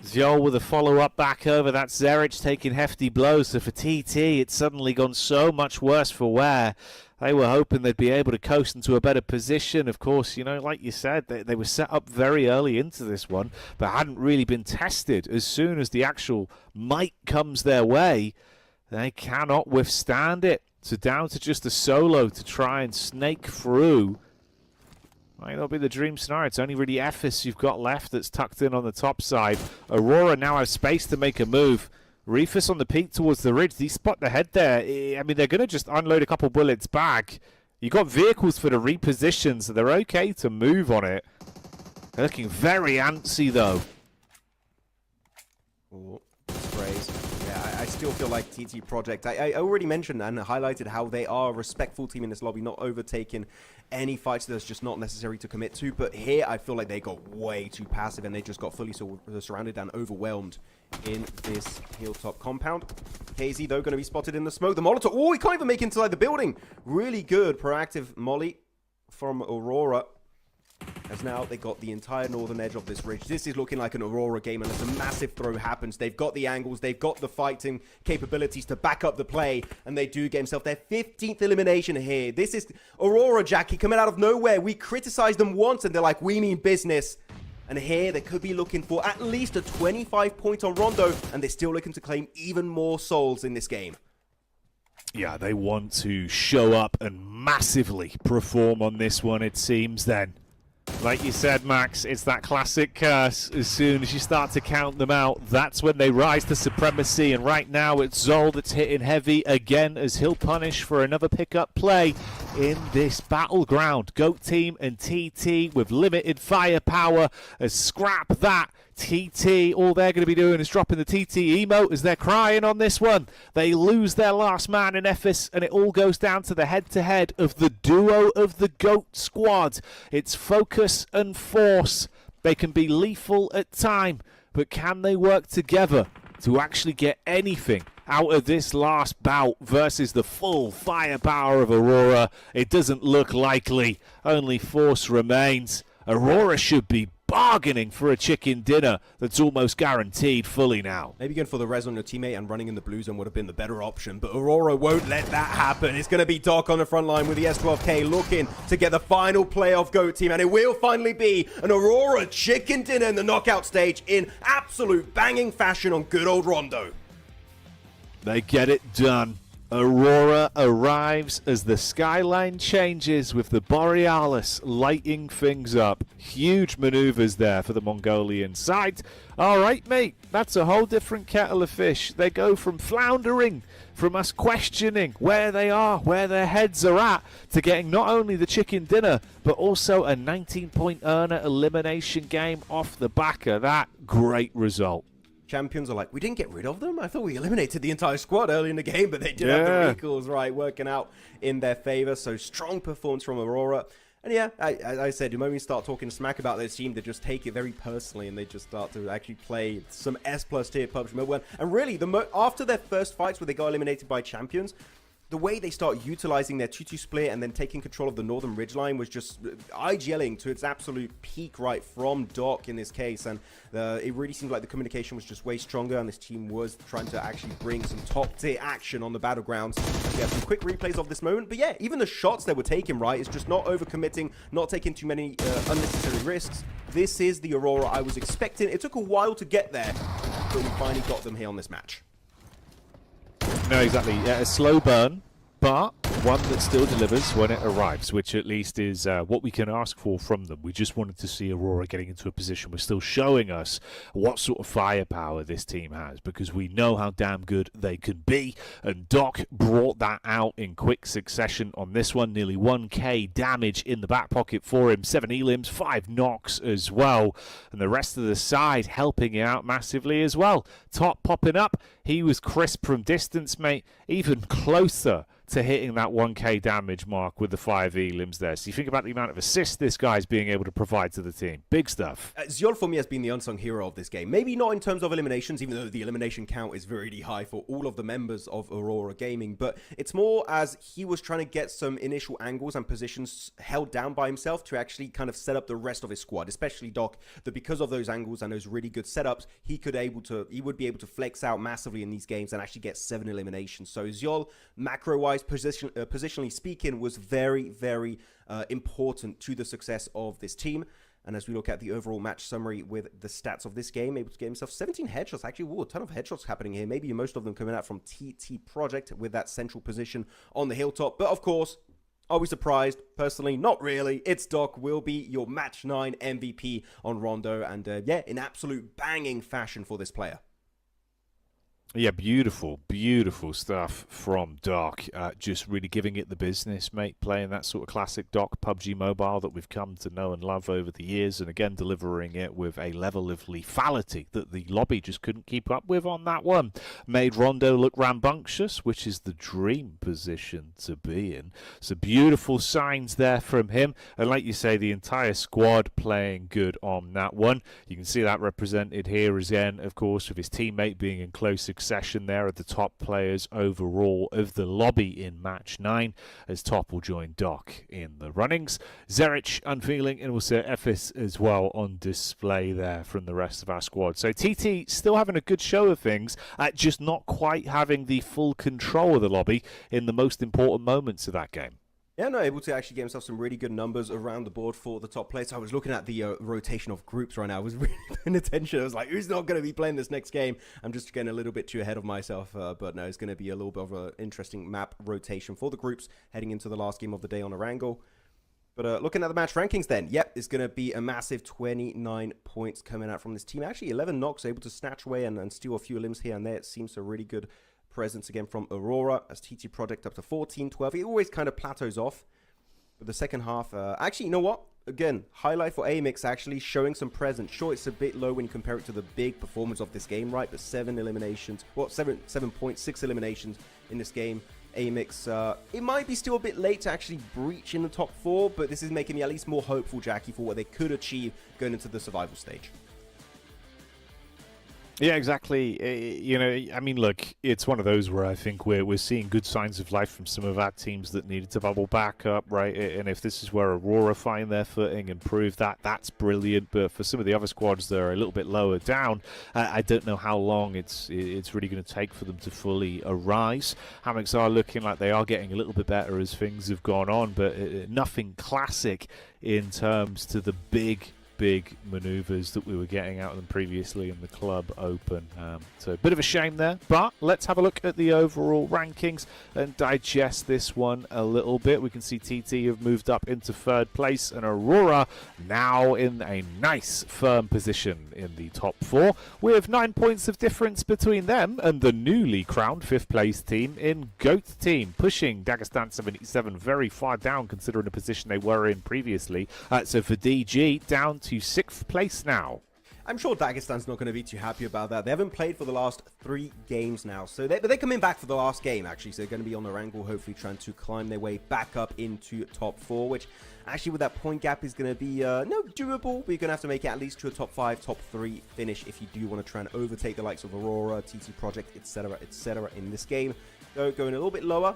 Zyol with a follow-up back over. That's Zerich taking hefty blows. So for TT, it's suddenly gone so much worse for wear. They were hoping they'd be able to coast into a better position. Of course, you know, like you said, they were set up very early into this one, but hadn't really been tested. As soon as the actual might comes their way, they cannot withstand it. So down to just a solo to try and snake through. Might not be the dream scenario. It's only really Ephes you've got left that's tucked in on the top side. Aurora now has space to make a move. Reefus on the peak towards the ridge. They spot the head there. I mean, they're going to just unload a couple bullets back. You got vehicles for the reposition, so they're okay to move on it. They're looking very antsy, though. Ooh, sprays. Yeah, I still feel like TT Project. I already mentioned and highlighted how they are a respectful team in this lobby, not overtaking any fights that's just not necessary to commit to. But here, I feel like they got way too passive and they just got fully surrounded and overwhelmed in this hilltop compound. KZ, though, going to be spotted in the smoke. The Molotov. Oh, he can't even make it inside the building. Really good proactive molly from Aurora. As now they got the entire northern edge of this ridge. This is looking like an Aurora game, and as a massive throw happens, they've got the angles, they've got the fighting capabilities to back up the play, and they do get himself their 15th elimination here. This is Aurora, Jackie, coming out of nowhere. We criticized them once, and they're like, we mean business. And here they could be looking for at least a 25 point on Rondo, and they're still looking to claim even more souls in this game. Yeah, they want to show up and massively perform on this one, it seems then. Like you said, Max, it's that classic curse. As soon as you start to count them out, that's when they rise to supremacy. And right now, it's Zol that's hitting heavy again as he'll punish for another pickup play in this battleground. Goat Team and TT with limited firepower as scrap that. TT, all they're going to be doing is dropping the TT emote as they're crying on this one. They lose their last man in Ephes, and it all goes down to the head-to-head of the duo of the GOAT squad. It's focus and force. They can be lethal at time, but can they work together to actually get anything out of this last bout versus the full firepower of Aurora? It doesn't look likely. Only force remains. Aurora should be bargaining for a chicken dinner that's almost guaranteed fully now. Maybe going for the res on your teammate and running in the blue zone would have been the better option, but Aurora won't let that happen. It's going to be Doc on the front line with the S12K looking to get the final playoff GOAT team, and it will finally be an Aurora chicken dinner in the knockout stage in absolute banging fashion on good old Rondo. They get it done. Aurora arrives as the skyline changes with the Borealis lighting things up. Huge maneuvers there for the Mongolian side. All right, mate, that's a whole different kettle of fish. They go from floundering, from us questioning where they are, where their heads are at, to getting not only the chicken dinner, but also a 19-point earner elimination game off the back of that. Great result. Champions are like, we didn't get rid of them? I thought we eliminated the entire squad early in the game, but they did have the recalls, right, working out in their favor. So strong performance from Aurora. And yeah, I said, the moment we start talking smack about this team, they just take it very personally and they just start to actually play some S+ tier PUBG Mobile. And really, after their first fights where they got eliminated by Champions, the way they start utilizing their 2-2 split and then taking control of the northern ridgeline was just IGLing to its absolute peak right from Doc in this case. And it really seemed like the communication was just way stronger, and this team was trying to actually bring some top-tier action on the battlegrounds. We have some quick replays of this moment. But yeah, even the shots they were taking, right, it's just not overcommitting, not taking too many unnecessary risks. This is the Aurora I was expecting. It took a while to get there, but we finally got them here on this match. No, exactly. Yeah, a slow burn, but one that still delivers when it arrives, which at least is what we can ask for from them. We just wanted to see Aurora getting into a position where still showing us what sort of firepower this team has, because we know how damn good they can be, and Doc brought that out in quick succession on this one. Nearly 1k damage in the back pocket for him, 7 elims, 5 knocks as well, and the rest of the side helping out massively as well. Top popping up, he was crisp from distance, mate, even closer to hitting that 1k damage mark with the 5 elims there. So you think about the amount of assists this guy's being able to provide to the team. Big stuff. Zyol for me has been the unsung hero of this game. Maybe not in terms of eliminations, even though the elimination count is really high for all of the members of Aurora Gaming, but it's more as he was trying to get some initial angles and positions held down by himself to actually kind of set up the rest of his squad, especially Doc, that because of those angles and those really good setups, he would be able to flex out massively in these games and actually get 7 eliminations. So Zyol, macro-wise, positionally speaking, was very, very important to the success of this team. And as we look at the overall match summary with the stats of this game, able to get himself 17 headshots. Actually, a ton of headshots happening here. Maybe most of them coming out from TT Project with that central position on the hilltop. But of course, are we surprised? Personally, not really. It's Doc will be your match 9 MVP on Rondo. And yeah, in absolute banging fashion for this player. Yeah, beautiful, beautiful stuff from Doc. Just really giving it the business, mate. Playing that sort of classic Doc PUBG Mobile that we've come to know and love over the years. And again, delivering it with a level of lethality that the lobby just couldn't keep up with on that one. Made Rondo look rambunctious, which is the dream position to be in. So beautiful signs there from him. And like you say, the entire squad playing good on that one. You can see that represented here again, of course, with his teammate being in close succession there at the top players overall of the lobby in match 9, as Top will join Doc in the runnings. Zerich, Unfeeling, and also Ephes as well on display there from the rest of our squad. So TT still having a good show of things, just not quite having the full control of the lobby in the most important moments of that game. Yeah, no, able to actually get himself some really good numbers around the board for the top players. I was looking at the rotation of groups right now. I was really paying attention. I was like, who's not going to be playing this next game? I'm just getting a little bit too ahead of myself. But no, it's going to be a little bit of an interesting map rotation for the groups heading into the last game of the day on Erangel. But looking at the match rankings then, yep, it's going to be a massive 29 points coming out from this team. Actually, 11 knocks, able to snatch away and steal a few limbs here and there. It seems a really good presence again from Aurora, as TT Project up to 14, 12. It always kind of plateaus off. But the second half, actually, you know what? Again, highlight for Amix actually showing some presence. Sure, it's a bit low when you compare it to the big performance of this game, right? But 7 eliminations, well, 7.6 eliminations in this game. Amix, it might be still a bit late to actually breach in the top 4, but this is making me at least more hopeful, Jackie, for what they could achieve going into the survival stage. Yeah, exactly. You know, I mean, look, it's one of those where I think we're seeing good signs of life from some of our teams that needed to bubble back up, right? And if this is where Aurora find their footing and prove that, that's brilliant. But for some of the other squads that are a little bit lower down, I don't know how long it's really going to take for them to fully arise. Hammocks are looking like they are getting a little bit better as things have gone on, but nothing classic in terms to the big maneuvers that we were getting out of them previously in the club open. So a bit of a shame there, but let's have a look at the overall rankings and digest this one a little bit. We can see TT have moved up into 3rd place, and Aurora now in a nice firm position in the top 4 with 9 points of difference between them and the newly crowned 5th place team in GOAT team, pushing Dagestan 77 very far down considering the position they were in previously. So for DG, down to 6th place now. I'm sure Dagestan's not going to be too happy about that. They haven't played for the last 3 games now. So they're coming back for the last game, actually. So they're going to be on their angle, hopefully trying to climb their way back up into top 4, which actually with that point gap is going to be no doable. But you're going to have to make it at least to a top 5, top 3 finish if you do want to try and overtake the likes of Aurora, TT Project, etc., etc. in this game. So going a little bit lower.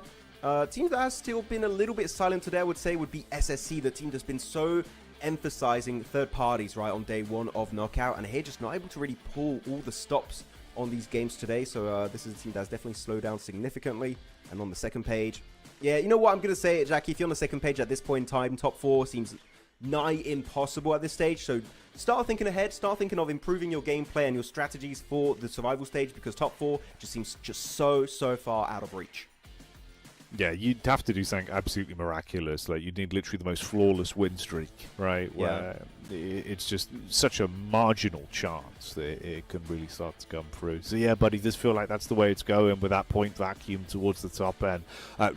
Team that has still been a little bit silent today, I would say, would be SSC, the team that's been so emphasizing third parties, right, on day one of Knockout, and here just not able to really pull all the stops on these games today. So this is a team that's definitely slowed down significantly. And on the second page, yeah, you know what, I'm going to say it, Jackie, if you're on the second page at this point in time, top 4 seems nigh impossible at this stage. So start thinking ahead, start thinking of improving your gameplay and your strategies for the survival stage, because top 4 just seems so far out of reach. Yeah, you'd have to do something absolutely miraculous. Like, you'd need literally the most flawless win streak, right? Where it's just such a marginal chance that it can really start to come through. So yeah, buddy, does feel like that's the way it's going, with that point vacuum towards the top end,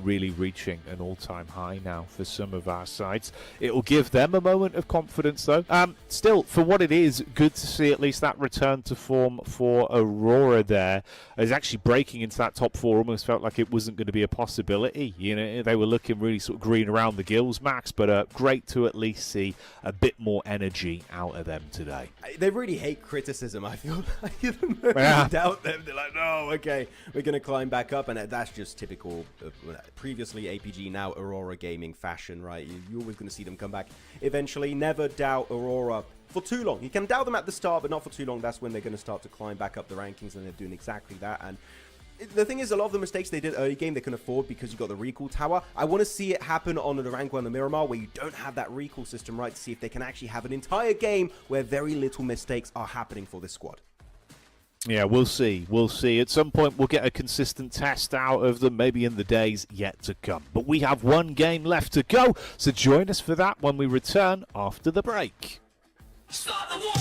really reaching an all-time high now for some of our sides. It'll give them a moment of confidence, though. Still, for what it is, good to see at least that return to form for Aurora there. Is actually breaking into that top 4 almost felt like it wasn't going to be a possibility. You know, they were looking really sort of green around the gills, Max, but great to at least see a bit more energy out of them today. They really hate criticism, I feel like. The moment you doubt them, they're like, no, okay, we're going to climb back up, and that's just typical previously APG, now Aurora Gaming fashion, right? You're always going to see them come back eventually. Never doubt Aurora for too long. You can doubt them at the start, but not for too long. That's when they're going to start to climb back up the rankings, and they're doing exactly that. And the thing is, a lot of the mistakes they did early game, they can afford because you got the recall tower. I want to see it happen on the Rango and the Miramar, where you don't have that recall system, right, to see if they can actually have an entire game where very little mistakes are happening for this squad. Yeah, we'll see. We'll see. At some point, we'll get a consistent test out of them, maybe in the days yet to come. But we have one game left to go, so join us for that when we return after the break. Start the war!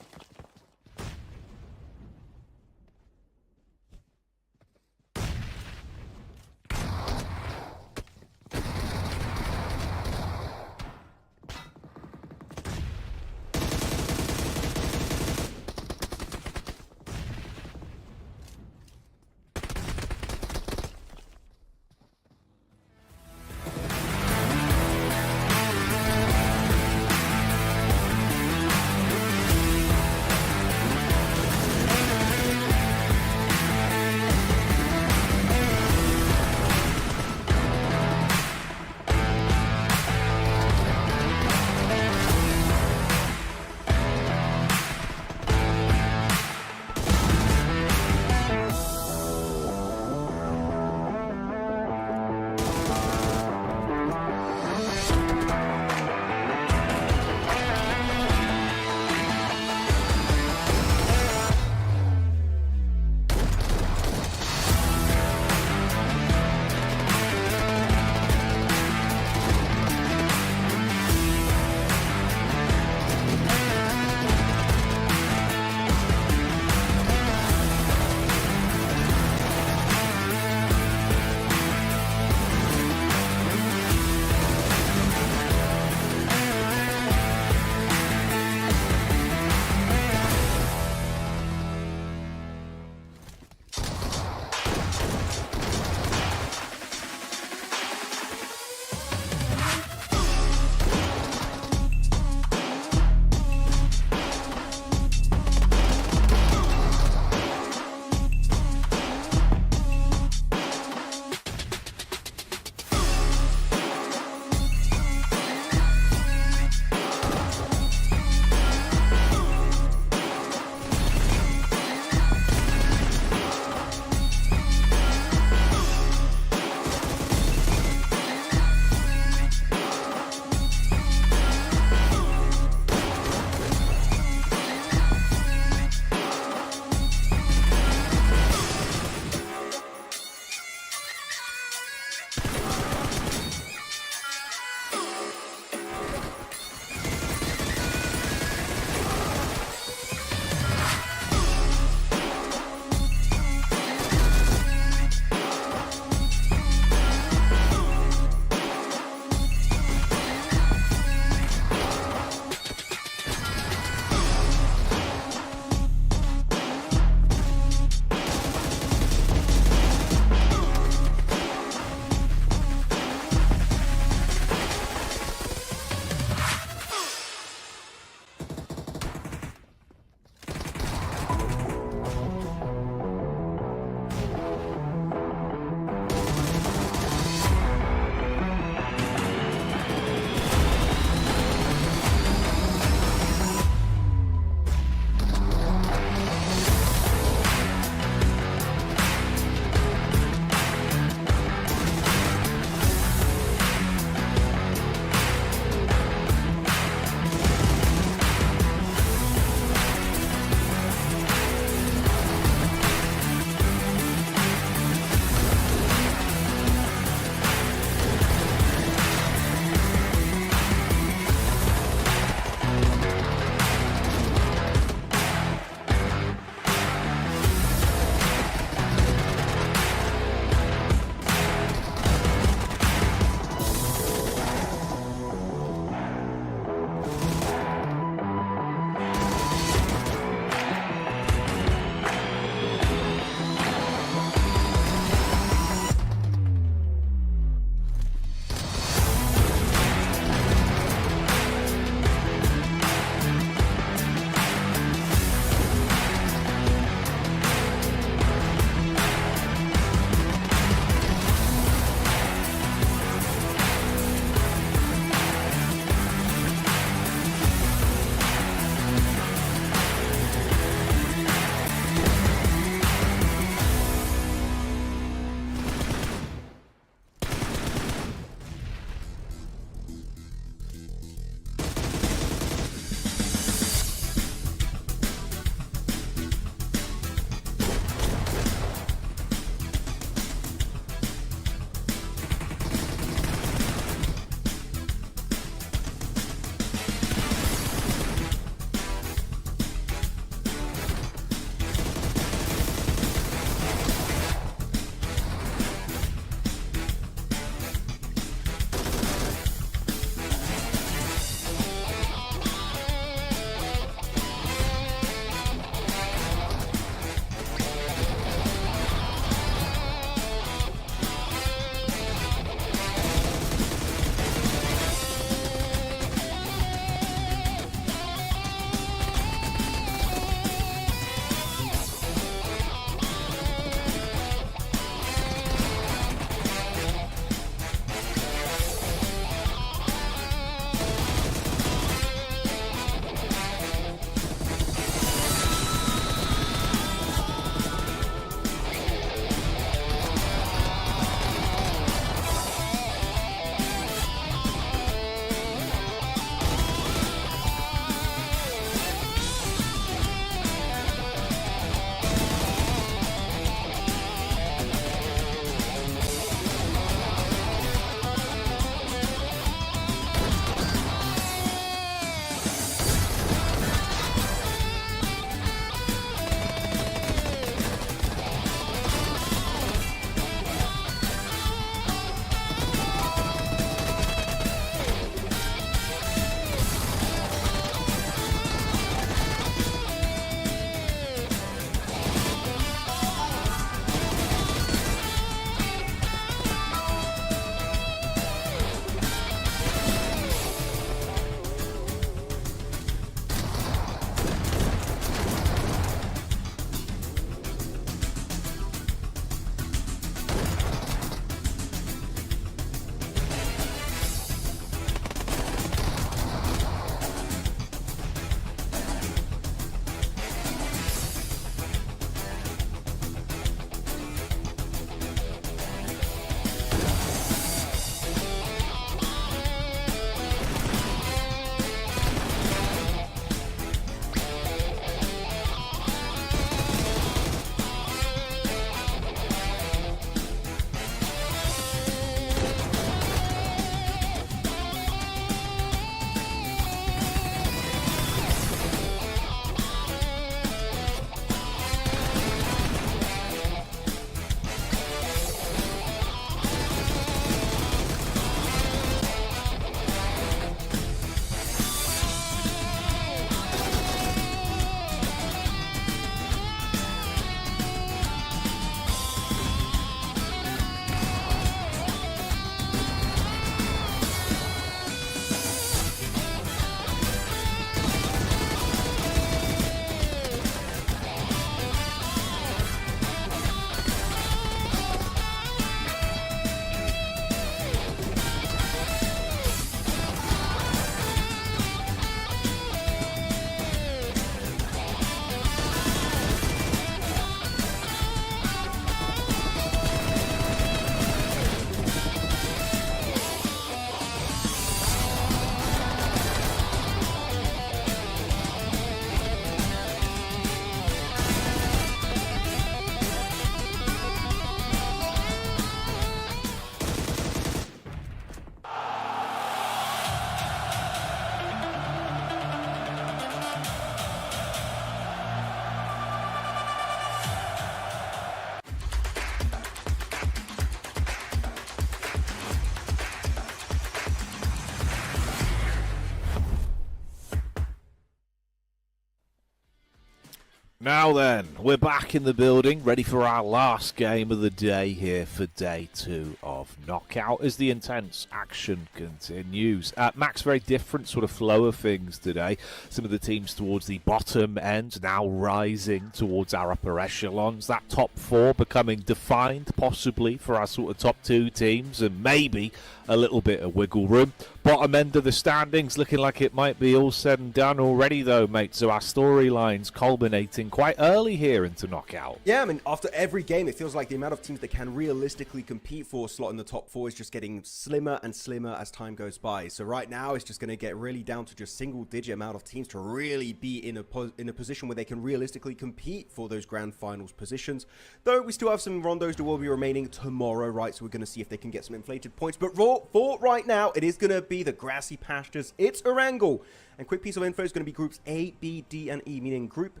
Now then, we're back in the building, ready for our last game of the day here for day 2 of Knockout as the intense action continues. Max, very different sort of flow of things today. Some of the teams towards the bottom end now rising towards our upper echelons. That top 4 becoming defined possibly for our sort of top 2 teams and maybe a little bit of wiggle room. Bottom end of the standings looking like it might be all said and done already though, mate. So our storylines culminating quite early here into Knockout. Yeah, I mean, after every game, it feels like the amount of teams that can realistically compete for a slot in the top 4 is just getting slimmer and slimmer as time goes by. So right now, it's just going to get really down to just single-digit amount of teams to really be in a position where they can realistically compete for those grand finals positions. Though we still have some rondos that will be remaining tomorrow, right? So we're going to see if they can get some inflated points. But for right now, it is going to be the grassy pastures. It's Erangel. And quick piece of info is going to be groups A, B, D, and E, meaning group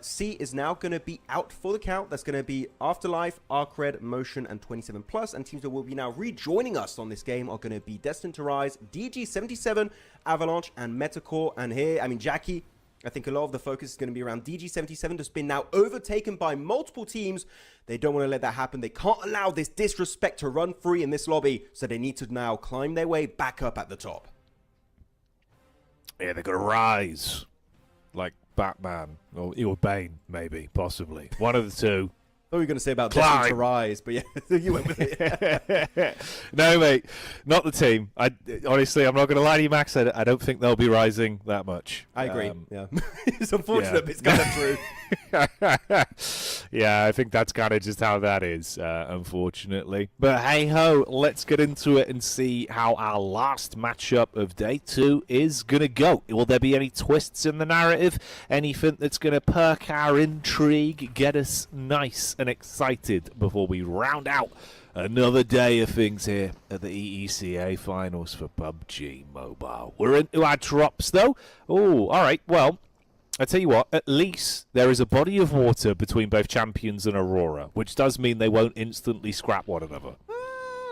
C is now going to be out for the count. That's going to be Afterlife, Arcred, Motion, and 27 Plus. And teams that will be now rejoining us on this game are going to be Destined to Rise, DG77, Avalanche, and Metacore. And here, I mean, Jackie, I think a lot of the focus is going to be around DG77 that's been now overtaken by multiple teams. They don't want to let that happen. They can't allow this disrespect to run free in this lobby. So they need to now climb their way back up at the top. Yeah, they're going to rise like Batman or Bane, maybe, possibly. One of the two. I thought you were going to say about Destined to Rise, but yeah, you went with it. No, mate, not the team. Honestly, I'm not going to lie to you, Max. I don't think they'll be rising that much. I agree. Yeah, it's unfortunate, but it's kind of true. Yeah, I think that's kind of just how that is, unfortunately. But hey ho, let's get into it and see how our last matchup of day 2 is going to go. Will there be any twists in the narrative? Anything that's going to perk our intrigue, get us nice and excited before we round out another day of things here at the EECA finals for PUBG Mobile. We're into our drops though. Oh, all right. Well, I tell you what, at least there is a body of water between both Champions and Aurora, which does mean they won't instantly scrap one another.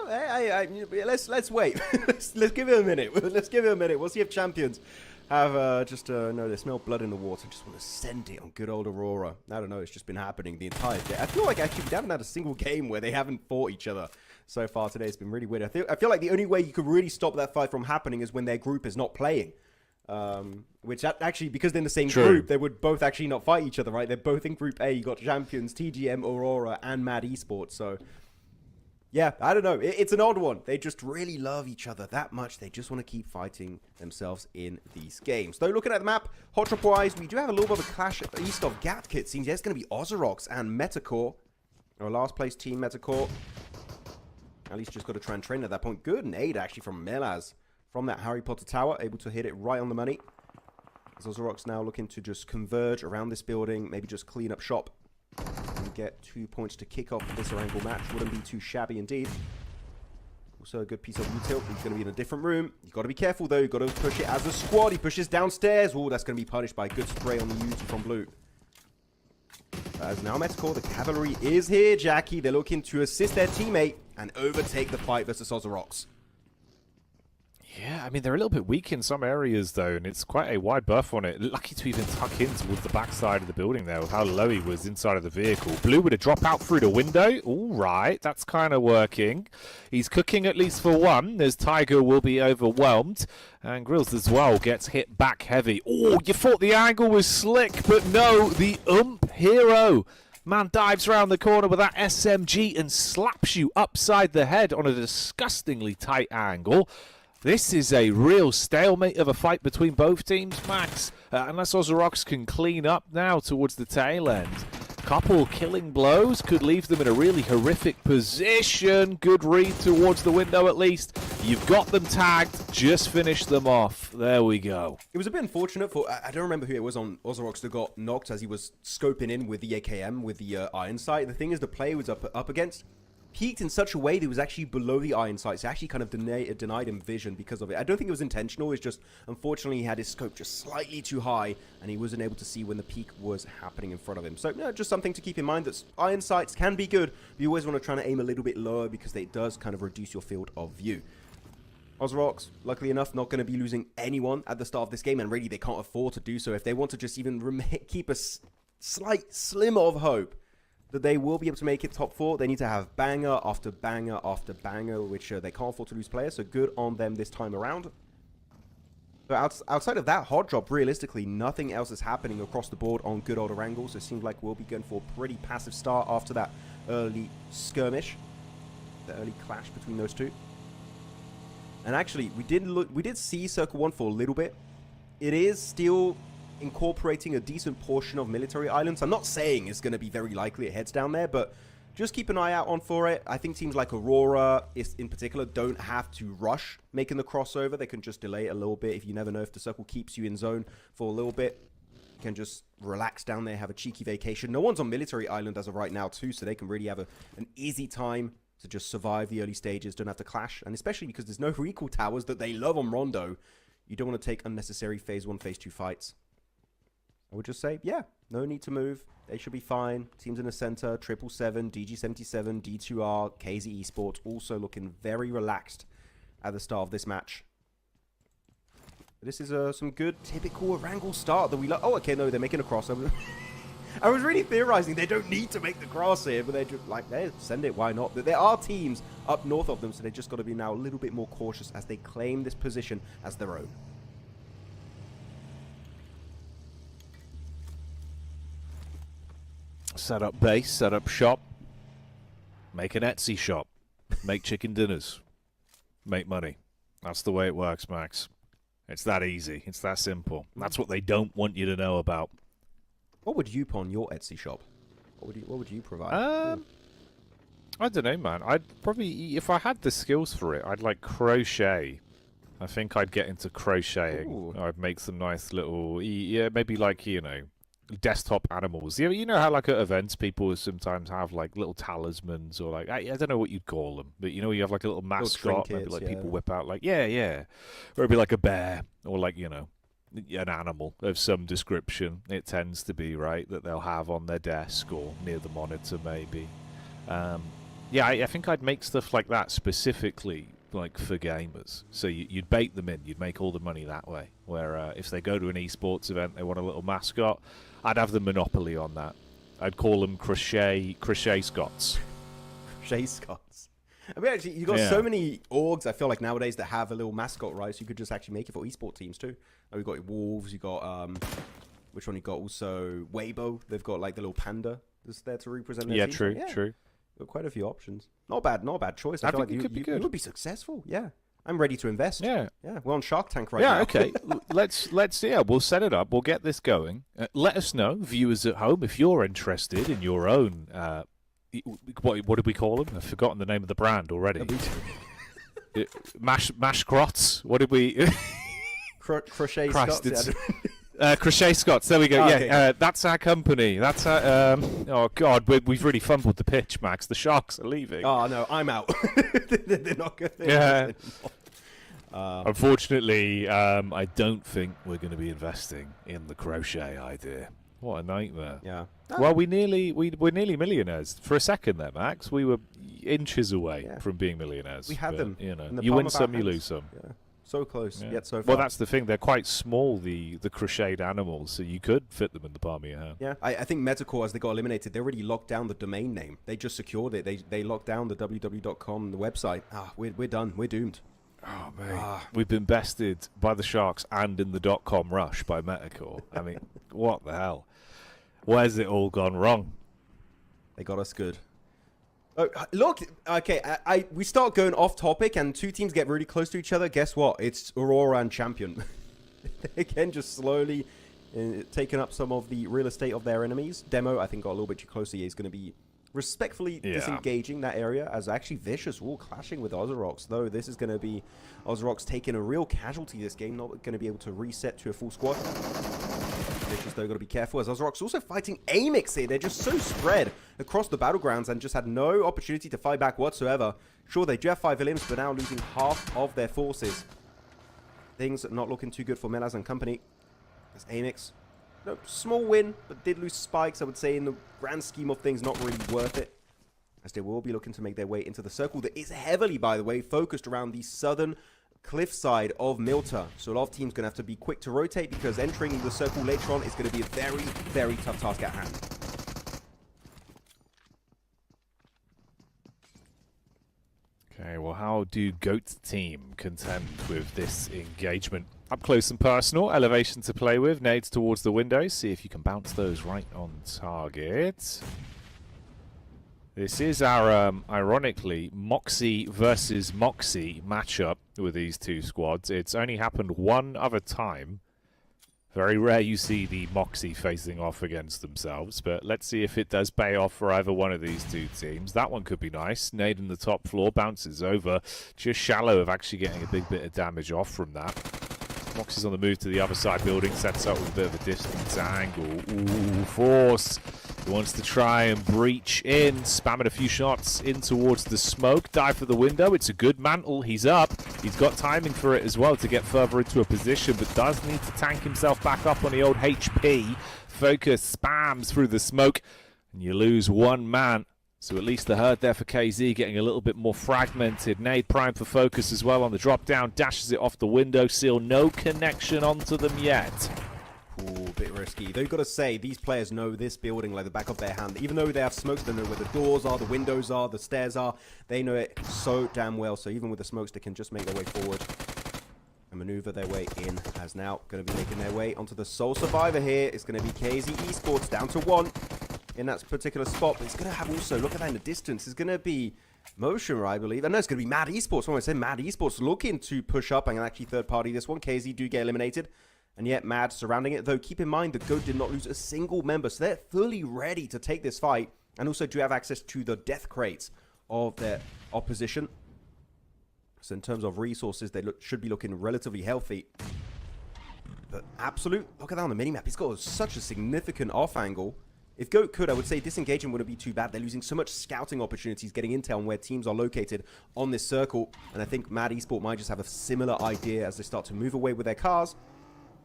Let's wait. let's give it a minute. Let's give it a minute. We'll see if Champions have no, they smell blood in the water. Just want to send it on good old Aurora. I don't know. It's just been happening the entire day. I feel like actually we haven't had a single game where they haven't fought each other so far today. It's been really weird. I feel like the only way you could really stop that fight from happening is when their group is not playing. Which actually, because they're in the same group, they would both actually not fight each other, right? They're both in Group A. You got Champions, TGM, Aurora, and Mad Esports. So, yeah, I don't know. It's an odd one. They just really love each other that much. They just want to keep fighting themselves in these games. So, looking at the map, hot drop-wise, we do have a little bit of a clash east of Gatkit. Seems it's going to be Ozorox and Metacore. Our last place team, Metacore. At least just got to try and train at that point. Good nade, actually, from Melaz. From that Harry Potter tower, able to hit it right on the money. Ozorox now looking to just converge around this building, maybe just clean up shop and get 2 points to kick off this Erangel match. Wouldn't be too shabby indeed. Also a good piece of util. He's going to be in a different room. You've got to be careful though. You've got to push it as a squad. He pushes downstairs. Oh, that's going to be punished by a good spray on the util from blue. As now Metacore, the cavalry is here, Jackie. They're looking to assist their teammate and overtake the fight versus Ozorox. Yeah, I mean, they're a little bit weak in some areas, though, and it's quite a wide berth on it. Lucky to even tuck in towards the backside of the building there with how low he was inside of the vehicle. Blue with a drop out through the window. All right, that's kind of working. He's cooking at least for one, as Tiger will be overwhelmed. And Grills as well gets hit back heavy. Oh, you thought the angle was slick, but no, the hero. Man dives around the corner with that SMG and slaps you upside the head on a disgustingly tight angle. This is a real stalemate of a fight between both teams, Max. Unless Ozorox can clean up now towards the tail end. Couple killing blows could leave them in a really horrific position. Good read towards the window at least. You've got them tagged. Just finish them off. There we go. It was a bit unfortunate for, I don't remember who it was on Ozorox that got knocked as he was scoping in with the AKM, with the iron sight. The thing is, the player was up against peaked in such a way that it was actually below the iron sights. It actually kind of denied him vision because of it. I don't think it was intentional. It's just, unfortunately, he had his scope just slightly too high, and he wasn't able to see when the peak was happening in front of him. So, yeah, just something to keep in mind, that iron sights can be good, but you always want to try to aim a little bit lower because it does kind of reduce your field of view. Ozorox, luckily enough, not going to be losing anyone at the start of this game, and really they can't afford to do so. If they want to just even keep us slight slimmer of hope that they will be able to make it top 4. They need to have banger after banger after banger, which they can't afford to lose players, so good on them this time around. But outside of that hot drop, realistically, nothing else is happening across the board on good old Orangles. It seems like we'll be going for a pretty passive start after that early skirmish, the early clash between those two. And actually, we did see Circle 1 for a little bit. It is still incorporating a decent portion of military islands. I'm not saying it's going to be very likely it heads down there, but just keep an eye out on for it. I think teams like Aurora, in particular, don't have to rush making the crossover. They can just delay it a little bit. If you never know if the circle keeps you in zone for a little bit, you can just relax down there, have a cheeky vacation. No one's on military island as of right now, too, so they can really have an easy time to just survive the early stages, don't have to clash. And especially because there's no recall towers that they love on Rondo, you don't want to take unnecessary phase 1, phase 2 fights. I would just say, yeah, no need to move. They should be fine. Teams in the center, 777, DG77, D2R, KZ Esports, also looking very relaxed at the start of this match. This is some good, typical Orangles start that we love. Oh, okay, no, they're making a crossover. I was really theorizing they don't need to make the cross here, but they're just like, send it, why not? But there are teams up north of them, so they just got to be now a little bit more cautious as they claim this position as their own. Set up base, set up shop, make an Etsy shop, make chicken dinners, make money. That's the way it works, Max. It's that easy. It's that simple. That's what they don't want you to know about. What would you put on your Etsy shop? What would you provide? I don't know, man. I'd probably, if I had the skills for it, I'd like crochet. I think I'd get into crocheting. Ooh. I'd make some nice little, yeah, maybe like, you know, desktop animals. You know how like at events people sometimes have like little talismans or like I don't know what you'd call them, but you know you have like a little mascot, maybe like people whip out like yeah, or it'd be like a bear or like, you know, an animal of some description. It tends to be right that they'll have on their desk or near the monitor maybe. Yeah, I think I'd make stuff like that specifically like for gamers. So you'd bait them in, you'd make all the money that way. Where if they go to an esports event, they want a little mascot, I'd have the monopoly on that. I'd call them crochet Scots. Crochet Scots. I mean, actually, you've got so many orgs, I feel like, nowadays that have a little mascot, right? So you could just actually make it for esports teams, too. We've got Wolves, you got, which one you got? Also, Weibo. They've got, like, the little panda that's there to represent their team. True. Got quite a few options. Not bad choice. I feel like you would be successful. Yeah. I'm ready to invest. Yeah. We're on Shark Tank right now. Yeah, okay. let's we'll set it up. We'll get this going. Let us know, viewers at home, if you're interested in your own. What did we call them? I've forgotten the name of the brand already. Mash Crots. What did we? Crochet Christ, Scots. Crochet Scots. There we go. Oh, yeah, okay. that's our company. That's our. Oh God, we've really fumbled the pitch, Max. The Sharks are leaving. Oh no, I'm out. They're not good. Yeah. Unfortunately, I don't think we're going to be investing in the crochet idea. What a nightmare. Yeah. Well, we're nearly millionaires. For a second there, Max, we were inches away from being millionaires. We had but, them. You know, in the you palm win of our some, you hands. lose some. Yeah. So close, Yeah. yet so far. Well, that's the thing. They're quite small, the crocheted animals, so you could fit them in the palm of your hand. Yeah, I think Metacore, as they got eliminated, they already locked down the domain name. They just secured it. They locked down the www.com, the website. We're done. We're doomed. Oh, mate. We've been bested by the Sharks and in the .com rush by Metacore. I mean, what the hell? Where's it all gone wrong? They got us good. Oh, look, okay, we start going off topic and two teams get really close to each other. Guess what? It's Aurora and Champion. Again, just slowly taking up some of the real estate of their enemies. Demo, I think, got a little bit too close. He's going to be respectfully disengaging that area as actually Vicious all clashing with Ozorox, though this is going to be Ozorox taking a real casualty this game, not going to be able to reset to a full squad. Vicious, though, got to be careful as Ozorox also fighting Amix here. They're just so spread across the battlegrounds and just had no opportunity to fight back whatsoever. Sure, they do have 5 limbs, but now losing half of their forces. Things not looking too good for Melaz and company. As Amix, no, small win, but did lose spikes. I would say in the grand scheme of things, not really worth it. As they will be looking to make their way into the circle that is heavily, by the way, focused around the southern cliffside of Milta. So a lot of teams going to have to be quick to rotate because entering the circle later on is going to be a very, very tough task at hand. Okay, well, how do GOAT team contend with this engagement? Up close and personal, elevation to play with, nades towards the windows. See if you can bounce those right on target. This is our, ironically, Moxie versus Moxie matchup with these two squads. It's only happened one other time. Very rare you see the Moxie facing off against themselves, but let's see if it does pay off for either one of these two teams. That one could be nice. Nade in the top floor, bounces over. Just shallow of actually getting a big bit of damage off from that. Moxie's on the move to the other side building, sets up with a bit of a distance angle. Ooh, Force. He wants to try and breach in, spamming a few shots in towards the smoke. Dive for the window. It's a good mantle. He's up. He's got timing for it as well to get further into a position, but does need to tank himself back up on the old HP. Focus spams through the smoke, and you lose one man. So at least the herd there for KZ getting a little bit more fragmented. Nade prime for Focus as well on the drop down. Dashes it off the window sill. No connection onto them yet. Ooh, a bit risky. They've got to say, these players know this building like the back of their hand. Even though they have smokes, they know where the doors are, the windows are, the stairs are. They know it so damn well. So even with the smokes, they can just make their way forward and maneuver their way in. As now going to be making their way onto the sole survivor here. It's going to be KZ Esports down to 1 in that particular spot. But it's going to have also, look at that in the distance, it's going to be Motion, I believe. I know it's going to be Mad Esports. When I say Mad Esports looking to push up and actually third party this one. KZ do get eliminated. And yet Mad surrounding it, though keep in mind the GOAT did not lose a single member, so they're fully ready to take this fight, and also do have access to the death crates of their opposition. So in terms of resources, they should be looking relatively healthy. But Absolute, look at that on the minimap, he's got such a significant off angle. If GOAT could, I would say disengaging wouldn't be too bad. They're losing so much scouting opportunities, getting intel on where teams are located on this circle, and I think Mad Esport might just have a similar idea as they start to move away with their cars.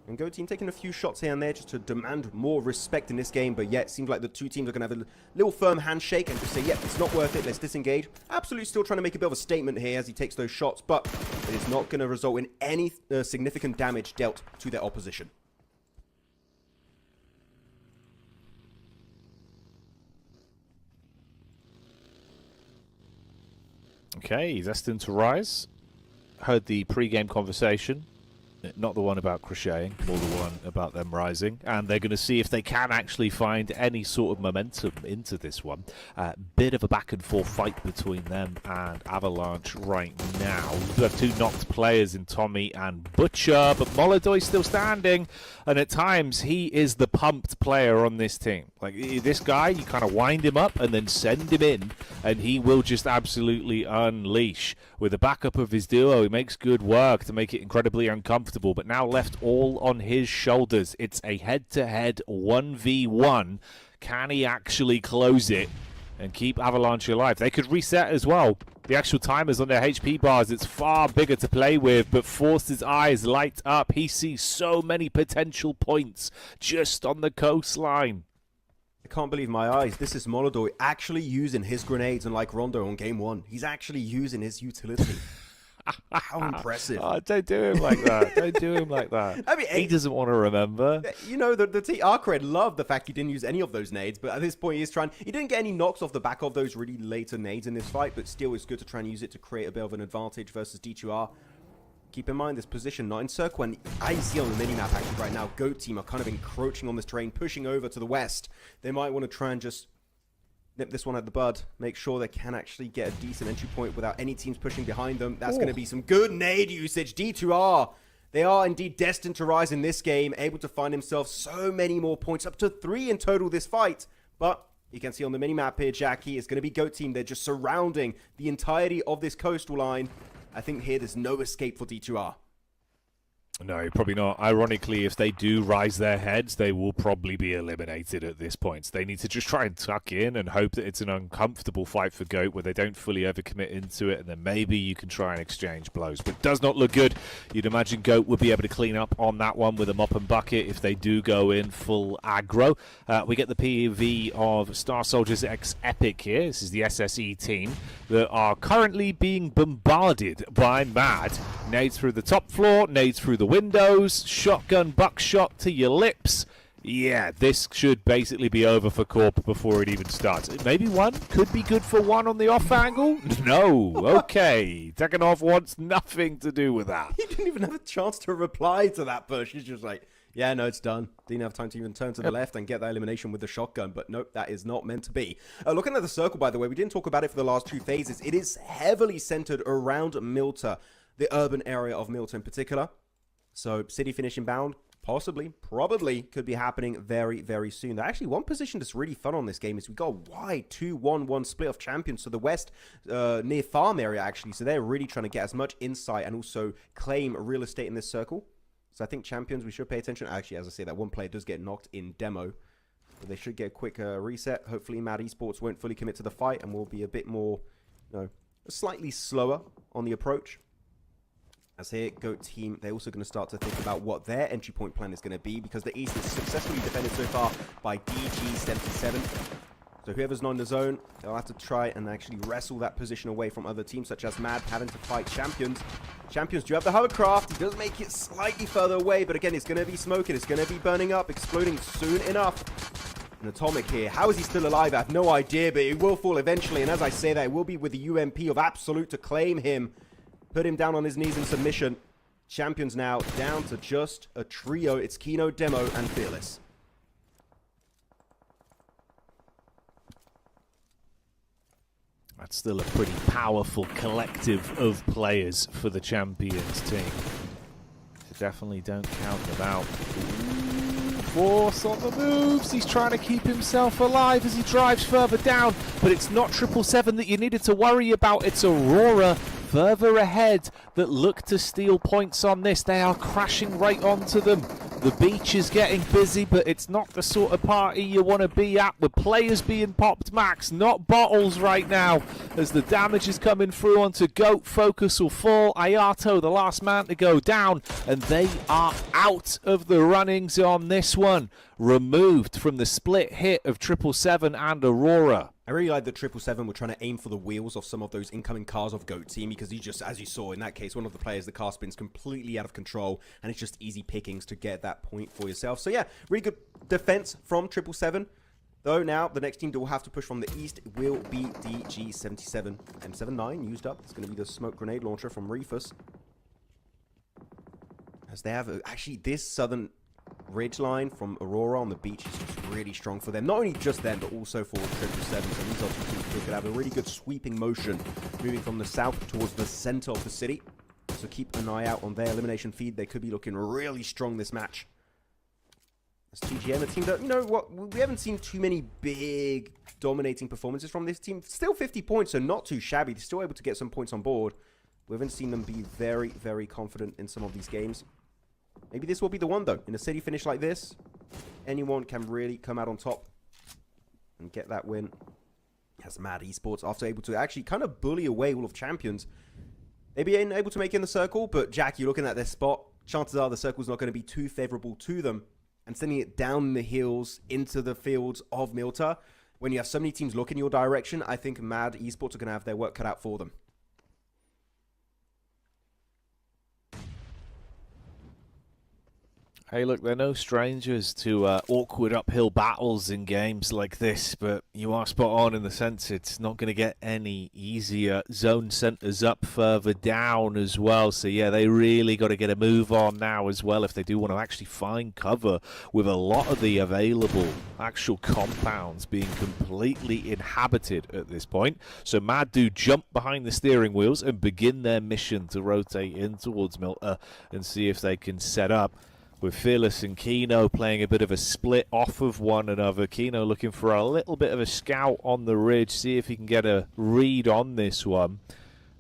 And GOAT team taking a few shots here and there just to demand more respect in this game, but yet it seems like the two teams are going to have a little firm handshake and just say, yep, it's not worth it, let's disengage. Absolute still trying to make a bit of a statement here as he takes those shots, but it is not going to result in any significant damage dealt to their opposition. Okay, he's destined to rise. Heard the pre-game conversation. Not the one about crocheting, more the one about them rising. And they're going to see if they can actually find any sort of momentum into this one. Bit of a back and forth fight between them and Avalanche right now. We have two knocked players in Tommy and Butcher, but Molodoy's still standing. And at times, he is the pumped player on this team. Like, this guy, you kind of wind him up and then send him in, and he will just absolutely unleash. With the backup of his duo, he makes good work to make it incredibly uncomfortable, but now left all on his shoulders. It's a head-to-head 1v1. Can he actually close it and keep Avalanche alive? They could reset as well. The actual timers on their HP bars, it's far bigger to play with, but Force's eyes light up. He sees so many potential points just on the coastline. I can't believe my eyes. This is Molodoy actually using his grenades, unlike Rondo on game 1. He's actually using his utility. How impressive. Oh, don't do him like that. Don't do him like that. I mean, he doesn't want to remember. You know, the Arcred loved the fact he didn't use any of those nades, but at this point he's trying. He didn't get any knocks off the back of those really later nades in this fight, but still it's good to try and use it to create a bit of an advantage versus D2R. Keep in mind this position not in circle, and I see on the minimap actually right now, GOAT team are kind of encroaching on this terrain, pushing over to the west. They might want to try and just nip this one at the bud, make sure they can actually get a decent entry point without any teams pushing behind them. That's going to be some good nade usage. D2R, they are indeed destined to rise in this game, able to find themselves so many more points, up to 3 in total this fight. But you can see on the minimap here, Jackie, it's going to be GOAT team. They're just surrounding the entirety of this coastal line. I think here there's no escape for D2R. No, probably not. Ironically, if they do rise their heads, they will probably be eliminated at this point. So they need to just try and tuck in and hope that it's an uncomfortable fight for GOAT where they don't fully overcommit into it, and then maybe you can try and exchange blows. But it does not look good. You'd imagine GOAT would be able to clean up on that one with a mop and bucket if they do go in full aggro. We get the PV of Star Soldiers X Epic here. This is the SSE team that are currently being bombarded by Mad. Nades through the top floor, nades through the windows, shotgun buckshot to your lips. Yeah, this should basically be over for Corp before it even starts. Maybe one could be good for one on the off angle? No. Okay. Tekanov wants nothing to do with that. He didn't even have a chance to reply to that push. He's just like, yeah, no, it's done. Didn't have time to even turn to the left and get that elimination with the shotgun. But nope, that is not meant to be. Looking at the circle, by the way, we didn't talk about it for the last two phases. It is heavily centered around Milta, the urban area of Milta in particular. So city finishing bound, possibly, probably could be happening very, very soon. Actually, one position that's really fun on this game is we got a wide 2-1-1 split of champions. So the west near farm area, actually. So they're really trying to get as much insight and also claim real estate in this circle. So I think champions, we should pay attention. Actually, as I say, that one player does get knocked in demo. But they should get a quick reset. Hopefully, Mad Esports won't fully commit to the fight and will be a bit more, slightly slower on the approach. As here, GOAT team, they're also going to start to think about what their entry point plan is going to be, because the East is successfully defended so far by DG77. So whoever's not in the zone, they'll have to try and actually wrestle that position away from other teams, such as Mad having to fight Champions. Champions do have the hovercraft. He does make it slightly further away, but again, it's going to be smoking. It's going to be burning up, exploding soon enough. An Atomic here. How is he still alive? I have no idea, but he will fall eventually. And as I say that, it will be with the UMP of Absolute to claim him. Put him down on his knees in submission. Champions now down to just a trio. It's Kino, Demo, and Fearless. That's still a pretty powerful collective of players for the Champions team. So definitely don't count them out. Force on the moves. He's trying to keep himself alive as he drives further down. But it's not 777 that you needed to worry about. It's Aurora further ahead that look to steal points on this. They are crashing right onto them. The beach is getting busy, but it's not the sort of party you want to be at, with players being popped max, not bottles right now, as the damage is coming through onto GOAT. Focus will fall. Ayato, the last man to go down, and they are out of the runnings on this one. Removed from the split hit of 777 and Aurora. I really like that 777 were trying to aim for the wheels of some of those incoming cars of GOAT team, because he just, as you saw in that case, one of the players, the car spins completely out of control, and it's just easy pickings to get that point for yourself. So yeah, really good defense from 777. Though now, the next team that will have to push from the east will be DG77. M79 used up. It's going to be the smoke grenade launcher from Reefus. As they have, actually, this southern ridge line from Aurora on the beach is just really strong for them. Not only just them, but also for 777. So these are two teams could have a really good sweeping motion moving from the south towards the center of the city. So keep an eye out on their elimination feed. They could be looking really strong this match. As TGM, a team that, you know what, we haven't seen too many big dominating performances from this team. Still 50 points, so not too shabby. They're still able to get some points on board. We haven't seen them be very, very confident in some of these games. Maybe this will be the one, though. In a city finish like this, anyone can really come out on top and get that win. As Mad Esports, after able to actually kind of bully away all of Champions, they've been able to make it in the circle, but Jack, you're looking at their spot. Chances are the circle's not going to be too favorable to them. And sending it down the hills into the fields of Milta, when you have so many teams looking your direction, I think Mad Esports are going to have their work cut out for them. Hey, look, they're no strangers to awkward uphill battles in games like this, but you are spot on in the sense it's not going to get any easier. Zone centers up further down as well, so yeah, they really got to get a move on now as well if they do want to actually find cover, with a lot of the available actual compounds being completely inhabited at this point. So Mad do jump behind the steering wheels and begin their mission to rotate in towards Milta and see if they can set up, with Fearless and Kino playing a bit of a split off of one another. Kino looking for a little bit of a scout on the ridge, see if he can get a read on this one.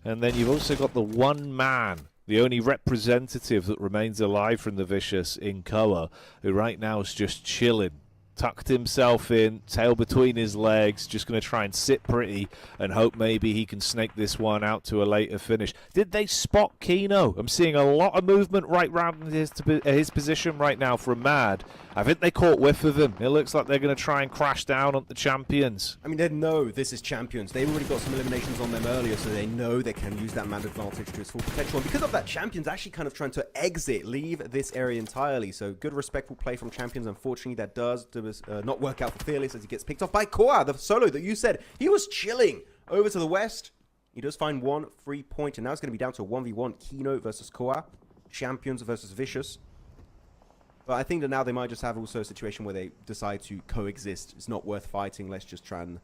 And then you've also got the one man The only representative that remains alive from the Vicious in Koa, who right now is just chilling. Tucked himself in, tail between his legs, just going to try and sit pretty and hope maybe he can snake this one out to a later finish. Did they spot Kino? I'm seeing a lot of movement right round his position right now from Mad. I think they caught whiff of him. It looks like they're going to try and crash down on the champions. I mean, they know this is champions. They've already got some eliminations on them earlier, so they know they can use that Mad advantage to its full potential. And because of that, champions actually kind of trying to exit, leave this area entirely. So good, respectful play from champions. Unfortunately, that does not work out for Fearless as he gets picked off by Koa, the solo that you said. He was chilling over to the west. He does find one free point, and now it's going to be down to a 1v1. Kino versus Koa. Champions versus Vicious. But I think that now they might just have also a situation where they decide to coexist. It's not worth fighting. Let's just try and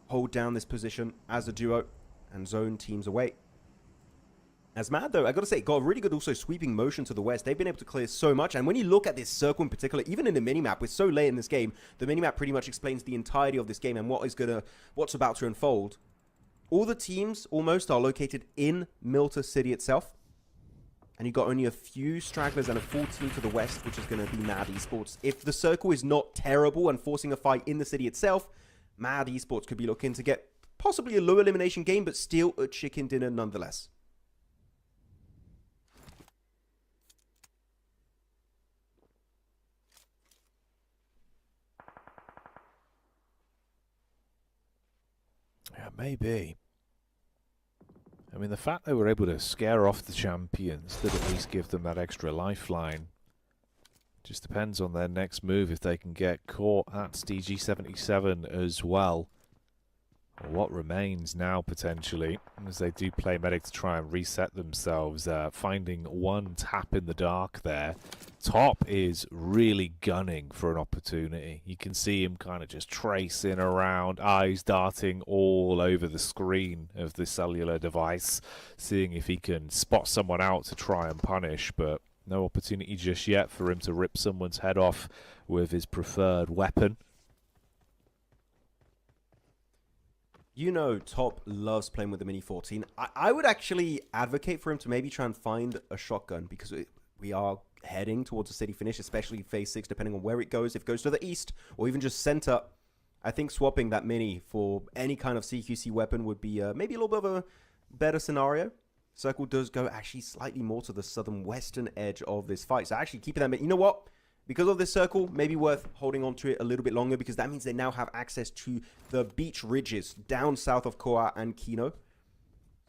hold down this position as a duo and zone teams away. As Mad, though, I got to say, got a really good also sweeping motion to the west. They've been able to clear so much. And when you look at this circle in particular, even in the minimap, we're so late in this game, the minimap pretty much explains the entirety of this game and what's about to unfold. All the teams almost are located in Milta City itself. And you've got only a few stragglers and a full team to the west, which is going to be Mad Esports. If the circle is not terrible and forcing a fight in the city itself, Mad Esports could be looking to get possibly a low elimination game, but still a chicken dinner nonetheless. Yeah, maybe. I mean, the fact they were able to scare off the champions did at least give them that extra lifeline. Just depends on their next move if they can get caught. That's DG77 as well. Or what remains now, potentially, as they do play medic to try and reset themselves. Finding one tap in the dark there. Top is really gunning for an opportunity. You can see him kind of just tracing around, eyes darting all over the screen of the cellular device, seeing if he can spot someone out to try and punish, but no opportunity just yet for him to rip someone's head off with his preferred weapon. You know, Top loves playing with the Mini 14. I would actually advocate for him to maybe try and find a shotgun, because we are heading towards a city finish, especially phase 6, depending on where it goes. If it goes to the east or even just center, I think swapping that Mini for any kind of CQC weapon would be maybe a little bit of a better scenario. Circle does go actually slightly more to the southern western edge of this fight. So actually keeping that Mini, you know what? Because of this circle, maybe worth holding on to it a little bit longer, because that means they now have access to the beach ridges down south of Koa and Kino.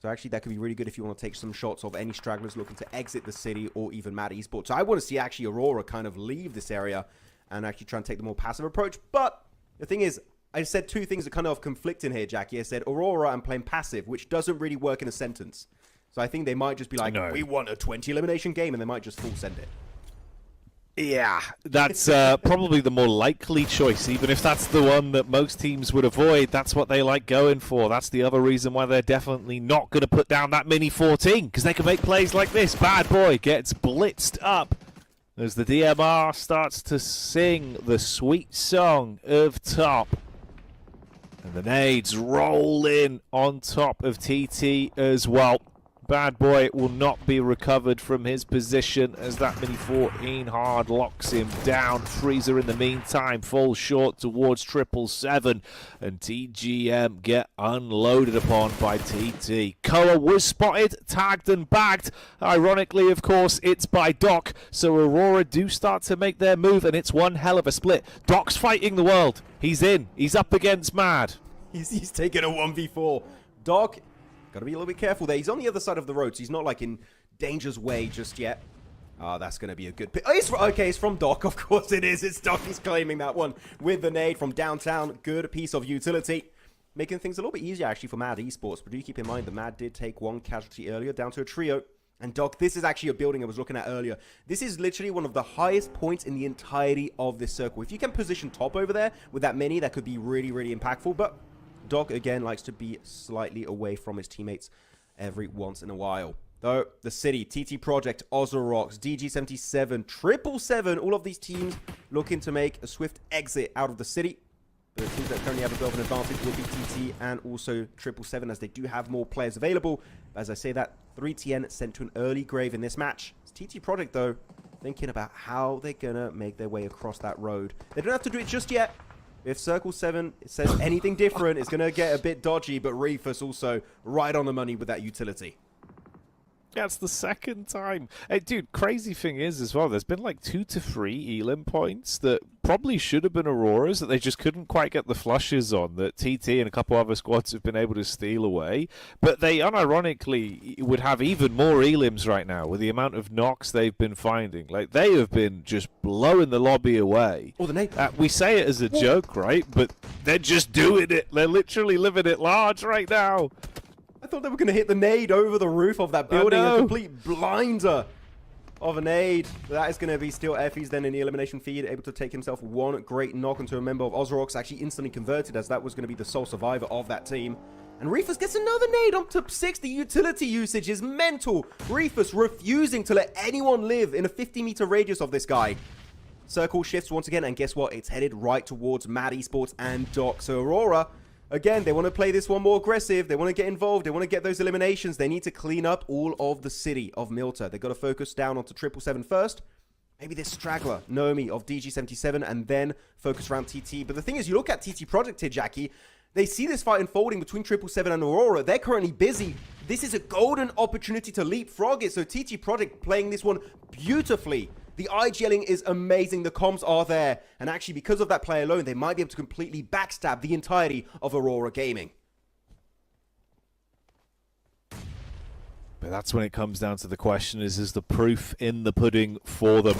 So actually, that could be really good if you want to take some shots of any stragglers looking to exit the city or even Mad Esports. So I want to see actually Aurora kind of leave this area and actually try and take the more passive approach. But the thing is, I said two things that kind of conflict in here, Jackie. I said Aurora and playing passive, which doesn't really work in a sentence. So I think they might just be like, no, we want a 20 elimination game, and they might just full send it. Yeah, that's probably the more likely choice, even if that's the one that most teams would avoid. That's what they like going for. That's the other reason why they're definitely not going to put down that Mini 14, because they can make plays like this. Bad boy gets blitzed up as the DMR starts to sing the sweet song of Top. And the nades roll in on top of TT as well. Bad boy will not be recovered from his position as that Mini 14 hard locks him down. Freezer in the meantime falls short towards 777, and TGM get unloaded upon by TT. Koa was spotted, tagged and bagged. Ironically, of course, it's by Doc, so Aurora do start to make their move, and it's one hell of a split. Doc's fighting the world. He's in. He's up against Mad. He's taking a 1v4. Doc, got to be a little bit careful there. He's on the other side of the road, so he's not like in danger's way just yet. That's going to be a good pick. Oh, okay, it's from Doc. Of course it is. It's Doc. He's claiming that one with the nade from downtown. Good piece of utility. Making things a little bit easier, actually, for Mad Esports. But do keep in mind that Mad did take one casualty earlier, down to a trio. And Doc, this is actually a building I was looking at earlier. This is literally one of the highest points in the entirety of this circle. If you can position Top over there with that Mini, that could be really, really impactful. But Doc, again, likes to be slightly away from his teammates every once in a while. Though, the city, TT Project, Ozorox, DG77, 777, all of these teams looking to make a swift exit out of the city. But the teams that currently have a bit of an advantage will be TT and also 777, as they do have more players available. As I say that, 3TN sent to an early grave in this match. It's TT Project, though, thinking about how they're going to make their way across that road. They don't have to do it just yet. If Circle 7 says anything different, it's going to get a bit dodgy, but Reefus also right on the money with that utility. That's the second time. Hey, dude, crazy thing is as well, there's been like 2 to 3 Elim points that probably should have been Auroras that they just couldn't quite get the flushes on, that TT and a couple other squads have been able to steal away. But they unironically would have even more Elims right now with the amount of knocks they've been finding. Like, they have been just blowing the lobby away. Oh, the nade. We say it as a joke, right? But they're just doing it. They're literally living it large right now. I thought they were going to hit the nade over the roof of that building. A complete blinder of a nade. That is going to be still Effie's then in the elimination feed, able to take himself one great knock onto a member of Ozrox, actually instantly converted as that was going to be the sole survivor of that team. And Reefus gets another nade on top 6. The utility usage is mental. Reefus refusing to let anyone live in a 50-meter radius of this guy. Circle shifts once again, and guess what? It's headed right towards Mad Esports and Doc. So Aurora, again, they want to play this one more aggressive. They want to get involved. They want to get those eliminations. They need to clean up all of the city of Milta. They've got to focus down onto 777 first. Maybe this straggler, Nomi of DG77, and then focus around TT. But the thing is, you look at TT Project here, Jackie. They see this fight unfolding between 777 and Aurora. They're currently busy. This is a golden opportunity to leapfrog it. So TT Project playing this one beautifully. The IGLing is amazing. The comms are there. And actually, because of that play alone, they might be able to completely backstab the entirety of Aurora Gaming. But that's when it comes down to the question is the proof in the pudding for them?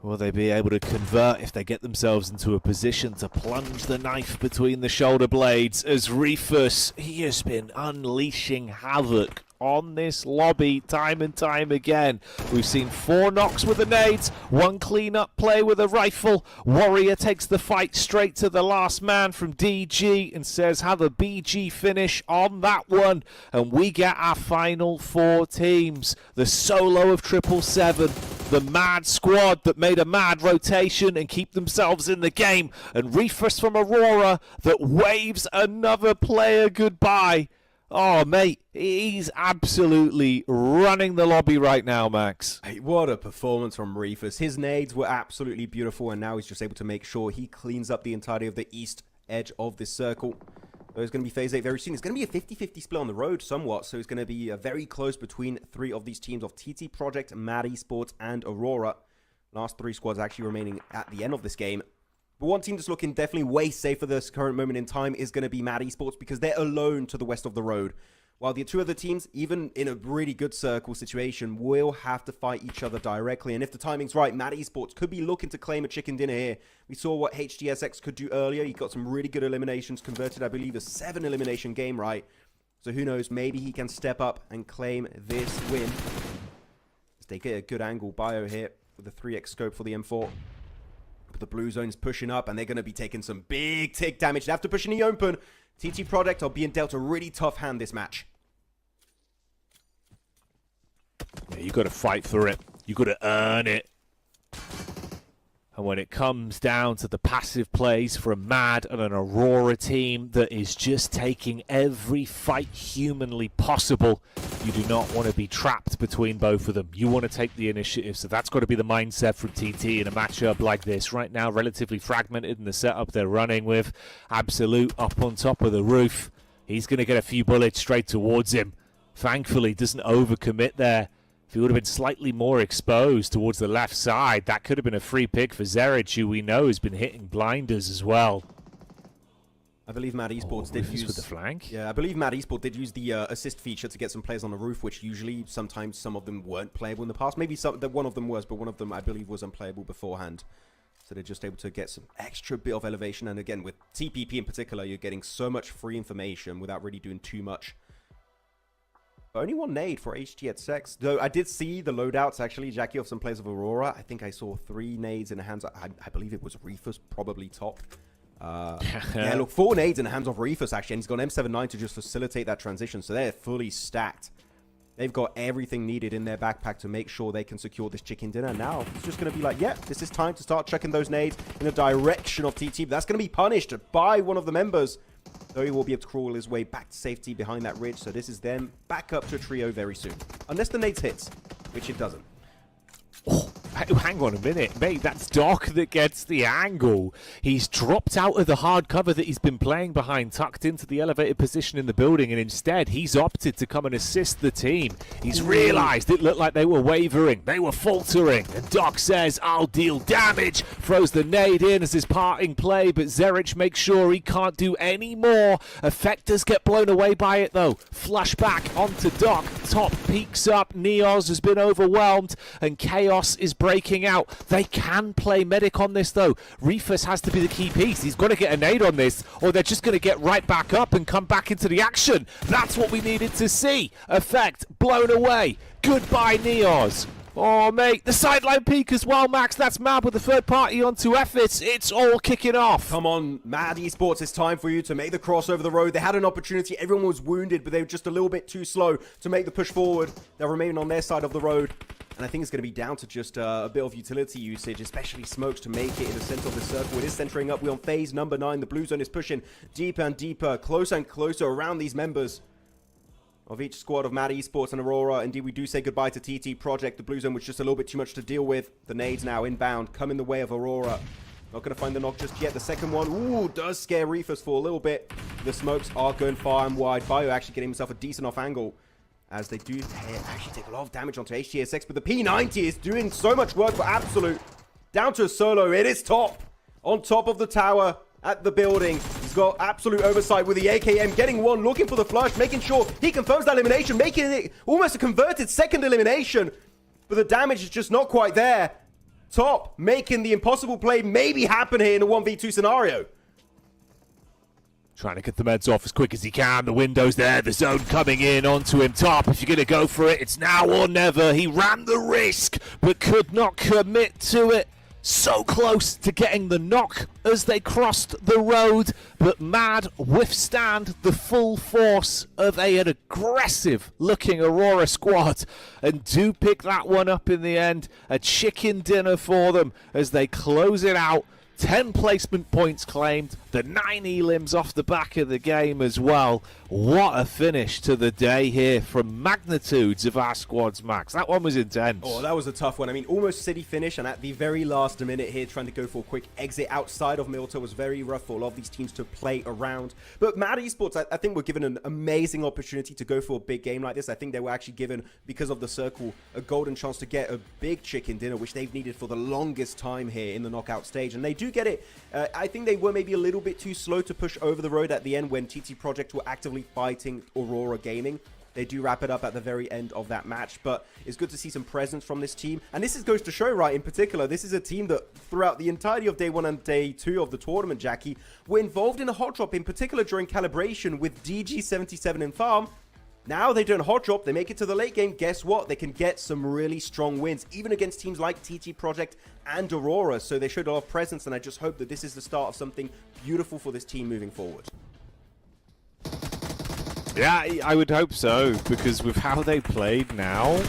Will they be able to convert if they get themselves into a position to plunge the knife between the shoulder blades? As Reefus, he has been unleashing havoc on this lobby time and time again. We've seen 4 knocks with the nades, 1 clean-up play with a rifle. Warrior takes the fight straight to the last man from DG and says, have a BG finish on that one. And we get our final 4 teams. The solo of 777, the mad squad that made a mad rotation and keep themselves in the game, and Reefus from Aurora that waves another player goodbye. Oh, mate, he's absolutely running the lobby right now, Max. Hey, what a performance from Reefus. His nades were absolutely beautiful, and now he's just able to make sure he cleans up the entirety of the east edge of this circle. There's going to be Phase 8 very soon. It's going to be a 50-50 split on the road somewhat, so it's going to be very close between 3 of these teams of TT Project, Mad Esports, and Aurora. Last 3 squads actually remaining at the end of this game. But one team that's looking definitely way safer this current moment in time is going to be Mad Esports, because they're alone to the west of the road. While the 2 other teams, even in a really good circle situation, will have to fight each other directly. And if the timing's right, Mad Esports could be looking to claim a chicken dinner here. We saw what HDSX could do earlier. He got some really good eliminations, converted, I believe, a 7 elimination game, right? So who knows, maybe he can step up and claim this win. As they get a good angle bio here with a 3x scope for the M4. But the blue zone's pushing up, and they're going to be taking some big tick damage. They have to push in the open. TT Project are being dealt a really tough hand this match. Yeah, you got to fight for it. You got to earn it. And when it comes down to the passive plays for a Mad and an Aurora team that is just taking every fight humanly possible, you do not want to be trapped between both of them. You want to take the initiative, so that's got to be the mindset from TT in a matchup like this. Right now, relatively fragmented in the setup they're running with. Absolute up on top of the roof. He's going to get a few bullets straight towards him. Thankfully, doesn't overcommit there. If he would have been slightly more exposed towards the left side, that could have been a free pick for Zerich, who we know has been hitting blinders as well. I believe Mad Esports did use with the flank. Yeah, I believe Mad Esports did use the assist feature to get some players on the roof, which usually sometimes some of them weren't playable in the past. Maybe one of them was, but one of them I believe was unplayable beforehand. So they're just able to get some extra bit of elevation. And again, with TPP in particular, you're getting so much free information without really doing too much. Only 1 nade for HTX, though I did see the loadouts actually, Jackie, of some players of Aurora. I think I saw 3 nades in the hands. I believe it was Reefus, probably top. Yeah, look, 4 nades in the hands of Reefus actually, and he's got M79 to just facilitate that transition, so they're fully stacked. They've got everything needed in their backpack to make sure they can secure this chicken dinner. Now it's just going to be like, yeah, this is time to start chucking those nades in the direction of TT. But that's going to be punished by one of the members Though he will be able to crawl his way back to safety behind that ridge. So this is them back up to a trio very soon. Unless the nades hits, which it doesn't. Oh, hang on a minute, mate. That's Doc that gets the angle. He's dropped out of the hard cover that he's been playing behind, tucked into the elevated position in the building, and instead he's opted to come and assist the team. He's realised it looked like they were wavering, they were faltering, and Doc says, I'll deal damage, throws the nade in as his parting play, but Zerich makes sure he can't do any more. Effectors get blown away by it though. Flashback onto Doc, Top peeks up, Neos has been overwhelmed, and Chaos is breaking out. They can play medic on this though. Reefus has to be the key piece. He's got to get a nade on this or they're just going to get right back up and come back into the action. That's what we needed to see. Effect blown away. Goodbye Neos. Oh mate, the sideline peak as well, Max. That's mad with the third party onto efforts. It's all kicking off. Come on, Mad Esports, it's time for you to make the cross over the road. They had an opportunity. Everyone was wounded, but they were just a little bit too slow to make the push forward. They're remaining on their side of the road. And I think it's going to be down to just a bit of utility usage, especially smokes to make it in the center of the circle. It is centering up. We're on phase number 9. The blue zone is pushing deeper and deeper, closer and closer around these members of each squad of Mad Esports and Aurora. Indeed, we do say goodbye to TT Project. The blue zone was just a little bit too much to deal with. The nades now inbound, come in the way of Aurora. Not going to find the knock just yet. The second one, ooh, does scare Reefus for a little bit. The smokes are going far and wide. Bio actually getting himself a decent off angle, as they do actually take a lot of damage onto HTSX, but the P90 is doing so much work for Absolute. Down to a solo, it is Top. On top of the tower, at the building. He's got Absolute oversight with the AKM, getting one, looking for the flush, making sure he confirms that elimination, making it almost a converted second elimination. But the damage is just not quite there. Top making the impossible play maybe happen here in a 1v2 scenario. Trying to get the meds off as quick as he can. The window's there. The zone coming in onto him. Top, if you're going to go for it, it's now or never. He ran the risk, but could not commit to it. So close to getting the knock as they crossed the road, but Mad withstand the full force of an aggressive-looking Aurora squad and do pick that one up in the end. A chicken dinner for them as they close it out. 10 placement points claimed, the 9 elims off the back of the game as well. What a finish to the day here from magnitudes of our squads, Max. That one was intense. Oh, that was a tough one. I mean, almost city finish, and at the very last minute here, trying to go for a quick exit outside of Milta was very rough for a lot of these teams to play around. But Mad Esports, I think, were given an amazing opportunity to go for a big game like this. I think they were actually given, because of the circle, a golden chance to get a big chicken dinner, which they've needed for the longest time here in the knockout stage. And they do get it. I think they were maybe a little bit too slow to push over the road at the end when TT Project were actively fighting Aurora Gaming. They do wrap it up at the very end of that match, but it's good to see some presence from this team. And this goes to show, right, in particular, this is a team that throughout the entirety of day 1 and day 2 of the tournament, Jackie, were involved in a hot drop, in particular during calibration with DG77 in farm. Now they don't hot drop, they make it to the late game. Guess what? They can get some really strong wins, even against teams like TT Project and Aurora. So they showed a lot of presence, and I just hope that this is the start of something beautiful for this team moving forward. Yeah, I would hope so, because with how they played now,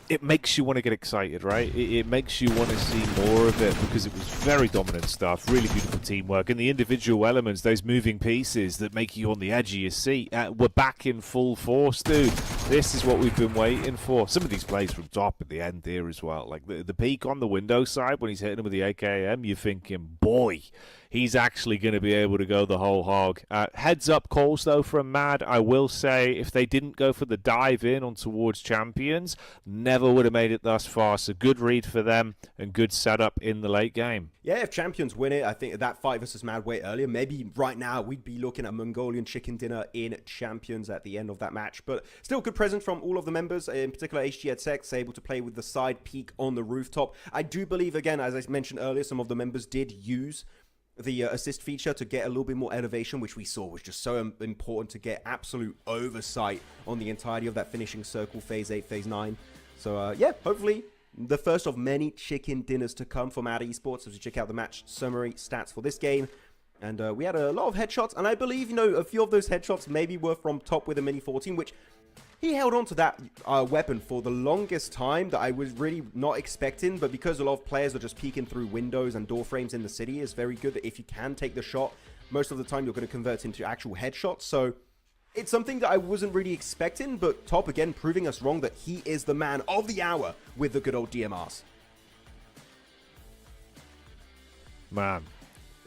it makes you want to get excited, right? It makes you want to see more of it, because it was very dominant stuff, really beautiful teamwork, and the individual elements, those moving pieces that make you on the edge of your seat, we're back in full force, dude. This is what we've been waiting for. Some of these plays from Top at the end here as well, like the peak on the window side when he's hitting him with the AKM, you're thinking, boy, he's actually going to be able to go the whole hog. Heads up calls, though, from Mad. I will say, if they didn't go for the dive in on towards Champions, never would have made it thus far. So good read for them and good setup in the late game. Yeah, if Champions win it, I think that fight versus Mad way earlier, maybe right now we'd be looking at Mongolian chicken dinner in Champions at the end of that match. But still good presence from all of the members, in particular HGX, able to play with the side peak on the rooftop. I do believe, again, as I mentioned earlier, some of the members did use the assist feature to get a little bit more elevation, which we saw was just so important to get absolute oversight on the entirety of that finishing circle, phase 8, phase 9. So yeah, hopefully the first of many chicken dinners to come for Mad Esports as we check out the match summary stats for this game. And we had a lot of headshots, and I believe, you know, a few of those headshots maybe were from Top with a Mini 14, which he held on to that weapon for the longest time that I was really not expecting, but because a lot of players are just peeking through windows and door frames in the city, it's very good that if you can take the shot, most of the time you're going to convert into actual headshots. So it's something that I wasn't really expecting, but Top again proving us wrong that he is the man of the hour with the good old DMRs. Man,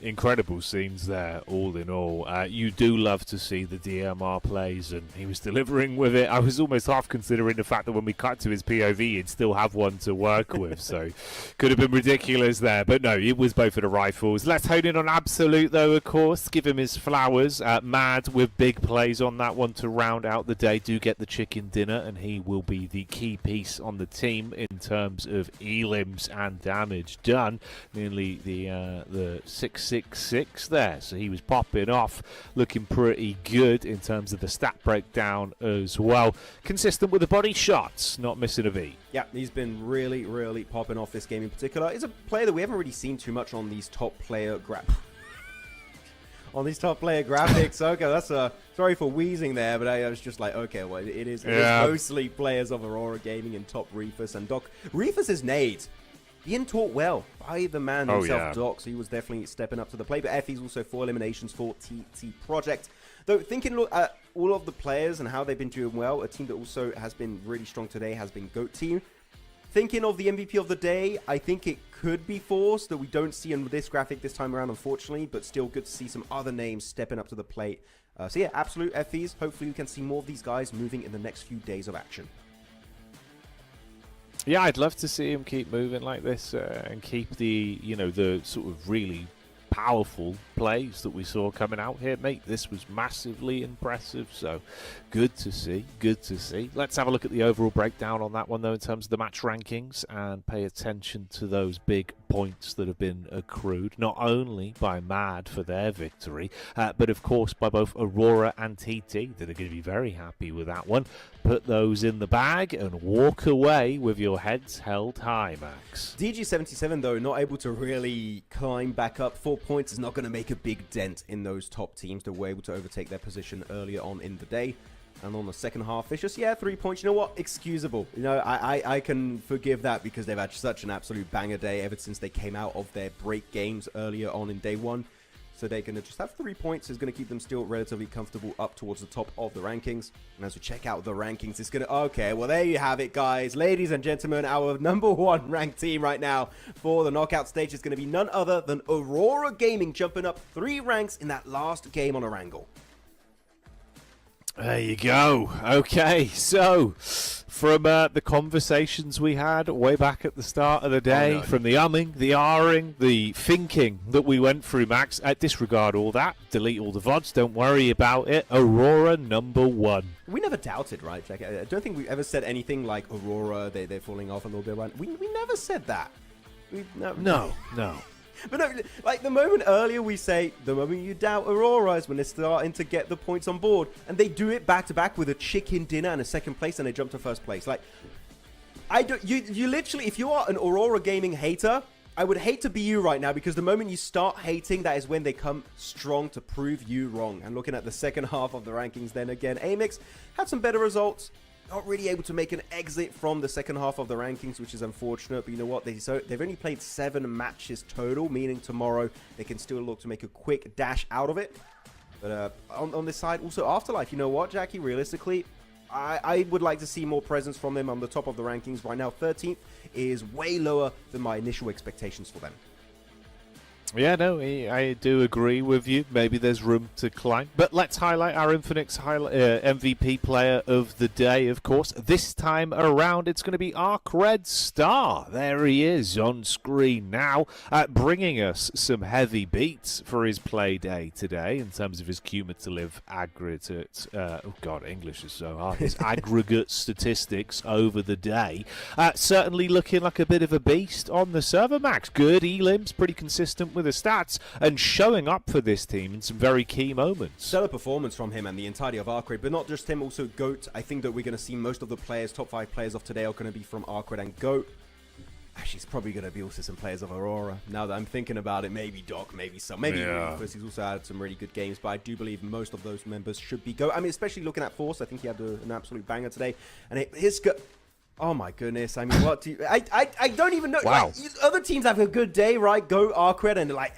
incredible scenes there, all in all. You do love to see the DMR plays, and he was delivering with it. I was almost half considering the fact that when we cut to his POV, he'd still have one to work with, so could have been ridiculous there. But no, it was both of the rifles. Let's hone in on Absolute, though, of course. Give him his flowers. Mad with big plays on that one to round out the day. Do get the chicken dinner, and he will be the key piece on the team in terms of elims and damage done. Nearly the 666 there, so he was popping off, looking pretty good in terms of the stat breakdown as well. Consistent with the body shots, not missing a beat. Yeah, he's been really, really popping off this game in particular. He's a player that we haven't really seen too much on these top player graphics. Okay, that's sorry for wheezing there, but I was just like, okay, well, it is mostly players of Aurora Gaming and Top Reefus and Doc. Reefus' nades being taught well by the man himself, Doc, so he was definitely stepping up to the plate. But Effie's also 4 eliminations for TT Project. Though, thinking at all of the players and how they've been doing well, a team that also has been really strong today has been GOAT Team. Thinking of the MVP of the day, I think it could be Force, that we don't see in this graphic this time around, unfortunately, but still good to see some other names stepping up to the plate. So yeah, Absolute, Effie's. Hopefully we can see more of these guys moving in the next few days of action. Yeah, I'd love to see him keep moving like this and keep the, the sort of really powerful plays that we saw coming out here, mate. This was massively impressive, so good to see, good to see. Let's have a look at the overall breakdown on that one, though, in terms of the match rankings, and pay attention to those big points that have been accrued, not only by Mad for their victory, but of course by both Aurora and TT, that are going to be very happy with that one. Put those in the bag and walk away with your heads held high, Max. DG77, though, not able to really climb back up. 4 points is not going to make a big dent in those top teams that were able to overtake their position earlier on in the day. And on the second half, it's just, 3 points. You know what? Excusable. I can forgive that because they've had such an absolute banger day ever since they came out of their break games earlier on in day one. So they're going to just have 3 points. It's going to keep them still relatively comfortable up towards the top of the rankings. And as we check out the rankings, it's going to... Okay, well, there you have it, guys. Ladies and gentlemen, our #1 ranked team right now for the knockout stage is going to be none other than Aurora Gaming, jumping up 3 ranks in that last game on Orangle. There you go. Okay, so from the conversations we had way back at the start of the day, from the umming, the ahhing, the thinking that we went through, Max, disregard all that, delete all the VODs, don't worry about it. Aurora #1. We never doubted, right, Jack? I don't think we ever said anything like Aurora, they're falling off a little bit. Right? We never said that. No. But no, like the moment earlier we say, the moment you doubt Aurora is when they're starting to get the points on board. And they do it back to back with a chicken dinner and a second place, and they jump to first place. Like, you literally, if you are an Aurora Gaming hater, I would hate to be you right now, because the moment you start hating, that is when they come strong to prove you wrong. And looking at the second half of the rankings then again, Amix had some better results. Not really able to make an exit from the second half of the rankings, which is unfortunate. But you know what? They've only played 7 matches total, meaning tomorrow they can still look to make a quick dash out of it. But on this side, also Afterlife. You know what, Jackie? Realistically, I would like to see more presence from them on the top of the rankings. Right now, 13th is way lower than my initial expectations for them. Yeah, no, I do agree with you. Maybe there's room to climb. But let's highlight our Infinix MVP player of the day, of course. This time around, it's going to be Arcred Star. There he is on screen now, bringing us some heavy beats for his play day today in terms of his cumulative aggregate. Oh, God, English is so hard. His aggregate statistics over the day. Certainly looking like a bit of a beast on the server, Max. Good elims, pretty consistent with the stats, and showing up for this team in some very key moments. Stellar performance from him and the entirety of Arcred, but not just him, also GOAT. I think that we're going to see most of the players, top 5 players of today, are going to be from Arcred and GOAT. Actually, it's probably going to be also some players of Aurora. Now that I'm thinking about it, maybe Doc, maybe some, maybe Rufus. He's also had some really good games, but I do believe most of those members should be GOAT. I mean, especially looking at Force, I think he had an absolute banger today. And Oh my goodness! I mean, what do you, I don't even know. Wow. Like, other teams have a good day, right? Go Arcred and they're like,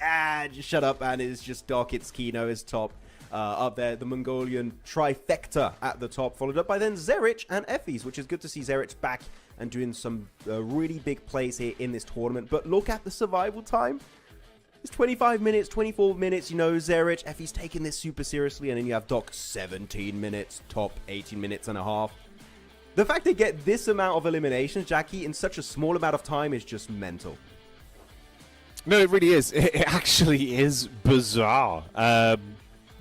just shut up, and it's just Dark. It's Kino is top up there. The Mongolian trifecta at the top, followed up by then Zerich and Effys, which is good to see Zerich back and doing some really big plays here in this tournament. But look at the survival time. It's 25 minutes, 24 minutes, you know, Zerich, Effys taking this super seriously, and then you have Doc 17 minutes, top 18 minutes and a half. The fact they get this amount of eliminations, Jackie, in such a small amount of time is just mental. No, it really is. It actually is bizarre.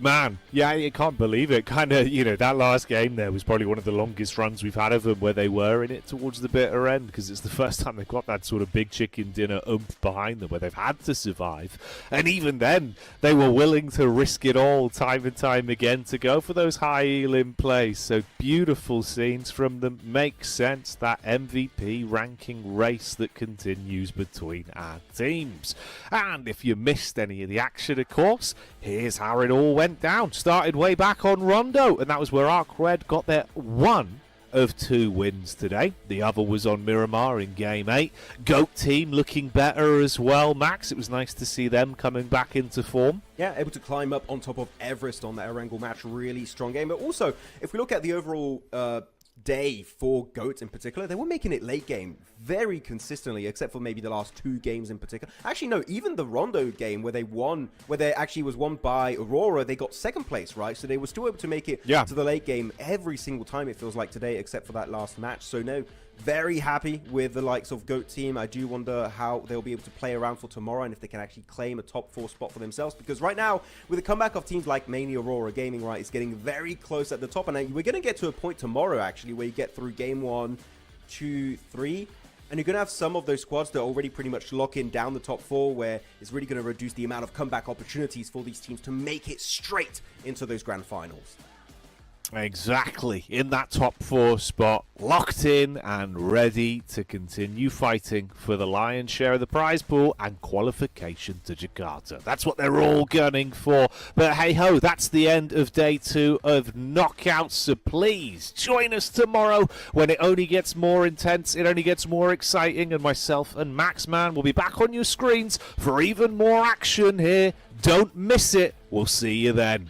Man, yeah, you can't believe it. Kind of, you know, that last game there was probably one of the longest runs we've had of them where they were in it towards the bitter end, because it's the first time they've got that sort of big chicken dinner oomph behind them where they've had to survive. And even then, they were willing to risk it all time and time again to go for those high elim plays. So beautiful scenes from them. Makes sense, that MVP ranking race that continues between our teams. And if you missed any of the action, of course, here's how it all went down. Started way back on Rondo, and that was where Arcred got their one of 2 wins today. The other was on Miramar in Game 8. GOAT team looking better as well, Max. It was nice to see them coming back into form. Yeah, able to climb up on top of Everest on that Erangel match. Really strong game. But also, if we look at the overall day for GOAT in particular, they were making it late game very consistently, except for maybe the last 2 games in particular. Actually, no, even the Rondo game where they won, where they actually was won by Aurora, they got 2nd place, right? So they were still able to make it to the late game every single time, it feels like today, except for that last match. So no, very happy with the likes of GOAT team. I do wonder how they'll be able to play around for tomorrow and if they can actually claim a top 4 spot for themselves, because right now, with the comeback of teams like mainly Aurora Gaming, right, it's getting very close at the top, and we're going to get to a point tomorrow, actually, where you get through game 1, 2, 3, and you're going to have some of those squads that already pretty much lock in down the top 4, where it's really going to reduce the amount of comeback opportunities for these teams to make it straight into those grand finals. Exactly, in that top 4 spot, locked in and ready to continue fighting for the lion's share of the prize pool and qualification to Jakarta. That's what they're all gunning for. But hey ho, that's the end of day 2 of knockouts. So please join us tomorrow when it only gets more intense, it only gets more exciting, and myself and Maxman will be back on your screens for even more action here. Don't miss it. We'll see you then.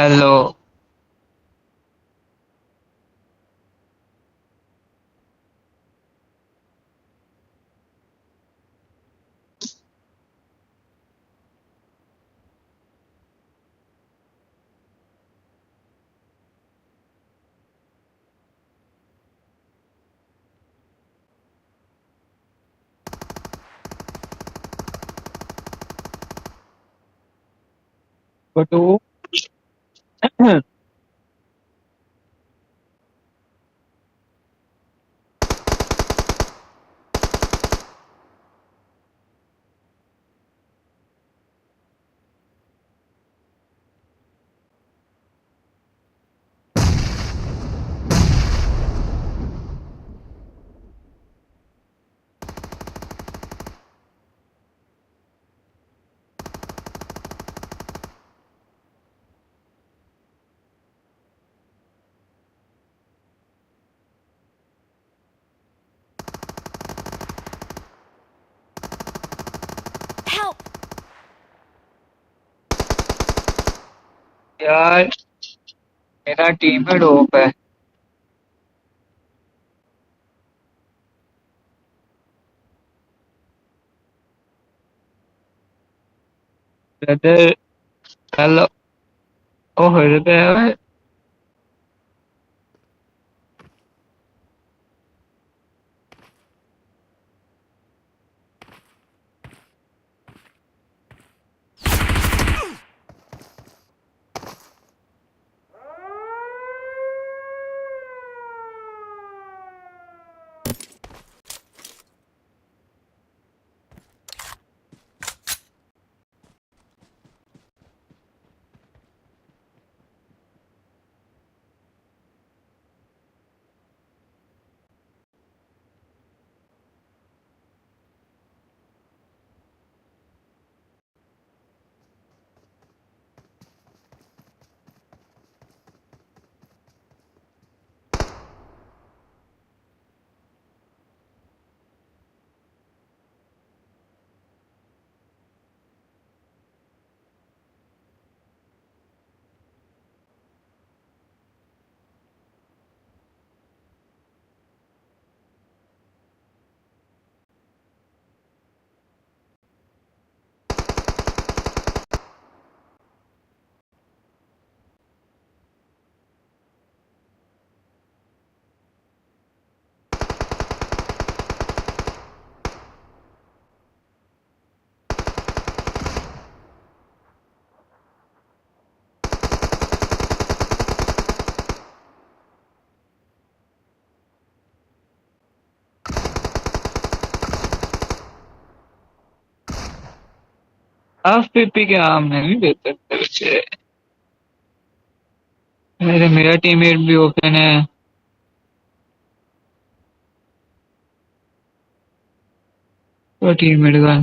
Hello. बटू Help! यार मेरा team में dope है। Brother hello. Oh brother आप पीपी के आम नहीं दे सकते बच्चे। मेरा टीममेट भी ओपन है। तो टीममेट का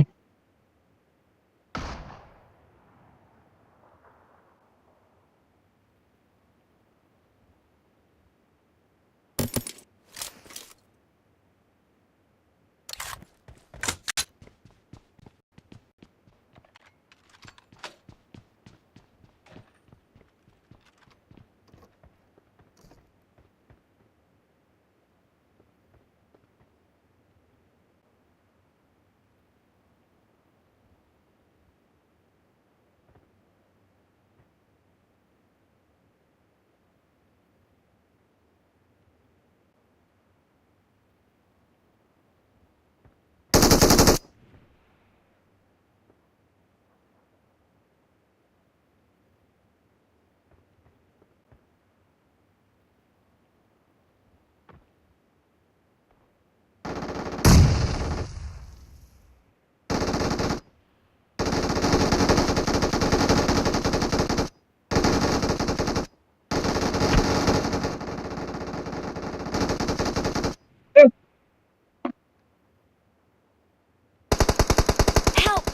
Help!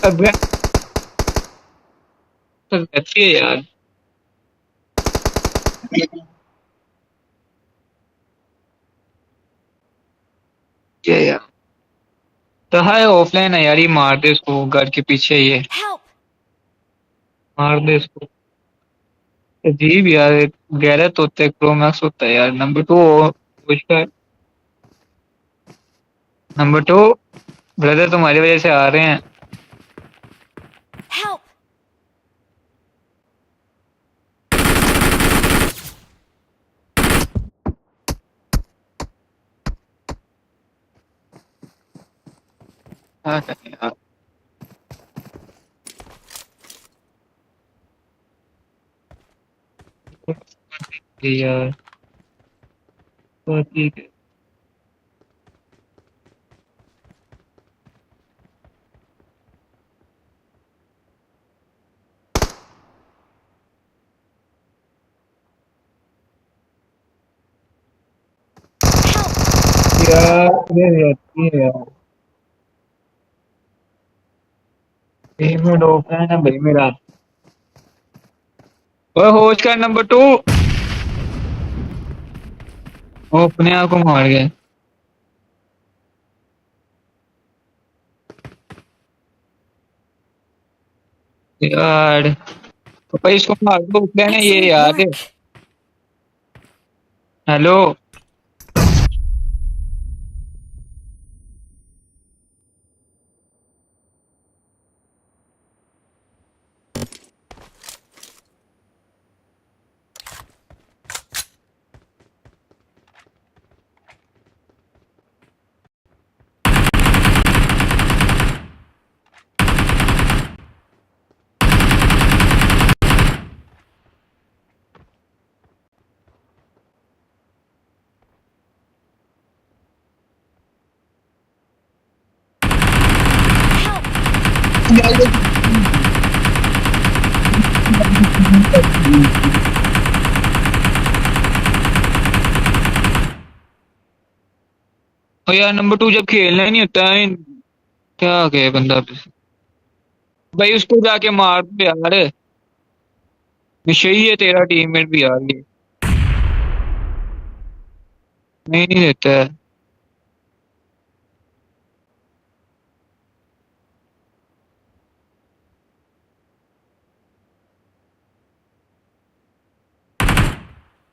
अब तो अच्छी है यार। ये यार तो है ऑफलाइन है यार। ये मार दे इसको घर के पीछे। ये Help! मार दे इसको। अजीब यार, एक गैरेट होता है, प्रो मैक्स होता है यार। नंबर 2 उसका, नंबर 2 ब्रदर तुम्हारी वजह से आ रहे हैं। Help! क्या करें यार। यार तो ठीक है Help! यार, ये रहती है यार। पेमेंट ओपन है भाई मेरा। ओए होश का नंबर 2, वो अपने आप को मार गया यार। तो भाई इसको मार दो, प्लान है ये Excellent यार। work! हेलो, और यार नंबर 2 जब खेलना ही नहीं होता है, क्या कहे बंदा। भाई उसको जाके मार दो यार। निश्चय है तेरा टीममेट भी यार, ये नहीं देता है।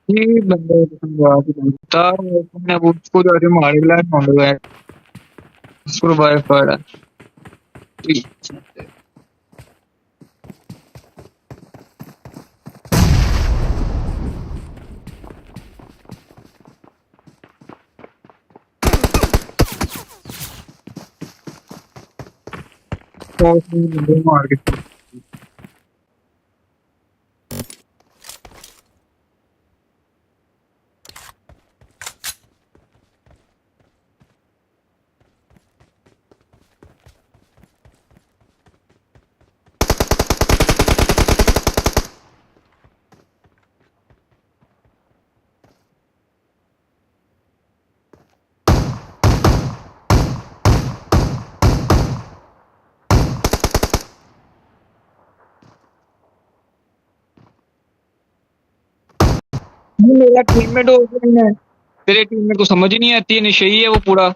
ये बंदे को बात ही नहीं बता, तुमने वो उसको जाके मार गया मार गया उसको बाय फायर। मार के मेरा टीममेट हो गया है। तेरे टीममेट को समझ ही नहीं आती है, निश्चय है वो पूरा।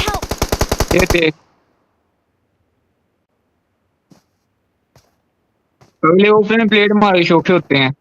Help! ये देख, अगले ओपन में प्लेट मार के शौके होते हैं।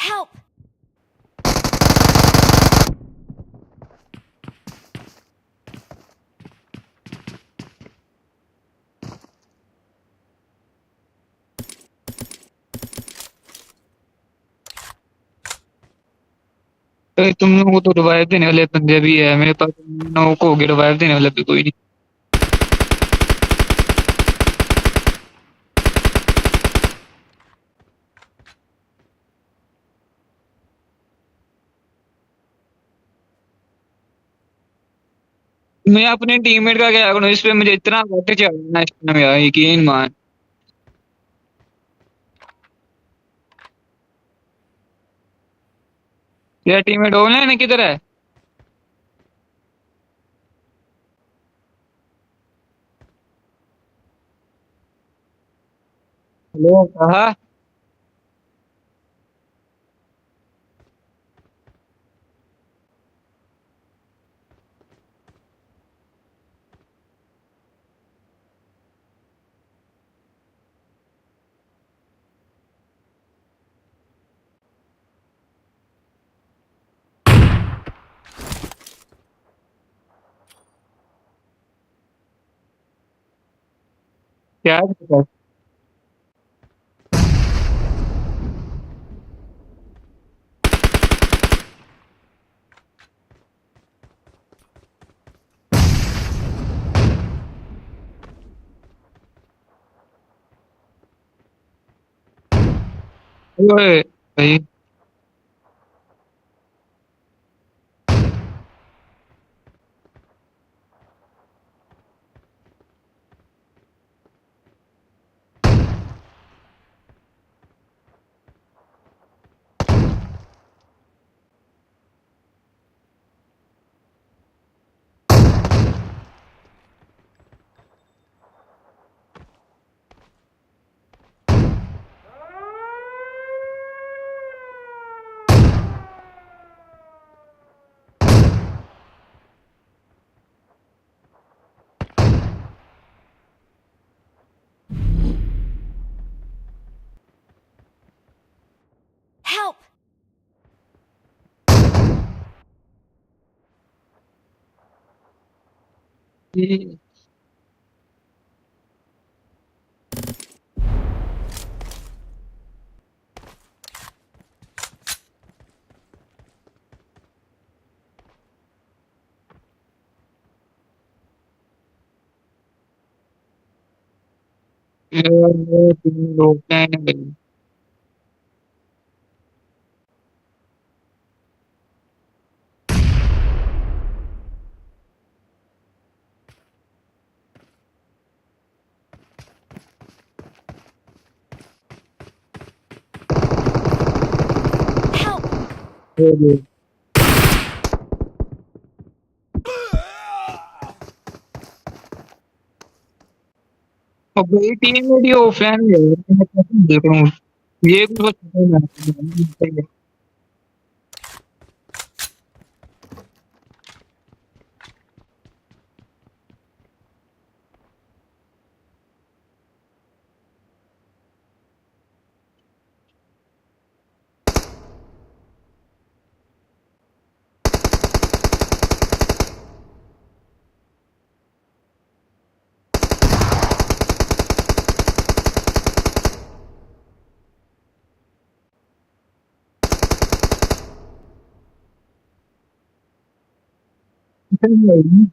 Help! तो तुम लोगों को तो रिवाइव देने वाले बंदे भी है मेरे पास, तुम लोगों को रिवाइव देने वाला भी कोई नहीं। मैं अपने टीममेट का क्या करूं, इस पे मुझे इतना वोट चढ़ना इस टाइम यार, यकीन मान। तेरा टीममेट ऑनलाइन है, किधर है? हेलो कहा। क्या है? ओए भाई, Help! ये तीन लोग हैं भाई। Help! ये अब भाई टीममेट ही ऑफलाइन है, मैं कैसे देख रहा हूँ। ये कुछ बस पता नहीं।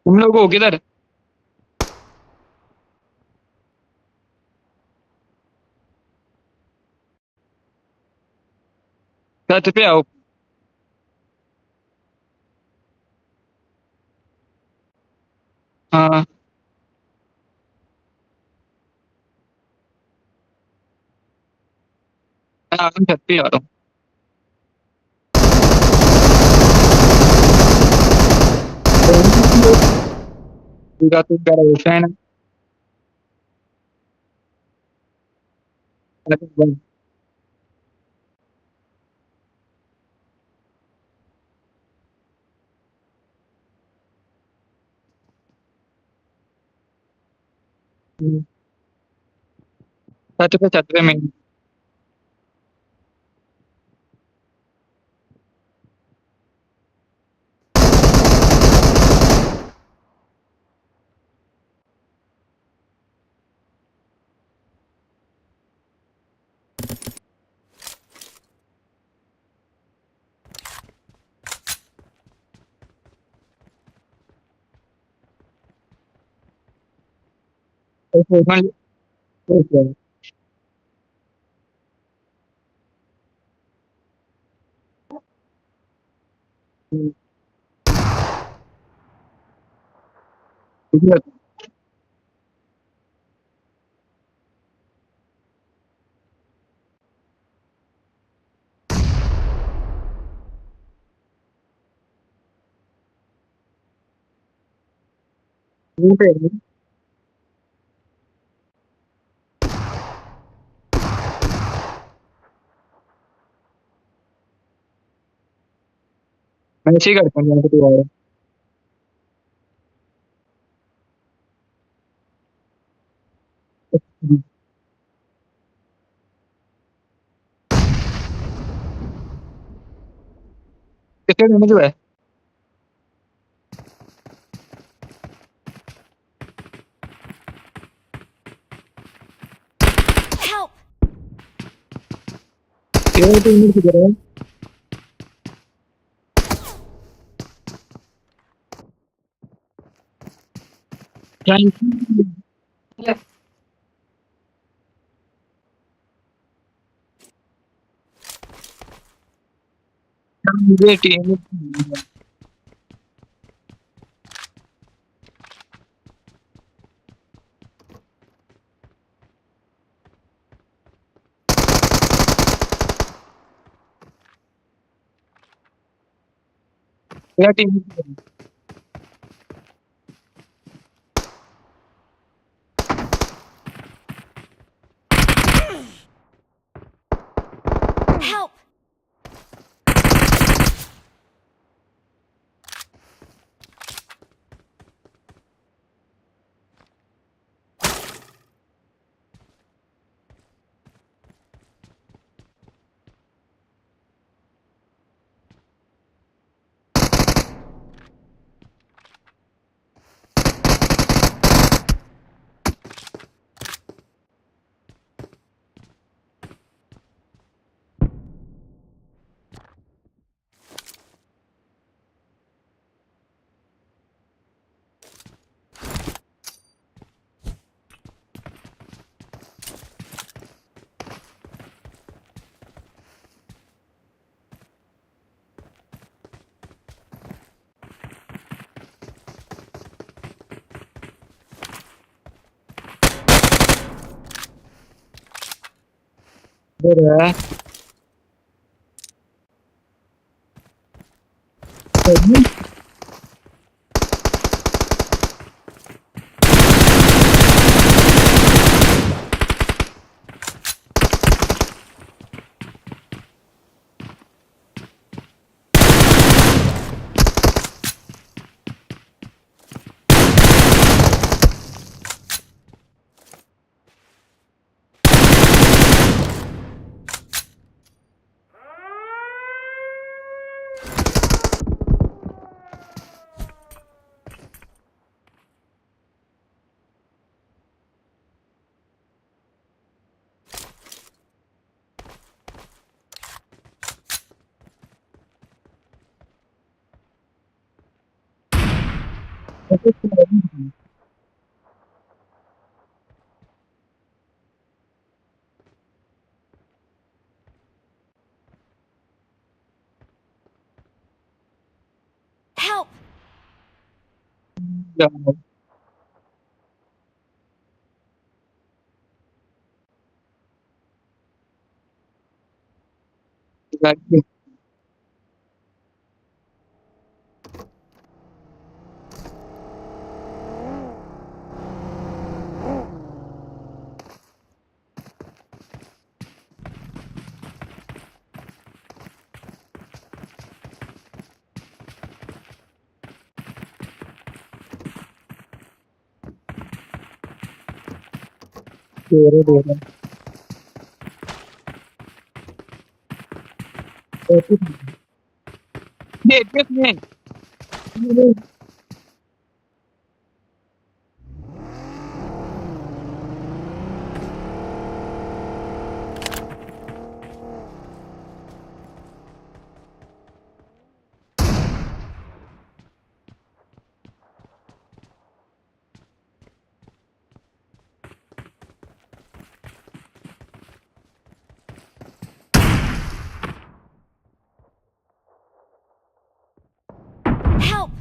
तुम लोग हो किधर? छत पे आओ। हाँ मैं आ रहा हूँ, छत पे आ रहा हूँ। पूरा तो क्या हुसैन है। छत पे मैं। मैं ऐसे ही करता हूँ जहाँ पे तू आ रहा है। कितने डैमेज हुआ है? Help! तेरा टीम किधर है? मुझे टीम तेरा टीम Help! किधर है? Help! Yeah, exactly. Dere. Yes, man. Help!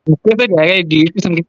कैसे जाएगा ये डील किस्म की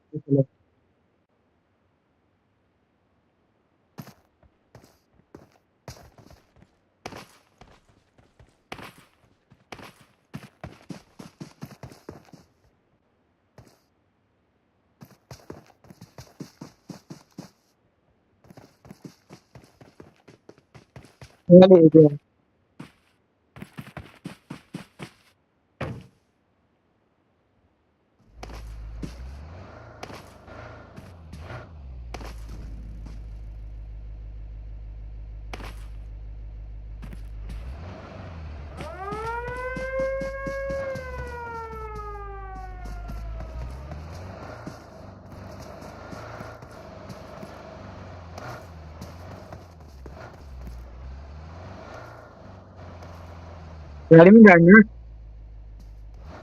गाड़ी में जाएंगे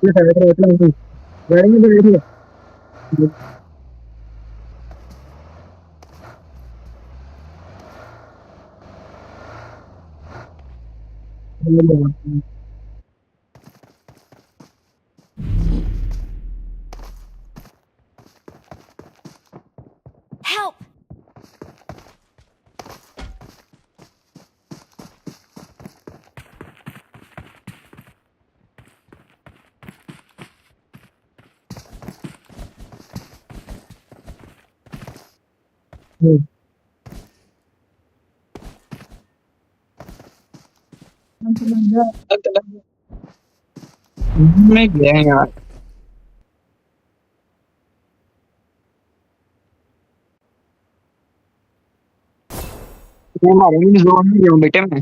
ये साइड पे रहता है गाड़ी में जाएंगे Help! मैं गया यार मैं मारेंगे जोन में गया हूँ बेटे मैं।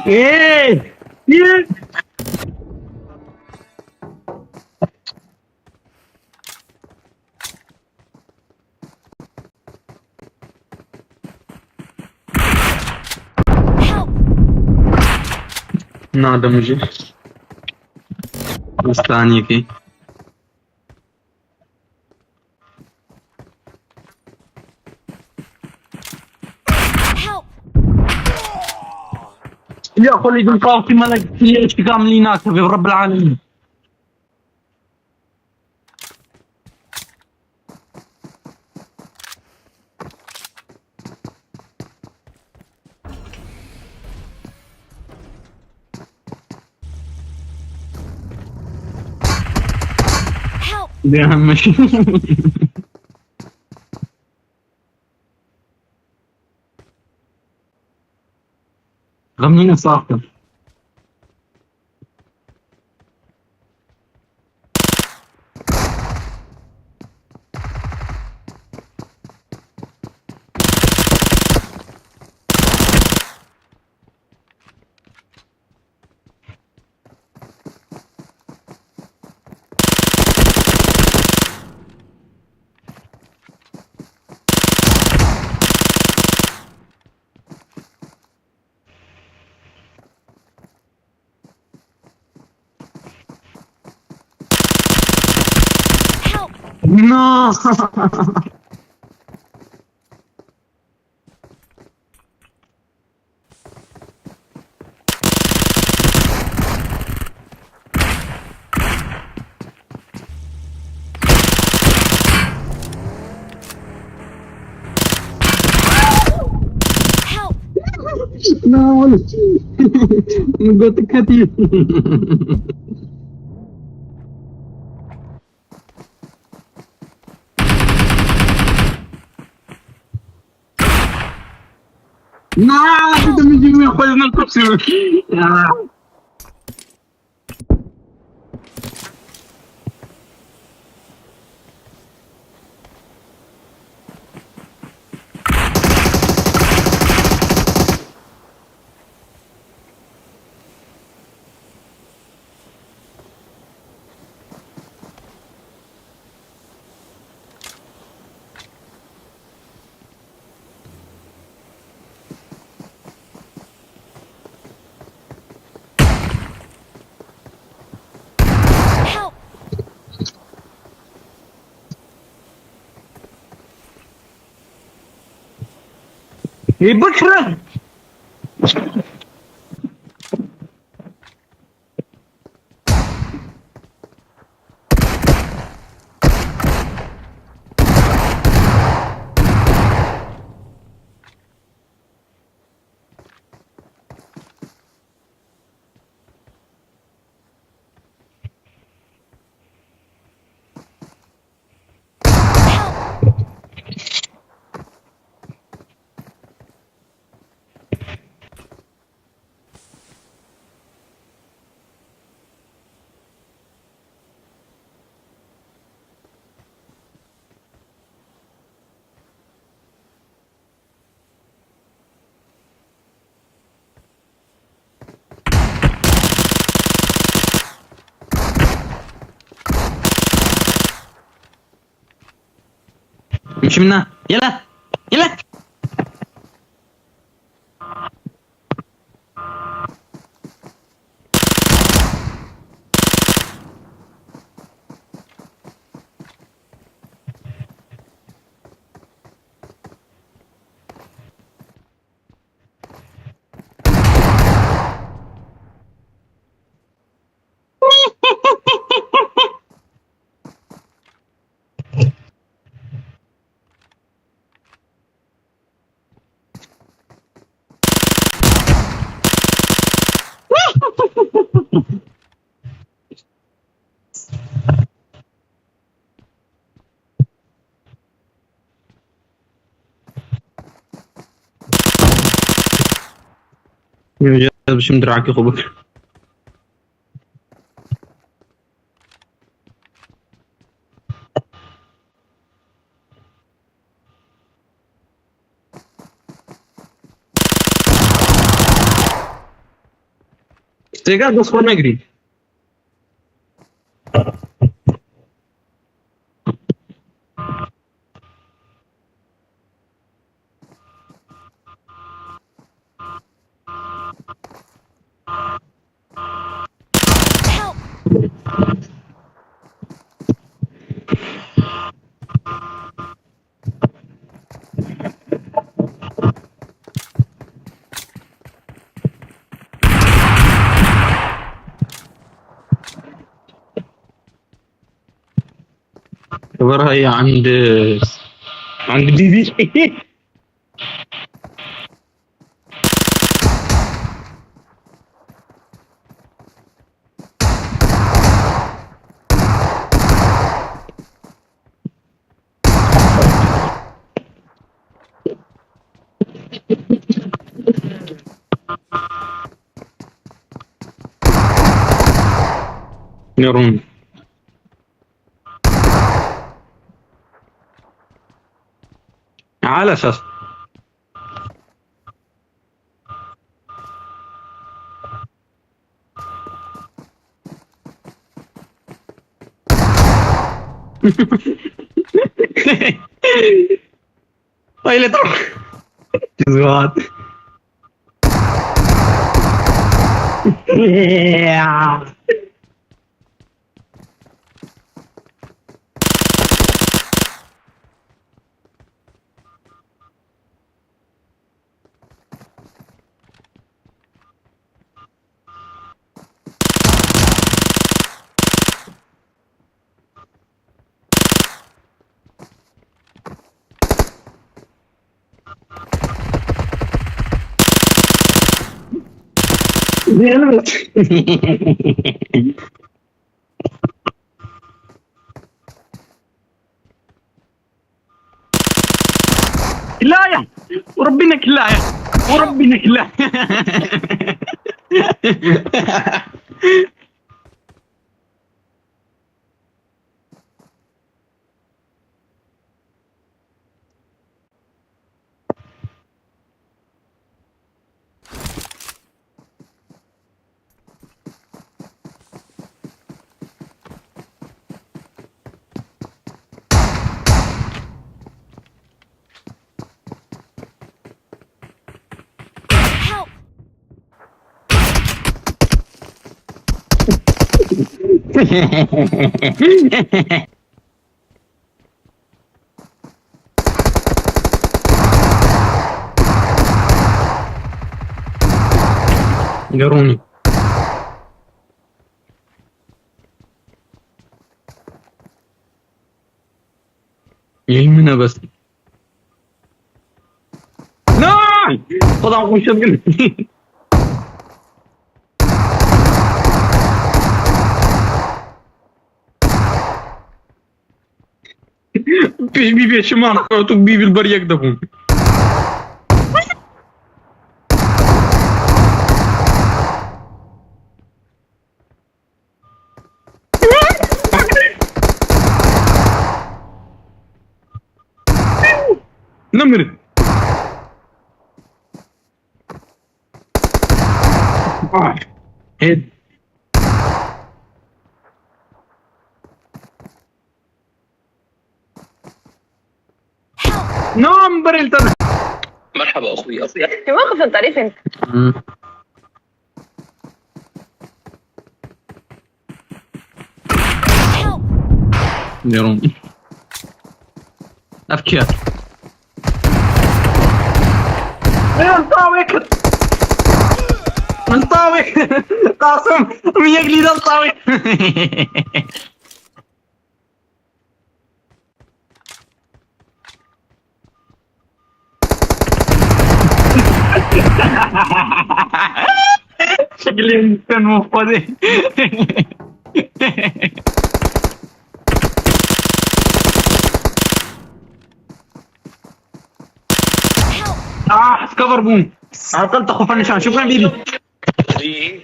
Hey! Yeah! Nada मुझे मस्तानी की يا خلي دول كافي ملك ليش كاملين هكذا برب العالمين دي أهم شيء غمني صاحبي No! No! I'm going to cut you. No, انت بتجيب من اخويا الكرسي. ايه بكره امشي منها يلا يلا باش ندرعك يا خوبك. Ты قاعد اصفر نقري. اعتبرها هي عند بيبي. نيرون على اساس طيب طرح زوات. كلاية وربنا كلاية وربنا كلاية. قروني يهمنا بس. ناي طلع وش تقول. Пиш бибе шиман, който бибил бариек да бум. نمر هيد نمبر التنا. مرحبا اخوي في موقف طريف انت. يرون افكار منطاوك منطاوك قاسم ميقلي دلطاوك. شكلي كان مفقودي. كفر بوم عطلت خوف النشان. شكرا بيبي. يا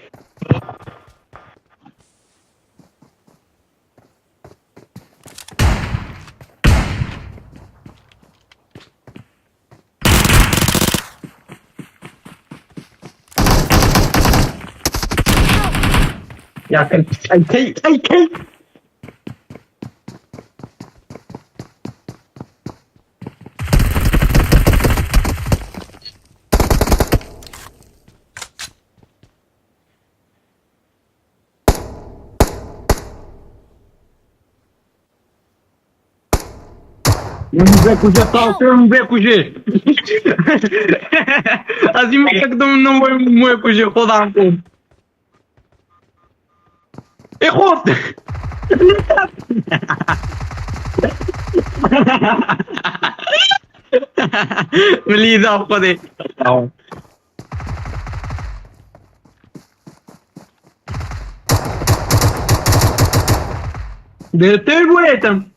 كلب اي كلب Beco já tá, o termo beco G. Assim me que não vai muito G, rodar um pouco. E roda! مليذة خذي. ده تيربويتم.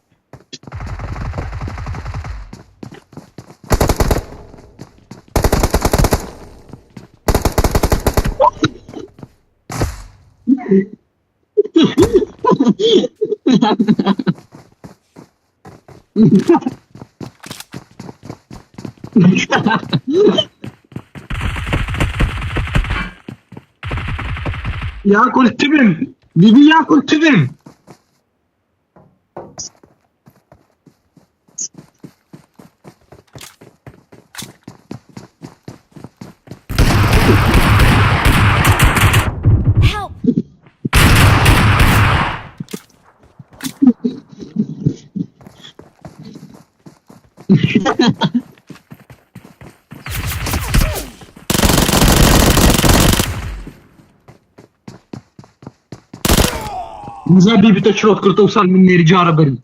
ياكل تبن بيبي ياكل تبن زبيبي تشرط كل توصل مني رجال بري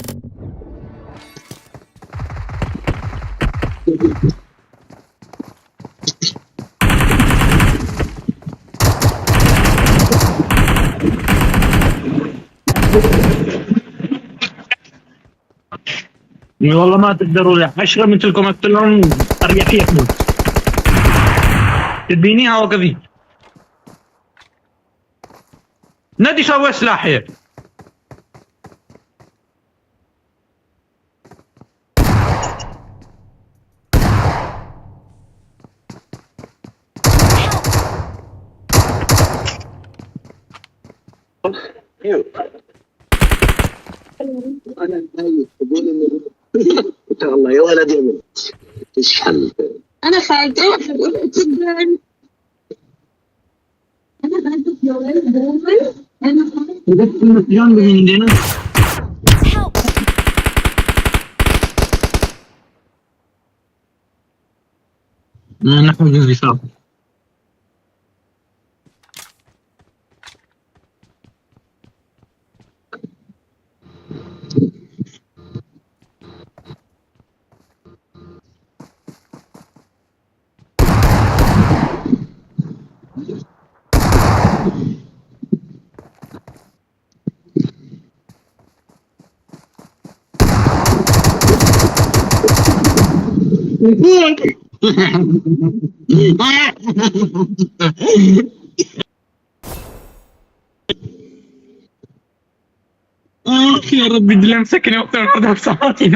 والله ما تقدروا له 10 مثلكم اقتلهم اريحيتكم تبينيها وقفي نادي سوى سلاحي والله يا ولد يا ولد ايش حل انا خايفه جدا انا خايفه يا ولد انا خايفه جنب عندنا نحن جزء صعب يا ربي دي مسكني وقت ما صحاتي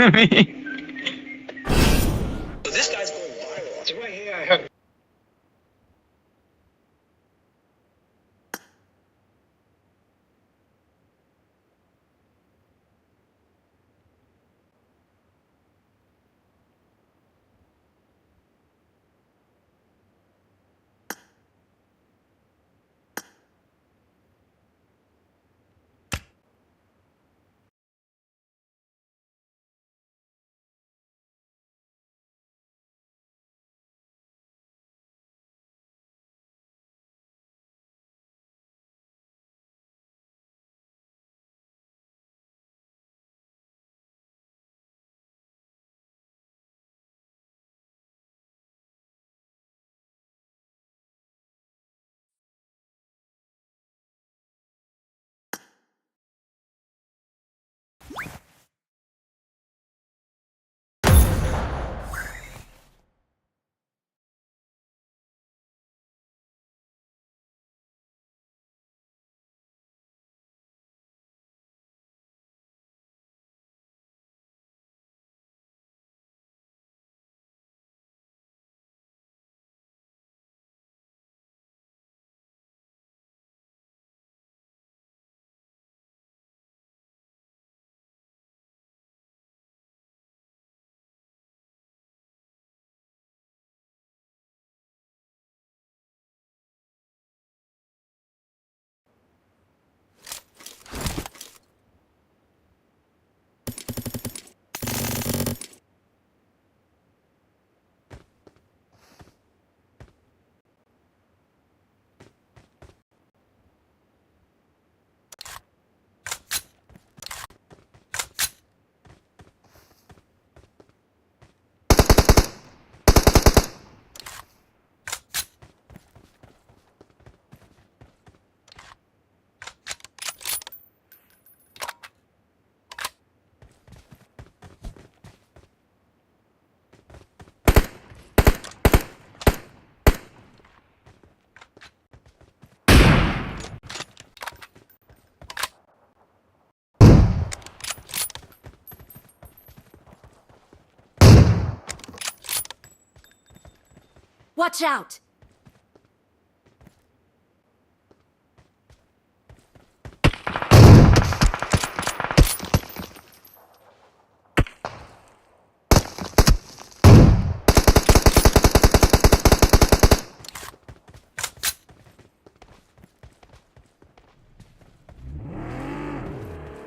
Watch out!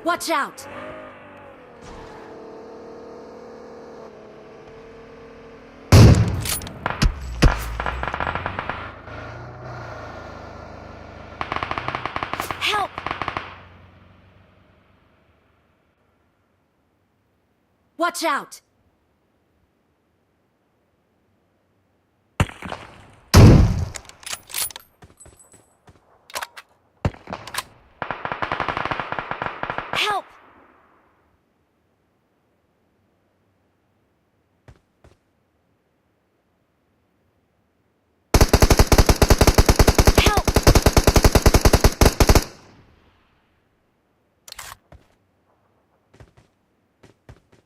Watch out! Help! Watch out! Help! Help!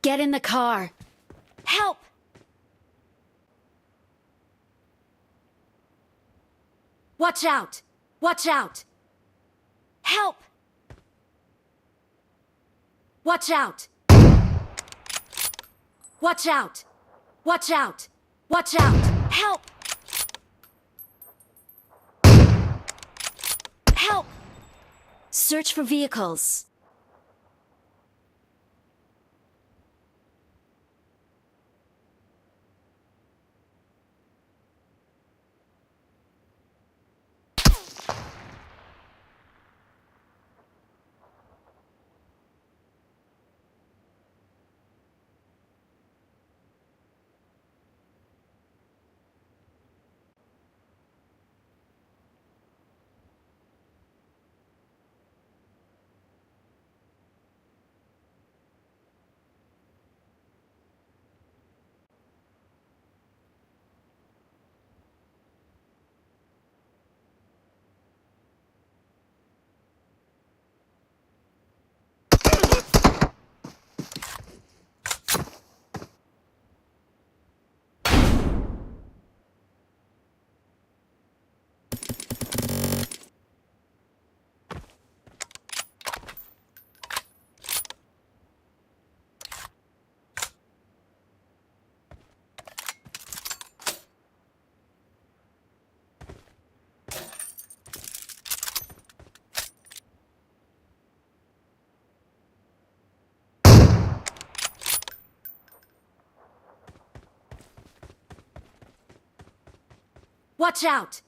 Get in the car. Help! Watch out! Watch out! Help! Watch out! Watch out! Watch out! Watch out! Help! Help! Search for vehicles. Watch out!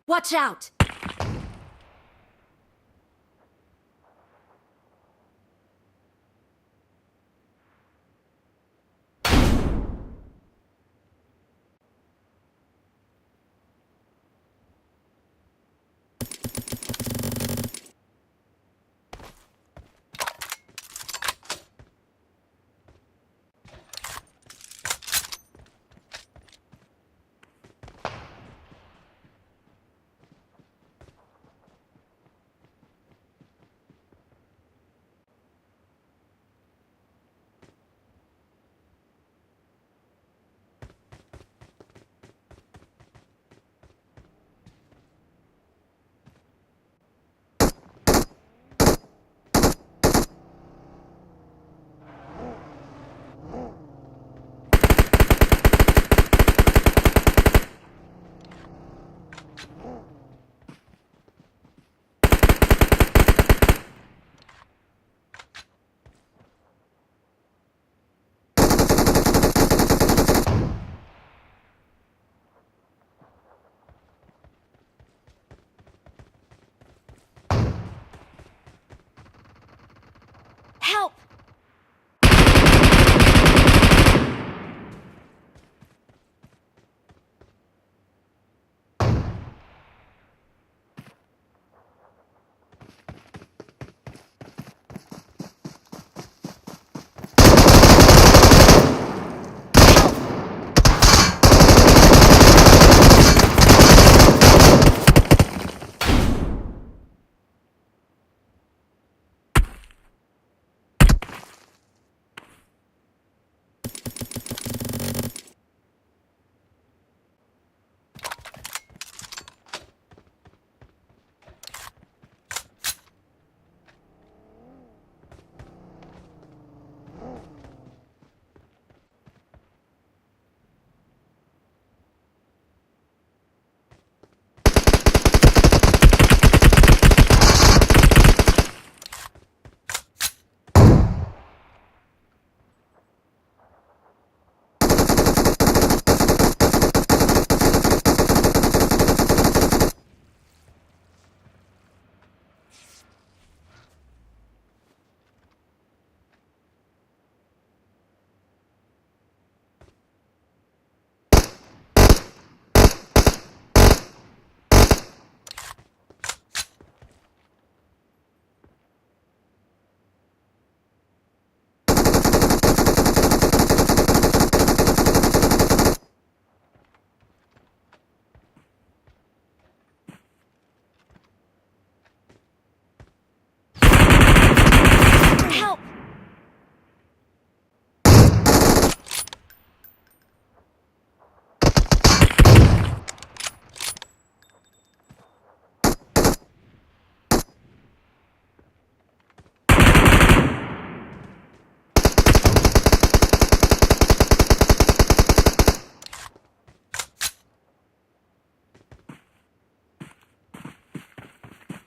Watch out!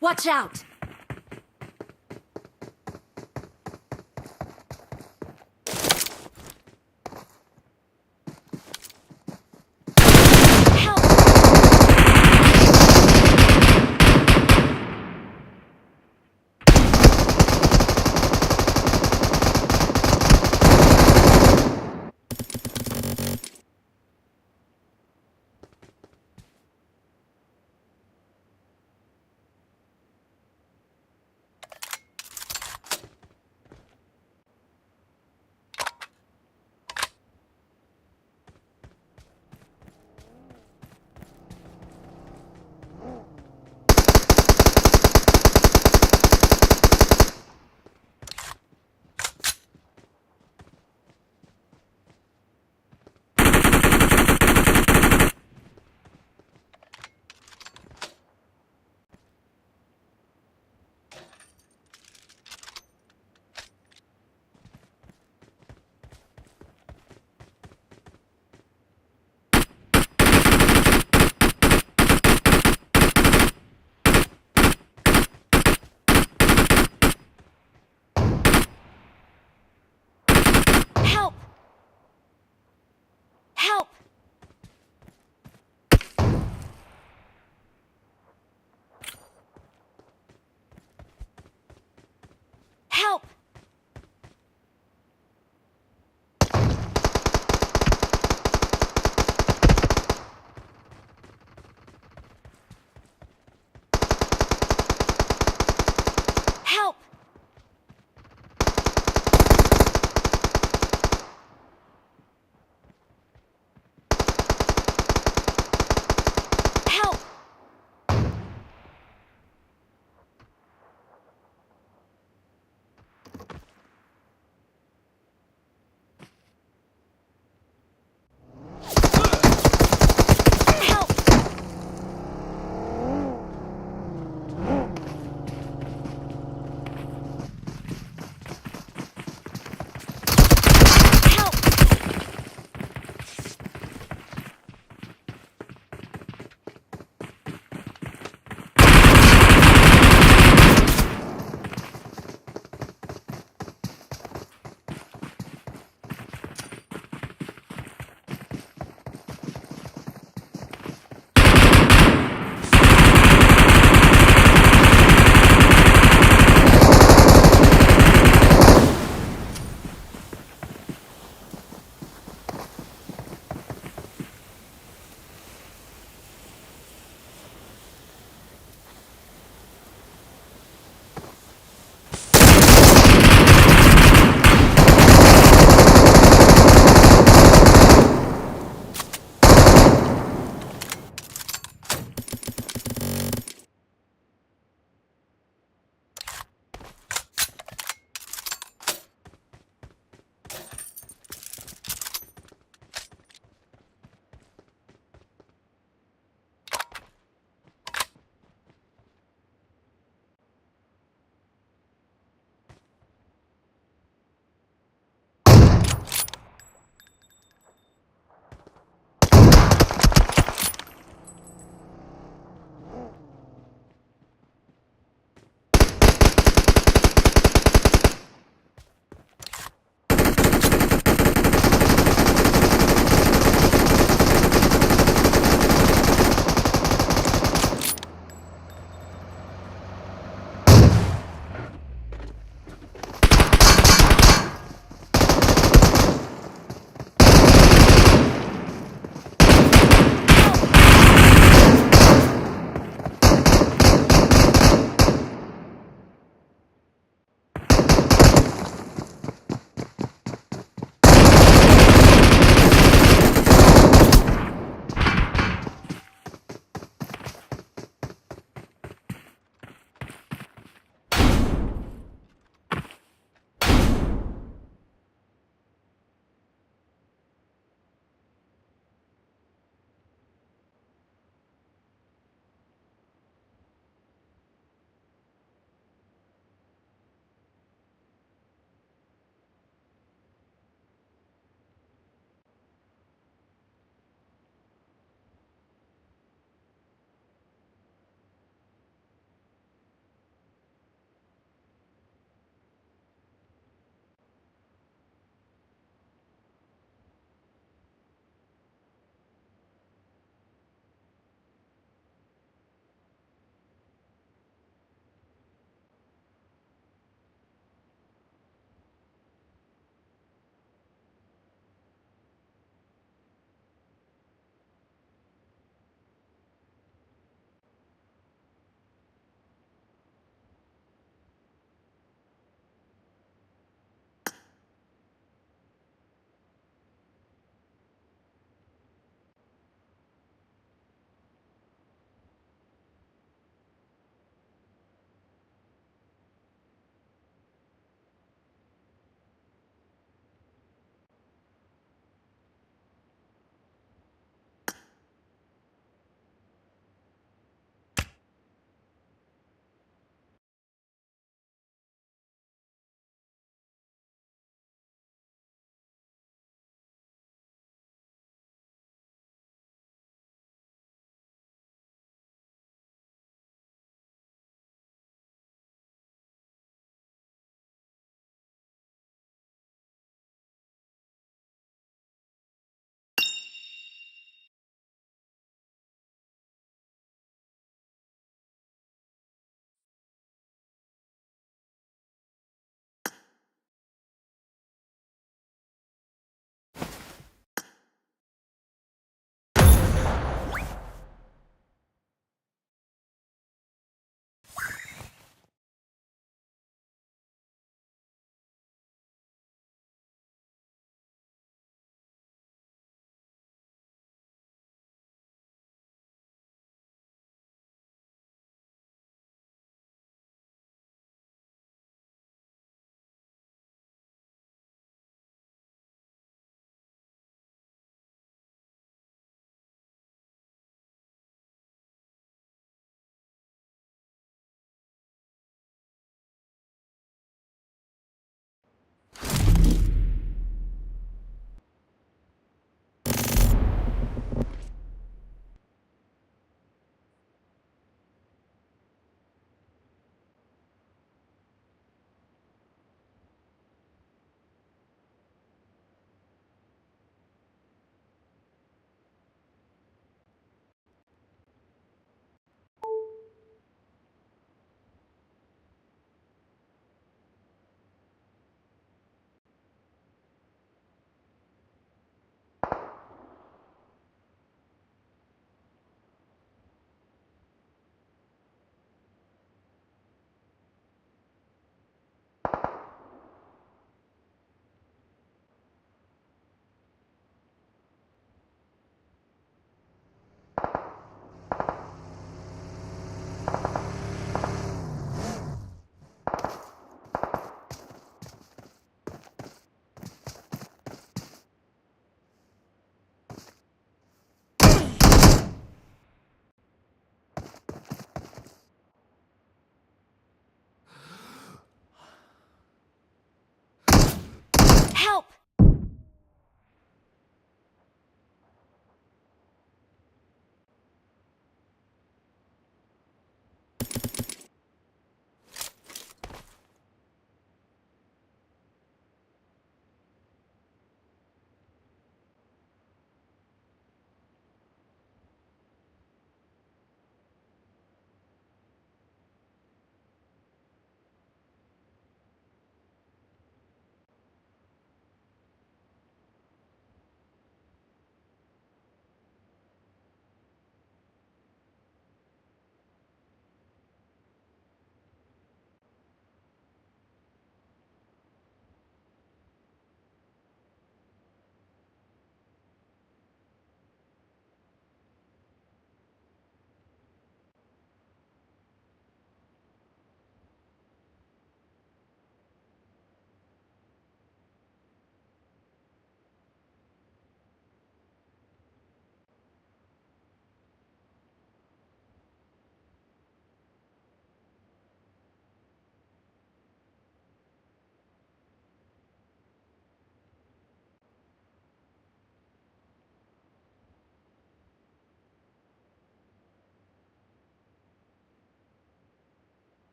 Watch out! Help! Help! Help! Help! Help!